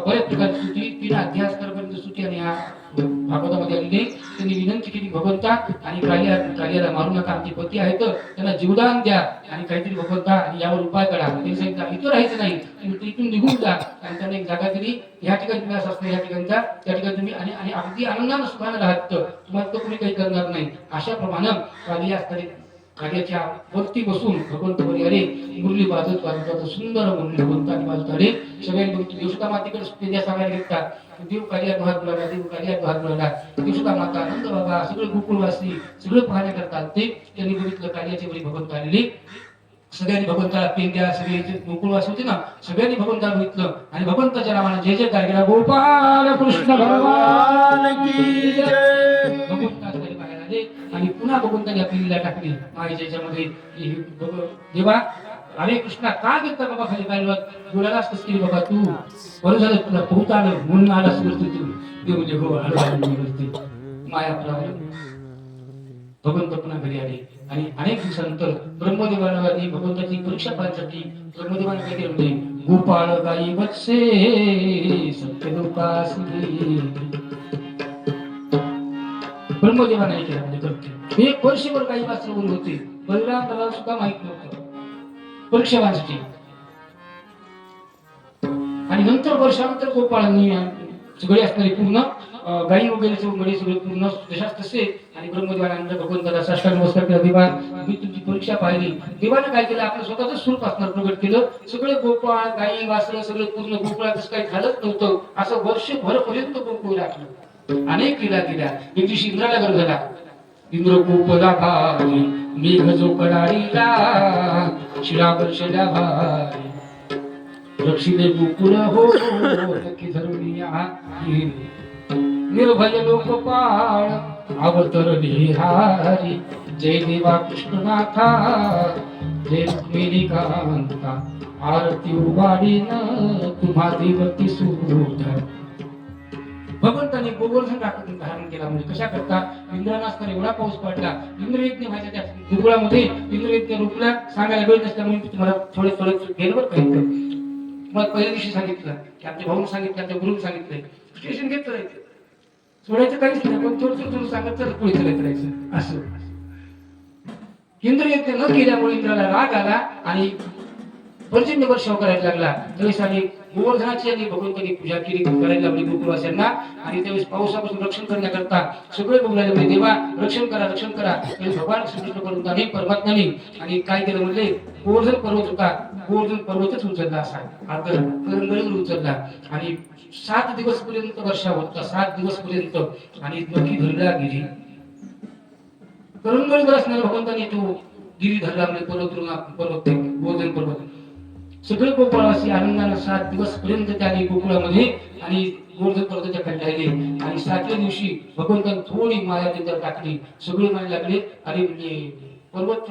बऱ्याच प्रकारची स्तुती 3 अध्याय असणारपर्यंत स्तुती आणि या भागवतामध्ये आलेली. त्यांनी विनंती केली भगवंता आणि कालियाला मारू नका, आमचे पती आहेत त्यांना जीवदान द्या आणि काहीतरी भगवंता आणि यावर उपाय करा. त्यांनी सांगितलं इथं राहायचं नाही, तुम्ही इथून निघून जा. आणि त्यांना एक जागा दिली, या ठिकाणी तुम्ही असं असतं या ठिकाणचा त्या ठिकाणी तुम्ही आणि अगदी आनंदानं सुखानं राहत तुम्हाला तो कोणी काही करणार नाही. अशा प्रमाणे कालिया असणारी कालियाच्या वरती बसून भगवंत अरे मुरली वाजत सुंदर मुरली भगवंतानी वाजत अरे सगळ्यांनी बघितलं. देवसुता मातेकडे तेजा सांगायला घेतात. देव कालिया डोहात बोलावला, देव कालिया डोहात बोलावला. देवसुता माता आनंद बाबा सगळे गोकुळवासी सगळं पाहण्या करतात. ते त्यांनी बघितलं कालियाच्या वेळी भगवंत आलेली. सगळ्यांनी भगवंताला पेंद्या सगळे गोकुळवासी होते ना सगळ्यांनी भगवंताला बघितलं आणि भगवंताच्या नावाने जय जयकार केला. गोपाल कृष्ण भगवान की जय. भगवंताकडे बाहेर आले आणि पुन्हा भगवंताने आपली लीला टाकली माईच्या याच्यामध्ये. देवा अरे कृष्णा का घेतला बाबा खाली पाहिलं बोलायला असतंच की बाबा तू बरं झालं तुला पोहता आलं म्हणून आलास वरती तू देव म्हणजे हो आलो माया आपला भगवंत पुन्हा घरी आले. आणि अनेक दिवसानंतर ब्रह्मदेवाने भगवंताची परीक्षा पाहण्यासाठी ब्रह्मदेवाने काय केलं म्हणजे गोपाळ गाई वत्से सत्यलोकास ब्रह्मदेवाने केलं म्हणजे करते. 1 वर्षभर काही वाचवून होते. बलराम सुद्धा माहित नव्हतं परीक्षा वाचली. आणि नंतर वर्षानंतर गोपाळांनी सगळे असणारे पूर्ण गाई वगैरे सगळे पूर्ण जशाच तसे आणि ब्रह्मदेवानंतर भगवंताला साष्टांग नमस्कार केला. देवा मी तुमची परीक्षा पाहिली. देवाने काय केलं आपलं स्वतःच स्वरूप असणार प्रगट केलं. सगळे गोपाळ गाई वासरं सगळं पूर्ण गोकुळात काही झालंच नव्हतं. असं वर्षभर पर्यंत गोकुळ राखलं. अनेक लीला केल्या. एक दिवशी इंद्राला गर्भ झाला. इंद्र गोपला भारी मेघ जो कडाळीला शिळावर्षल्या भारी रक्षिले गोकुळ हो नक्की धरून या निर्भय लोकपाळ अवतरली हारी. जय देवा कृष्णनाथा जय रुक्मिणी कांता आरती उभारीन तुम्हा देवती सुधा. भगवंताने गोवर्धन धारण केला म्हणजे कशा करता इंद्राला असताना एवढा पाऊस पडला. इंद्रयज्ञ व्हायचा त्या गोकुळामध्ये. इंद्रयज्ञ रूपला सांगायला वेळ नसल्यामुळे मी तुम्हाला थोडे घेणं बरं काही तुम्हाला पहिल्या दिवशी सांगितलं की आमच्या भाऊन सांगितलं आमच्या गुरुने सांगितलंय स्टेशन घेत राहायचं सोडायचं काहीच नाही. पण थोडं सांगत तर पुढे चालत राहायचं असं. इंद्रयज्ञ न केल्यामुळे इंद्राला राग आला आणि पर्जन्य वर्षाव करायला लागला. त्यावेळेस आणि गोवर्धनाची आणि भगवंतांनी पूजा केली करायला लावली गोकुळवासियांना. आणि त्यावेळेस पावसापासून रक्षण करण्याकरता सगळे बोलायला म्हणजे देवा रक्षण करा रक्षण करा. त्यावेळेस भगवान श्रीकृष्ण भगवंतांनी परमात्म्याने आणि काय केलं म्हणजे गोवर्धन पर्वत होता, गोवर्धन पर्वतच उचलला असा अर्ध करंगळीवर उचलला. आणि 7 दिवस पर्यंत वर्षा होता, 7 दिवस पर्यंत. आणि नदी धरला गिरी करंगळीवर असणाऱ्या भगवंतांनी तो गिरी धरला म्हणजे पर्वत ते गोवर्धन पर्वत. सगळे गोकुळवासी आनंदाने 7 दिवस पर्यंत त्याने गोकुळामध्ये आणि गोवर्धन पर्वताच्या खाली राहिले. आणि 7व्या दिवशी भगवंतांनी थोडी माया त्यांच्यावर टाकली. सगळे माया लागले अरे म्हणजे पर्वत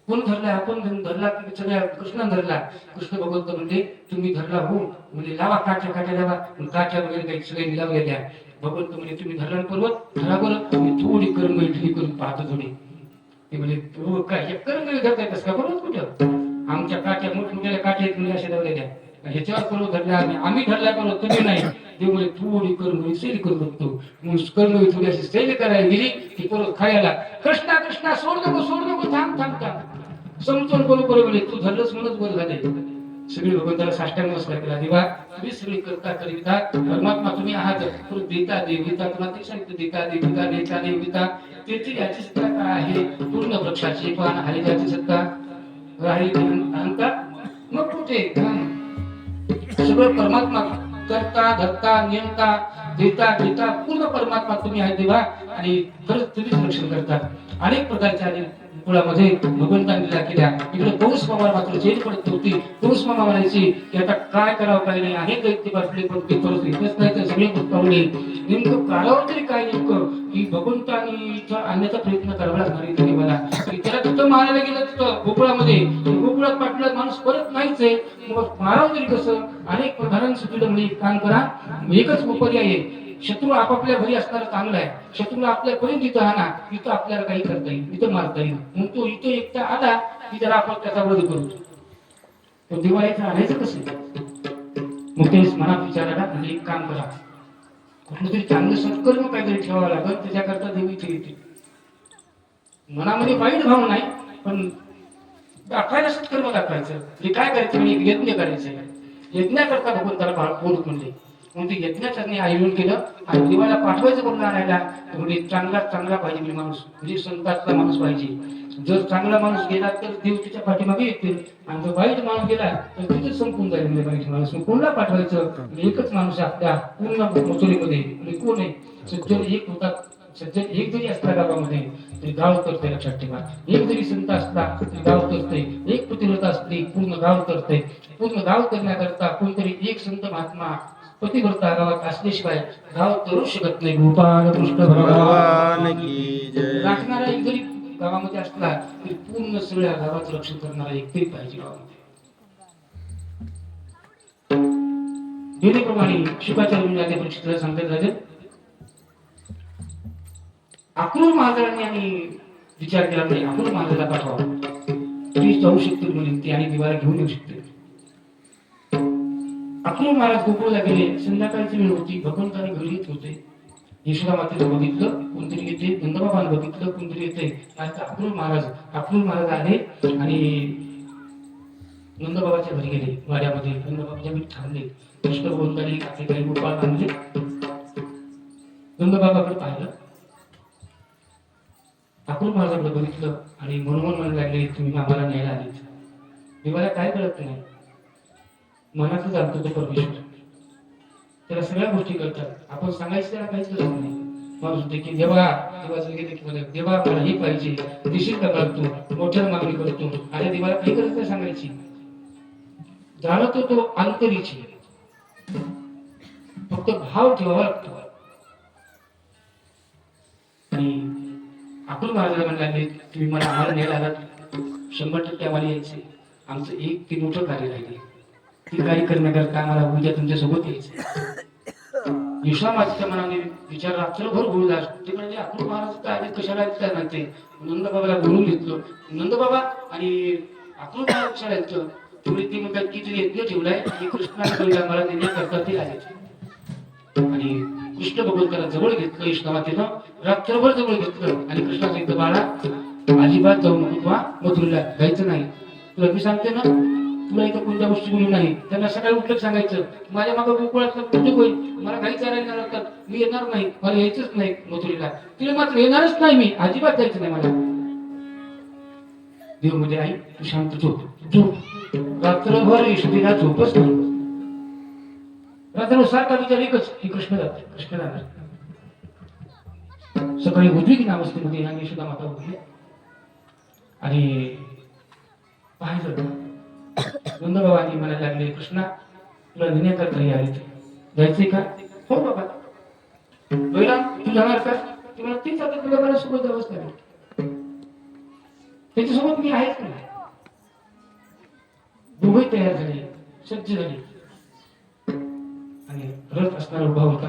कोण धरला, आपण धरला की सगळ्या कृष्णाने धरला. कृष्ण भगवंत म्हणजे तुम्ही धरला हो म्हणजे लावा काठ्या लावा. काठ्या वगैरे काही सगळे लावल्या त्या. भगवंत म्हणजे तुम्ही धरला पर्वत धरा बरं. मी थोडी करंगळी ढिली करून पाहतो थोडी. ते म्हणजे तू काय करंगळी धरता येतस का पर्वत कुठं? आमच्या काठ्या मोठमोठ्या काठ्या म्हणजे अशा लावल्या त्या. ह्याच्यावर पर्वत धरला आम्ही धरला पर्वत तुम्ही नाही. ते म्हणजे थोडी करंगळी सैल करू शकतो. मग करंगळी थोडी अशी सैल करायला गेली की पर्वत खायला कृष्णा कृष्णा सोड नको थांब थांब थांब. समजून बरोबर म्हणजे तू धरलंच म्हणूनच बरं झाले. सगळी भगवंताला साष्टांग नमस्कार केला. देवा तुम्ही सगळी करता करिता परमात्मा तुम्ही आहात. देता देविता तुम्हाला ते सांगितलं देता देविता त्याची याची सत्ता काय आहे? पूर्ण वृक्षाची पान आहे त्याची सत्ता राहील अहंकार मग कुठे सगळं परमात्मा करता धरता नियंता देता घेता पूर्ण परमात्मा तुम्ही आहे देवा. आणि खरंच तुम्हीच रक्षण करतात. अनेक प्रकारच्या कुळामध्ये भगवंतांनी लीला केल्या. इकडे पौष मामा मात्र जेल पडत होती. पौष मामा म्हणायची की आता काय करावं काय नाही आहे दैत्य बसले पण ते परत येतच नाही तर सगळे पुस्तकावले नेमकं करावं तरी काय नेमकं की भगवंतांनी आणण्याचा प्रयत्न करावा लागणार आहे देवाला. त्याला तिथं मारायला गेलं तिथं गोकुळामध्ये गोकुळात पाठला माणूस परत नाहीच आहे. मग मारावं तरी कसं? अनेक प्रधान सुटीला म्हणजे काम करा एकच पर्याय आहे. शत्रू आपापल्या घरी असणारा चांगला आहे. शत्रूला आपल्या पर्यंत इथं आणा इथं आपल्याला काही करता येईल इथं मारता येईल. मग तो इथं एकटा आला की जरा आपण त्याचा वध करू. तो दिवाळीचं आणायचं कसं? मग ते मनात विचारायला म्हणजे एक काम करा कुठलं तरी चांगलं सत्कर्म काहीतरी ठेवावं लागेल. त्याच्याकरता देवीची येते मनामध्ये वाईट भाव नाही पण दाखवायला सत्कर्म दाखवायचं. म्हणजे काय करायचं म्हणजे यज्ञ करायचं. यज्ञाकरता भगवंताला बोलत म्हणले. मग ते यज्ञाचं आयोजन केलं आणि देवाला पाठवायचं कोण आणायला म्हणजे चांगला पाहिजे म्हणजे माणूस म्हणजे संतातला माणूस पाहिजे. जर चांगला माणूस गेला तर देव त्याच्या पाठीमागे येतील आणि जर वाईट माणूस गेला तर तिथेच संपून जाईल म्हणजे वाईट माणूस. कोणाला पाठवायचं? एकच माणूस आपल्या पूर्ण मथुरेमध्ये म्हणजे कोण आहे? सज्जन एक होता. सज्जन एक जरी असला गावामध्ये तरी गाव करते लक्षात ठेवा. एक जरी संत असला तरी गाव करते. एक पतिव्रता असली पूर्ण गाव करते. पूर्ण गाव करण्याकरता कोणतरी एक संत महात्मा पतिव्रता गावात असल्याशिवाय गाव करू शकत नाही. गोपाळ कृष्ण भगवान की जय. राखणारा एक जरी गावामध्ये असला तरी पूर्ण सगळ्या गावाचं रक्षण करणारा एक तरी पाहिजे गावामध्ये. गीतेप्रमाणे शुकाचार्य आधी परीक्षेला सांगतात राजे अक्रूर महाराजांनी आणि विचार केला नाही अक्रूर महाराजाला पाठवा ती जाऊ शकतील म्हणून ती आणि दिवाला घेऊन येऊ शकते. अक्रूर महाराज गोकुळला गेले. संध्याकाळची वेळ होती. भगवंताने घरी येत होते. यशोदा मातेला बघितलं कोणतरी येते. नंदबाबाला बघितलं कोणतरी येते. आणि अक्रूर महाराज आले आणि नंदबाबाच्या घरी गेले. वाड्यामध्ये नंदबाबाच्या घरी थांबले. कृष्ण भगवंताने आपले काही गोपाळ बांधले. नंदबाबाकडे पाहिलं. अक्रूर महाराजांकडे बघितलं आणि म्हणून म्हणायला लागले तुम्ही आम्हाला न्यायला आले. देवाला काय कळत नाही. मनातच जाणतो तो परमेश्वर. त्याला सगळ्या गोष्टी करतात. आपण सांगायचं त्याला काहीच करत नाही. माणूस होते की देवा मला हे पाहिजे देशील का करतो मोठ्याला मागणी करतो. आणि देवाला काही करत नाही सांगायची. जाणतो तो अंतरीची फक्त भाव ठेवावा लागतो. आणि अक्रूर महाराजाला म्हणाले तुम्ही मला आम्हाला न्यायला आलात 100% आम्हाला यायचे. आमचं एक ते मोठं कार्य राहिले. ती कार्य करण्याकरता आम्हाला उद्या तुमच्या सोबत यायचं. यशोदामातेच्या मनाने विचार रात्रभर बोलला. ते म्हणजे अक्रूर महाराज काय कशाला काय म्हणते. नंदबाबाला बोलून घेतलं. नंदबाबा आणि अक्रूर महाराज कशाला येतं ती म्हणतात की तू यज्ञ ठेवलाय आणि कृष्णाला मला देण्याकरता ते आले. आणि कृष्ण भगवंताला जवळ घेतलं. यशोदामातेनं रात्रभर जवळ घेतलं आणि कृष्णा सांगितलं बाळा अजिबात जाऊ नको. मथुरेला जायचं नाही. तुला मी सांगते ना तुला इथं कोणत्या गोष्टी बोलू नाही. त्यांना सकाळी उठलं सांगायचं माझ्या मागं गोकुळातलं कुठे होईल, मला काही चारायला लागतात, मी येणार नाही, मला यायचंच नाही मथुरीला. तिला मात्र येणारच नाही, मी अजिबात जायचं नाही मला. देव म्हणजे आई तू शांत झोप झोप. रात्रभर यशोदेला झोपच नाही. रात्र सारखा विचार एकच की कृष्ण जाते कृष्ण जाणार. सकाळी उद्विग्न अवस्थेमध्ये ह्या यशोदा माता उठली आणि पाहिलं नंदबाबांनी म्हणायला लागले कृष्णा तुला नेण्याकरता हे आले जायचंय का? हो बाबा. पहिला तू जाणार का? तुम्हाला तीच आता तुला मला सोबत जावंच लागेल. त्याच्यासोबत मी आहेच नाही. दोघे तयार झाले सज्ज झाले आणि रथ असणारा उभा होता.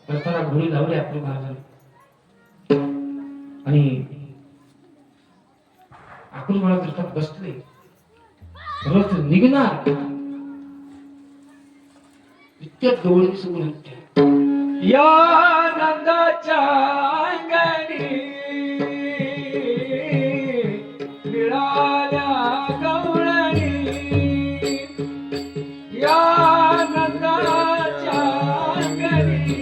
रथाला घोडी लावले आपल्या महाराजांनी आणि आपण मला रथात बसले. रथ निघणार इतक्यात गवळणी समोर येते. या नंदाच्या अंगणी मिळाल्या गवळणी. या नंदाच्या अंगणी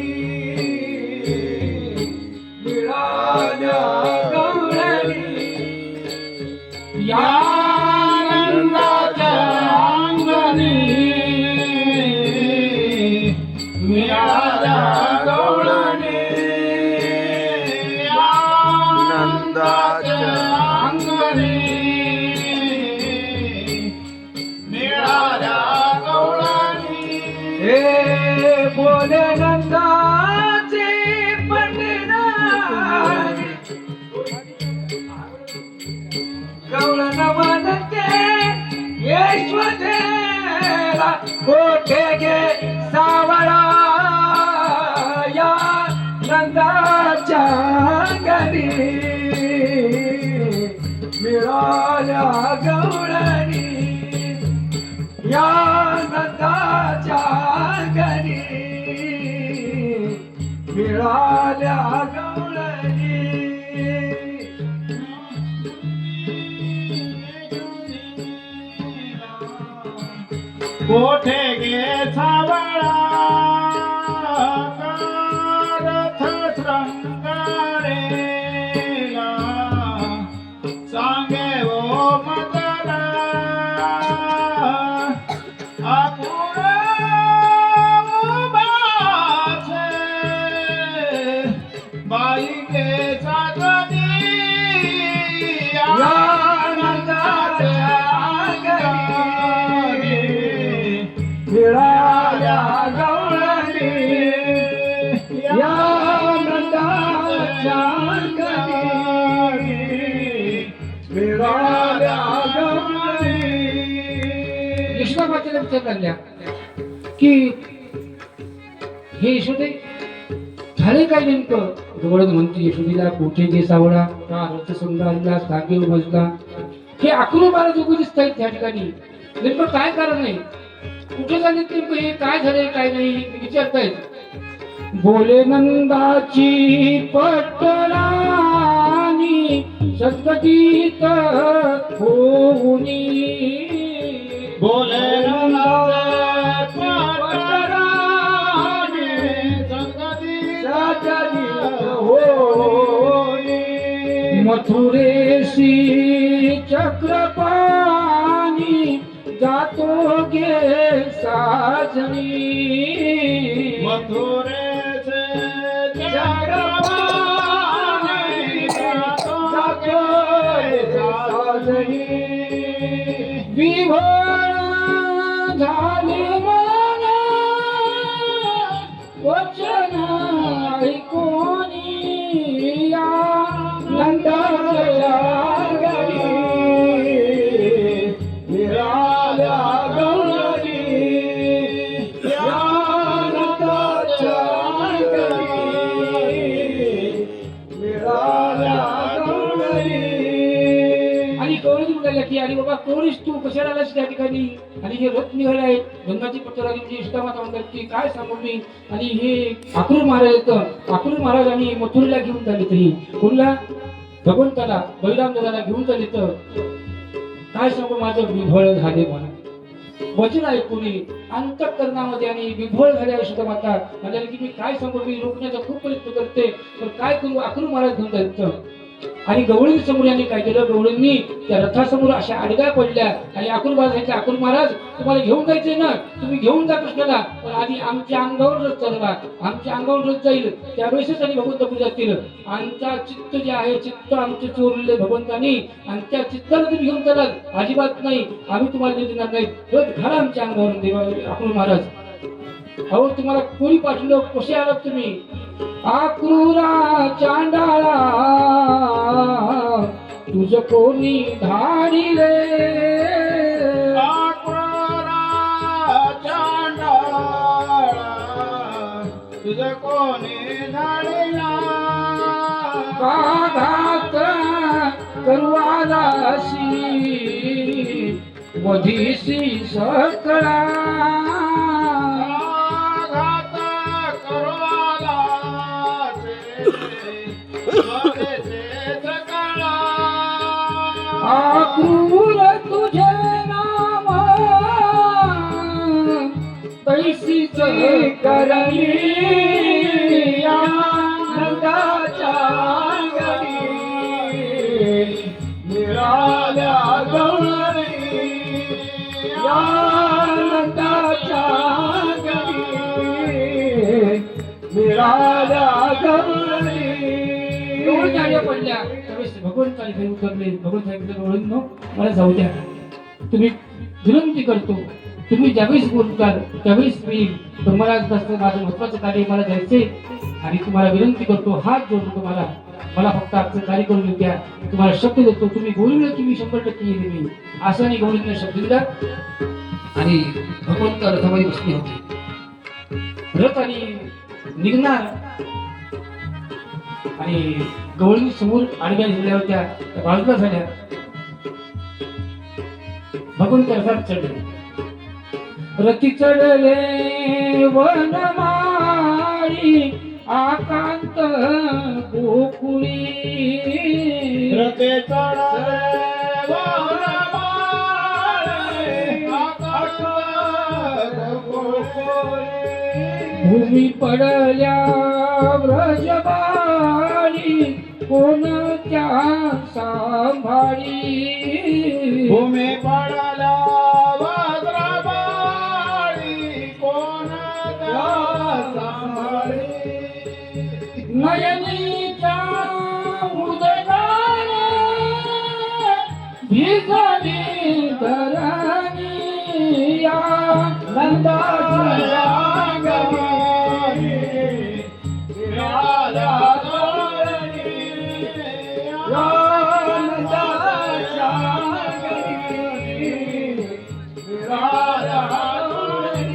मिळाल्या गवळणी. या नंदाच्या अंगणी मिळाल्या गवळणी. नंदाच्या अंगणी मिळाल्या गवळणी. हे बोले नंदाचे पंडितानी गवळण म्हणते यशोदेला कोठे गे सावळा. या नंदाच्या अंगणी मिळाल्या गवळणी. या नंदाच्या अंगणी मिळाल्या गवळणी. कोठे गे सावळा रथ श्रंगारेला सांगे वो मदला आपुण उभा छे बाई के साजनी. या नंदाच्या अंगणी मिळाल्या गवळणी. या नंदाच्या अंगणी मिळाल्या गवळणी. यशोदा मातेला विचार लागल्या की हे यशोदे झाले काय नेमकं? गवळण म्हणते यशोदीला कोठे गे सावळा का रथ संग्राला सागे बसला. हे अकरू बारा दोघं दिसत आहेत त्या ठिकाणी. नेमकं काय कारण आहे? कुठे झाले नेमकं? हे काय झालंय काय नाही विचारतायत. बोले नंदाची पटराणी सद्गतीत होऊनी. बोले पटराणी सद्गती मथुरेशी चक्रपाणी जातो गे साजनी. मथुरे से चक्रवाणी जातो साजनी. विभोर झाले मन वचन ऐकोनी. या नंदाच्या अंगणी मिळाल्या गवळणी. या नंदाच्या अंगणी मिळाल्या गवळणी. आणि गौरी म्हणाल्या की अरे बाबा कोणीस तू कशाला आलास त्या ठिकाणी? आणि हे रथ निघाले आहेत गंगाची पत्राली जी इष्टामाता म्हणतात की काय सांगू मी. आणि हे अक्रूर महाराज येतं. अक्रूर महाराजांनी मथुरेला घेऊन चालले तरी कोणला भगवंताला बळीराम दादाला घेऊन चालले तर काय सांगू माझं विभळ झाले म्हणून. वचन ऐकून अंतःकरणामध्ये आणि विभोळ झाल्या सुद्धा माता म्हणजे की मी काय सांगू मी रोखण्याचा खूप प्रयत्न करते पण काय करू अकरू महाराज घेऊन जायचं आणि गवळी समोर यांनी काय केलं गवळींनी त्या रथासमोर अशा आडव्या पडल्या आणि अकरू महाराज अकरू महाराज तुम्हाला घेऊन जायचंय ना तुम्ही घेऊन जा कृष्णाला पण आधी आमच्या अंगावर रथ चालवा आमच्या अंगावर रथ जाईल त्यावेळेसच आणि भगवंत पूजा जातील आमचा चित्त जे आहे चित्त आमचे चोरले भगवंतानी आणि त्या चित्ताला तुम्ही घेऊन चालाल अजिबात नाही आम्ही तुम्हाला देणार नाही रथ घाला आमच्या अंगावर देवा अकरू महाराज अहो तुम्हाला कोणी पाठवलं कसे आलात तुम्ही आक्रूरा चांडाळा तुझ कोणी धाडिले आक्रूरा चांडाळा तुझ कोणी धाडिला का घात करवालाशी वधीसी सकळा आक्रूर तुझे नाम तैसीच करणी आनंदाच्या घरी मिळाल्या गवळणी आनंदाच्या घरी मिळाल्या गवळणी एवढं गाड्या पडल्या त्यावेळेस भगवंताने काही उतरले भगवंत सांगितलं गवळींनो मला जाऊ द्या तुम्ही विनंती करतो तुम्ही ज्यावेळेस बोलताल त्यावेळेस मी तुम्हाला माझं महत्वाचं कार्य मला जायचंय आणि तुम्हाला विनंती करतो हात जोडतो तुम्हाला मला फक्त आजचं कार्य करून द्या तुम्हाला शब्द देतो तुम्ही बोललं की मी 100% येईल मी असं आणि गवळींना शब्द दिला आणि भगवंत रथामध्ये बसले होते रथ आणि निघणार आणि गवळी समोर आडव्या झाल्या होत्या त्या बाजूला झाल्या भगवंत रथात चढले रथी चढले वनमाळी आकांत गोकुळी रथे चढले वनमाळी आकाश गोकुळी भूमी पडल्या व्रजबाळी कोणत्या सांभाळी भूमी पडला वज्रबाळी कोण सांभाळी नयनीच्या उदगाने भिजली धरणी या नंदाच्या घरी मिळाल्या गवळणी आनंदाच्या घरी मिळाल्या गवळणी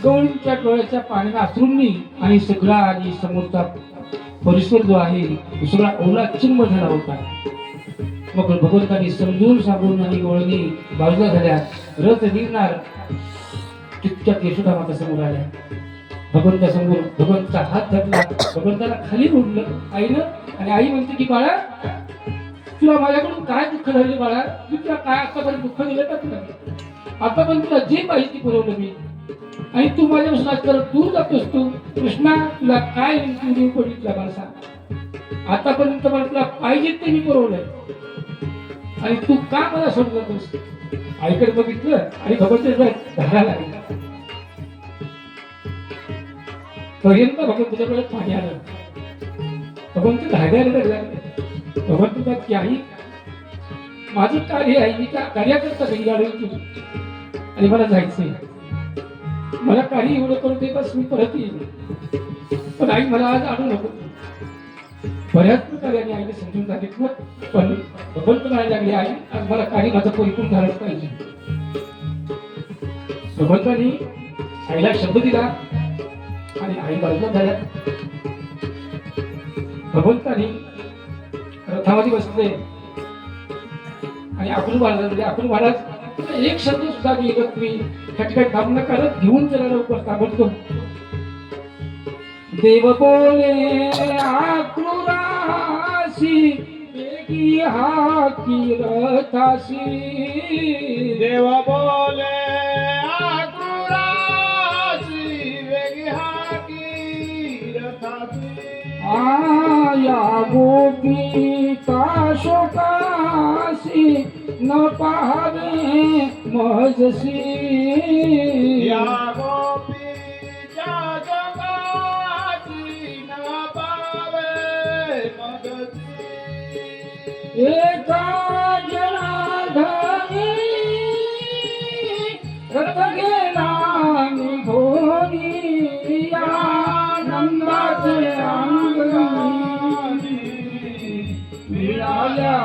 गवळींच्या डोळ्याच्या पाण्याने अश्रूंनी आणि सगळा आणि समोरचा परिसर जो आहे तो सगळा ओला चिंब झाला होता मग भगवंतांनी समजून सांगून आणि गवळणी बाजूला झाल्या रथ निघणार तितक्यात यशोदा माता समोर आल्या भगवंता समोर भगवंताचा हात धरला भगवंताला खाली ओढलं आईनं आणि आई म्हणते की बाळा तुला माझ्याकडून काय दुःख झाले बाळा मी तुला काय आतापर्यंत दुःख दिलं का तुला आतापर्यंत तुला जे पाहिजे ते पुरवलं मी आणि तू माझ्यापासून आज परत दूर जातोस तू कृष्णा तुला काय देऊ पडली तुला मला सांग आतापर्यंत मला तुला पाहिजे ते मी पुरवलंय आणि तू का मला सोडून जातोस आईकडे बघितलं आणि भगवंताच्या धारा लागला पर्यंत भगवंताच्या डोळ्यात पाणी आलं भगवंत धागायला लागले भगवंत की आई माझं कार्य आहे मी त्या कार्याकरता घरी आलोय तुझी आणि मला जायचंय मला काही एवढं करू दे बस मी परत येईल पण आई मला आज आणू नको बऱ्याच प्रकारे आईने समजून सांगितलं पण भगवंत म्हणायला लागली आई आज मला काही माझं परिपूर्ण झालंच पाहिजे भगवंतानी आईला शब्द दिला आणि आई बाजूला झाल्या भगवंतानी रथामध्ये बसले आणि अकरू महाराज एक शब्द सुद्धा मी येत मी खटखट थांबणं करत घेऊन चला लवकर ताबडतोब देव बोले आक्रूराशी की हा रथासी देव बोले आक्रोराची वेगी हाकी रथाची आया गोपी का शोकासी न पाहावे मजसी या गोपीच्या जगाची न पावे मदती एका जनार्दनी रथ गेला निघोनी आनंदाचे अंगणी मिळाल्या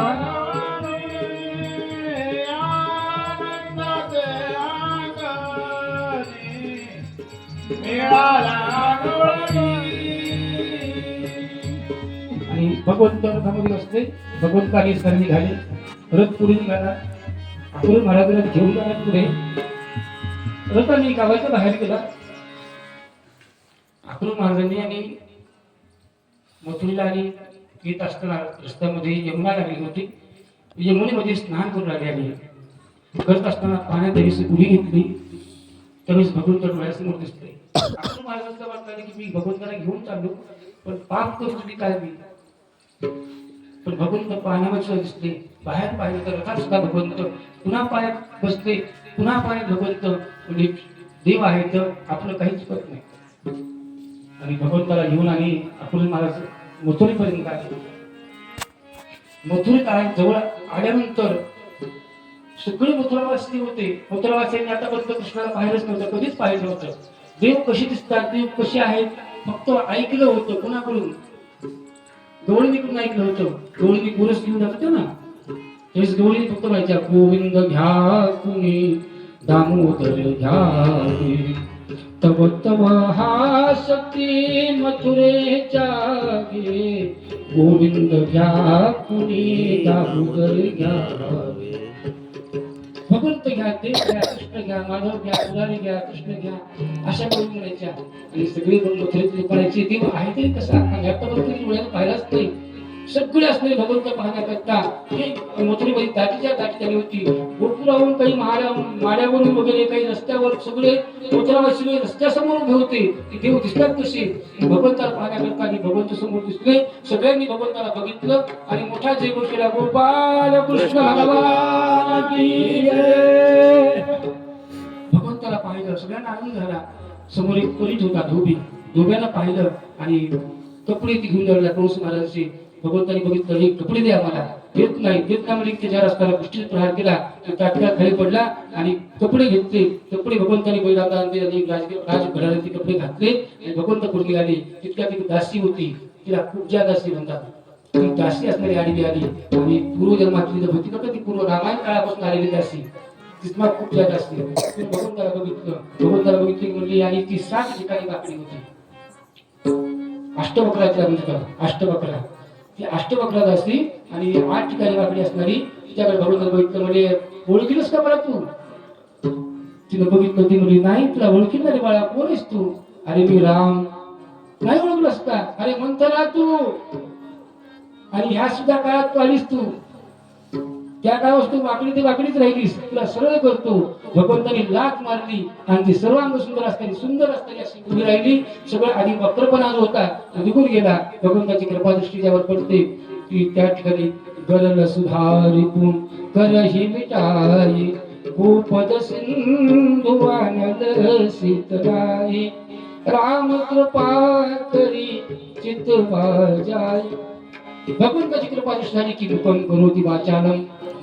आनंदाचे अंगणी मिळाला डोळी. आणि भगवंत रथामध्ये बसले. भगवंताने संधी घाली. रथ पुढे निघाला. अकलूज महाराजांना घेऊन जाण्यात पुढे रथाने गावाच्या बाहेर गेला. अकलूज महाराजांनी आणि मथुरेला आणि येत असताना रस्त्यामध्ये यमुना लागली होती. यमुनेमध्ये स्नान करून लागले आणि करत असताना पाण्यात देवीची उडी घेतली. त्यावेळेस भगवंत डोळ्यासमोर दिसले. अकलूज महाराजांना वाटलं की मी भगवंताला घेऊन चाललो, पण पाप करून तुम्ही काय मी. पण भगवंत पाण्यामध्ये दिसले. बाहेर पाहिलं तर रथात सुद्धा भगवंत पुन्हा पाण्यात बसले. पुन्हा पाण्यात भगवंत म्हणजे देव आहे तर आपलं काहीच करत नाही. आणि भगवंताला घेऊन आणि अकलूज महाराज मथुरेपर्यंत आले. मथुरेत जवळ आल्यानंतर सगळे मथुरावासी होते. मथुरावासीयांनी आतापर्यंत कृष्णाला पाहिलंच नव्हतं, कधीच पाहिलं नव्हतं. देव कसे दिसतात, देव कसे आहेत फक्त ऐकलं होतं कुणाकडून. गवळणीकडून ऐकलं होतं. गवळणी गोरस घेऊन जात होते ना, त्यावेळेस गवळणी फक्त व्हायच्या गोविंद घ्या कुणी दामोदर घ्यावे तव तव हा शक्ती मथुरेच्या गे गोविंद घ्या कुणी दामोदर घ्यावे. भगवंत घ्या, देव घ्या, कृष्ण घ्या, माधव घ्या, मुरारी घ्या, कृष्ण घ्या अशा करून म्हणायच्या. आणि सगळे पण मथुरेतले म्हणायचे देव आहे तरी कसा. आतापर्यंत डोळ्याला पाहिलाच नाही. सगळे असले भगवंत पाहण्याकरता हे मथुरेमध्ये दाटीच्या दाटी झाली होती. गोपुरावरून काही माड्यावरून वगैरे काही रस्त्यावर सगळे मथुरावासी रस्त्यासमोर उभे होते. ते देव दिसतात कसे भगवंताला पाहण्याकरता. आणि भगवंत समोर दिसले. सगळ्यांनी भगवंताला बघितलं आणि मोठा जयघोष केला. गोपाल कृष्ण भगवान की जय. भगवंताला पाहिलं, सगळ्यांना आनंद झाला. समोर एक परीट होता धोबी. धोब्याला पाहिलं आणि कपडे ती घेऊन जायला कंस महाराजांची. भगवंतानी बघितलं हे कपडे द्या मला. देत नाही म्हणजे त्याच्या रस्त्याला गोष्टीत प्रहार केला. ताटक्यात खाली पडला आणि कपडे घेतले. कपडे भगवंतानी बैलाला राजघराण्याचे कपडे घातले आणि भगवंत पुढे आले. तितक्यात एक दासी होती, तिला कुब्जा दासी म्हणतात. ती दासी असणारी आडवी आली आणि पूर्वजन्मातली जर होती का ती पूर्व रामायण काळापासून आलेली दासी तिथमा कुब्जा दासी. भगवंताला बघितली म्हणली आणि ती 7 ठिकाणी वाकडी होती. अष्टवक्राच्या अष्टवक्रा ती अष्टवक्रा दासी आणि 8 ठिकाणी वाकडी असणारी. तिच्याकडे भगवंताला बघितलं म्हणजे ओळखीलच का बरं तू. तिनं बघितलं. ती म्हणली नाही तुला ओळखील ना रे बाळा, कोण आहेस तू. अरे मी राम. नाही ओळखलंस का. अरे म्हणतो तू आणि ह्या सुद्धा काळात तू आलीस. तू त्या काळात तू वाकडी ते वाकडीच राहिलीस. तुला सरळ करतो. भगवंताने लाथ मारली आणि ती सर्वांग सुंदर असताना अशी उभी राहिली. सगळं आधी वक्रपणा जो होता निघून गेला. भगवंताची कृपा दृष्टी ज्यावर पडते ती त्या ठिकाणी गरल सुधारितून करही मिटाई खूपद सिंधू आनंद सीतराई राम कृपा करी चित्त वाजाय. भगवंताची कृपा दृष्टी झाली की मुखम करोति वाचालम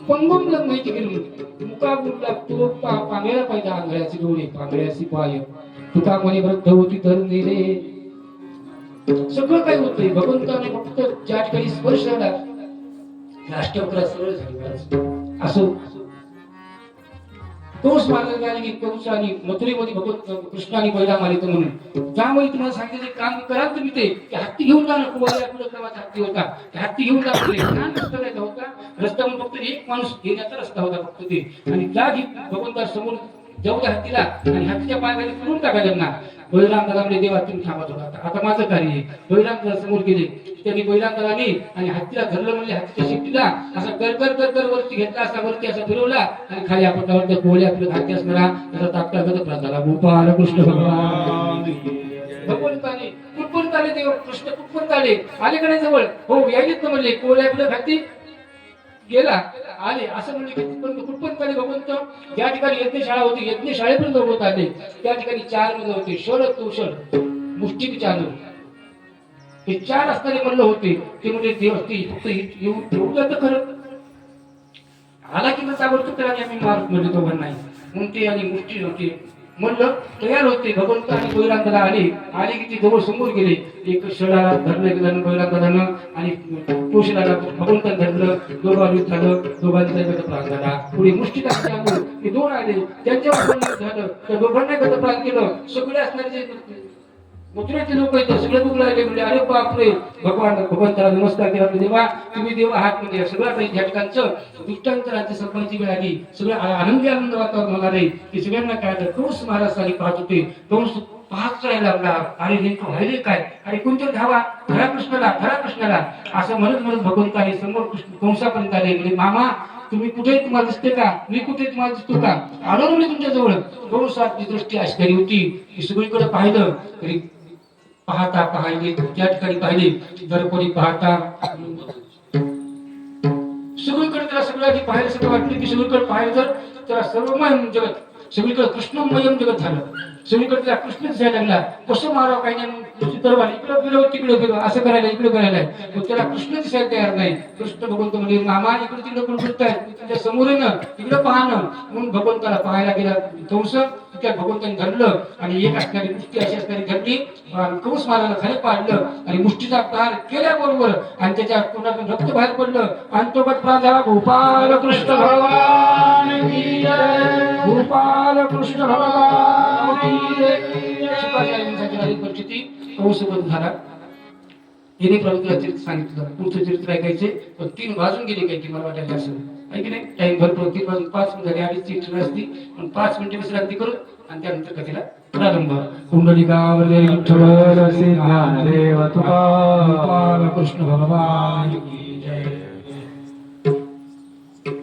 पंगम लग्नाची गेली. मुका गुंडा तो पांगळ्या पाहिजे. आंधळ्याचे डोळे पांगळ्याची पाय तुका म्हणे वृद्ध होती तर नेले. सगळं काही होतंय. भगवंताने फक्त ज्या ठिकाणी स्पर्श झाला राष्ट्रवक्रा सरळ झाली. असो कंस महाराजांनी की कंस आणि मथुरेमध्ये भगवंत कृष्णाने बैला मारित म्हणून. त्यामुळे तुम्हाला सांगितले काम करा तुम्ही ते हत्ती घेऊन जा. कुमारक्रमाचा हत्ती होता. हत्ती घेऊन जा. रस्ता नाही होता. रस्त्यावर फक्त एक माणूस घेण्याचा रस्ता होता फक्त ते. आणि त्या भगवंता समोर जाऊ द्या हत्तीला आणि हत्तीच्या पायाखाली फिरून टाका त्यांना. बळीराम दादा म्हणजे देवा तुम्ही थांबा थोडा आता माझं कार्य आहे. बळीराम दादा समोर गेले, त्यांनी बळीराम दादानी आणि हत्तीला धरलं म्हणजे हत्तीच्या शिट्टीला असा कर वरती घेतला, असा वरती असा फिरवला आणि खाली आपण त्या कोळी आपल्या खाती असणारा त्याचा तात्काळ गतप्राण झाला. गोपाल कृष्ण भगवान भगवंताने कुठपर्यंत आले देव कृष्ण कुठपर्यंत आले, अलीकडे जवळ हो यायलेत ना म्हणले कोळी आपल्या खाती गेला आले असं म्हणले की कुठपर्यंत आले भगवंत. ज्या ठिकाणी यज्ञशाळा होती यज्ञशाळेपर्यंत भगवंत आले. त्या ठिकाणी 4 मल्ल होते, षड तुषड मुष्टी चालू हे 4 असणारे मल्ल होते. ते म्हणजे देव ती फक्त येऊ जातं खरं आला की मग ताबडतोब त्याला आम्ही मार म्हणजे तो नाही म्हणून ते आणि मुष्टी होती मल्ल तयार होते. भगवंत आणि बळीरामदादा आले की ते जवळ समोर गेले. एक षडाला धरलं एक जण बळीरामदादानं आणि तुषडाला भगवंतानं धरलं, दोघांनी झालं, दोघांचा गतप्राण झाला. पुढे मुष्टी टाकल्यामुळे ते 2 आले, त्यांच्यावर झालं, त्या दोघांना गतप्राण केलं. सगळे असणारे जे मथुरेचे लोक आहेत सगळे बघू लागले म्हणजे अरे बापरे भगवंताला नमस्कार केला म्हणजे देवा तुम्ही देव आहात म्हणजे सगळं काही या ठिकाणचं दुष्टांचं राज्य संपायची वेळ आली. सगळं आनंद वातावरण होणार आहे की सगळ्यांना काय कंस महाराज आली पाहत होते. कंस पाहत राहायला लागला, अरे नेमकं व्हायले काय, अरे कोणत्या धावा धरा कृष्णाला असं म्हणत भगवंताने समोर कंसापर्यंत आले. म्हणजे मामा तुम्ही कुठे तुम्हाला दिसते का, मी कुठे तुम्हाला दिसतो का, आलो म्हणजे तुमच्या जवळ. कंसाची दृष्टी अशी करी होती की सगळीकडे पाहिलं तरी पाहिले त्या ठिकाणी पाहिले दरपरी पाहता सगळीकडे त्याला सगळ्यांनी पाहायला सगळं वाटलं की सगळीकडे पाहिलं तर त्याला सर्वमय जगत सगळीकडे कृष्णमयम जगत झालं. सगळीकडे त्याला कृष्ण दिसायला लागला. कसं मारावं काही नाही तरवार इकडं गेलो तिकडे गेलो असं करायला इकडे करायला त्याला कृष्ण दिसायला तयार नाही. कृष्ण भगवंत म्हणजे मामा इकडे तिकडे कोण करतायत तुझ्या समोर आहे ना तिकडे पाहणं म्हणून भगवंताला पाहायला गेला. कंस त्या भगवंताने धरलं आणि एक असणारी मुष्टी अशी असणारी धरली कंस मारायला खाली पाडलं आणि मुष्टीचा प्रहार केल्याबरोबर आणि त्याच्या तोंडातून रक्त बाहेर पडलं आणि तो गतप्राण झाला. गोपाल कृष्ण भगवान की जय, गोपाल कृष्ण भगवान की जय. शुकाचार्यांसाठी परिस्थिती कंसबद्ध झाला. हिने प्रभूला चरित्र सांगितलं, पुढचं चरित्र ऐकायचे पण 3 वाजून गेले काही की मला वाटायला असं आहे की नाही. टाइम भरपूर 3 वाजून 5 मिनिट झाली, 2:30 ची असती पण 5 मिनिटे विश्रांती करू आणि त्यानंतर कथेला प्रारंभ. कुंडलिकावरती विठ्ठल श्री महादेव तुका कृष्ण भगवान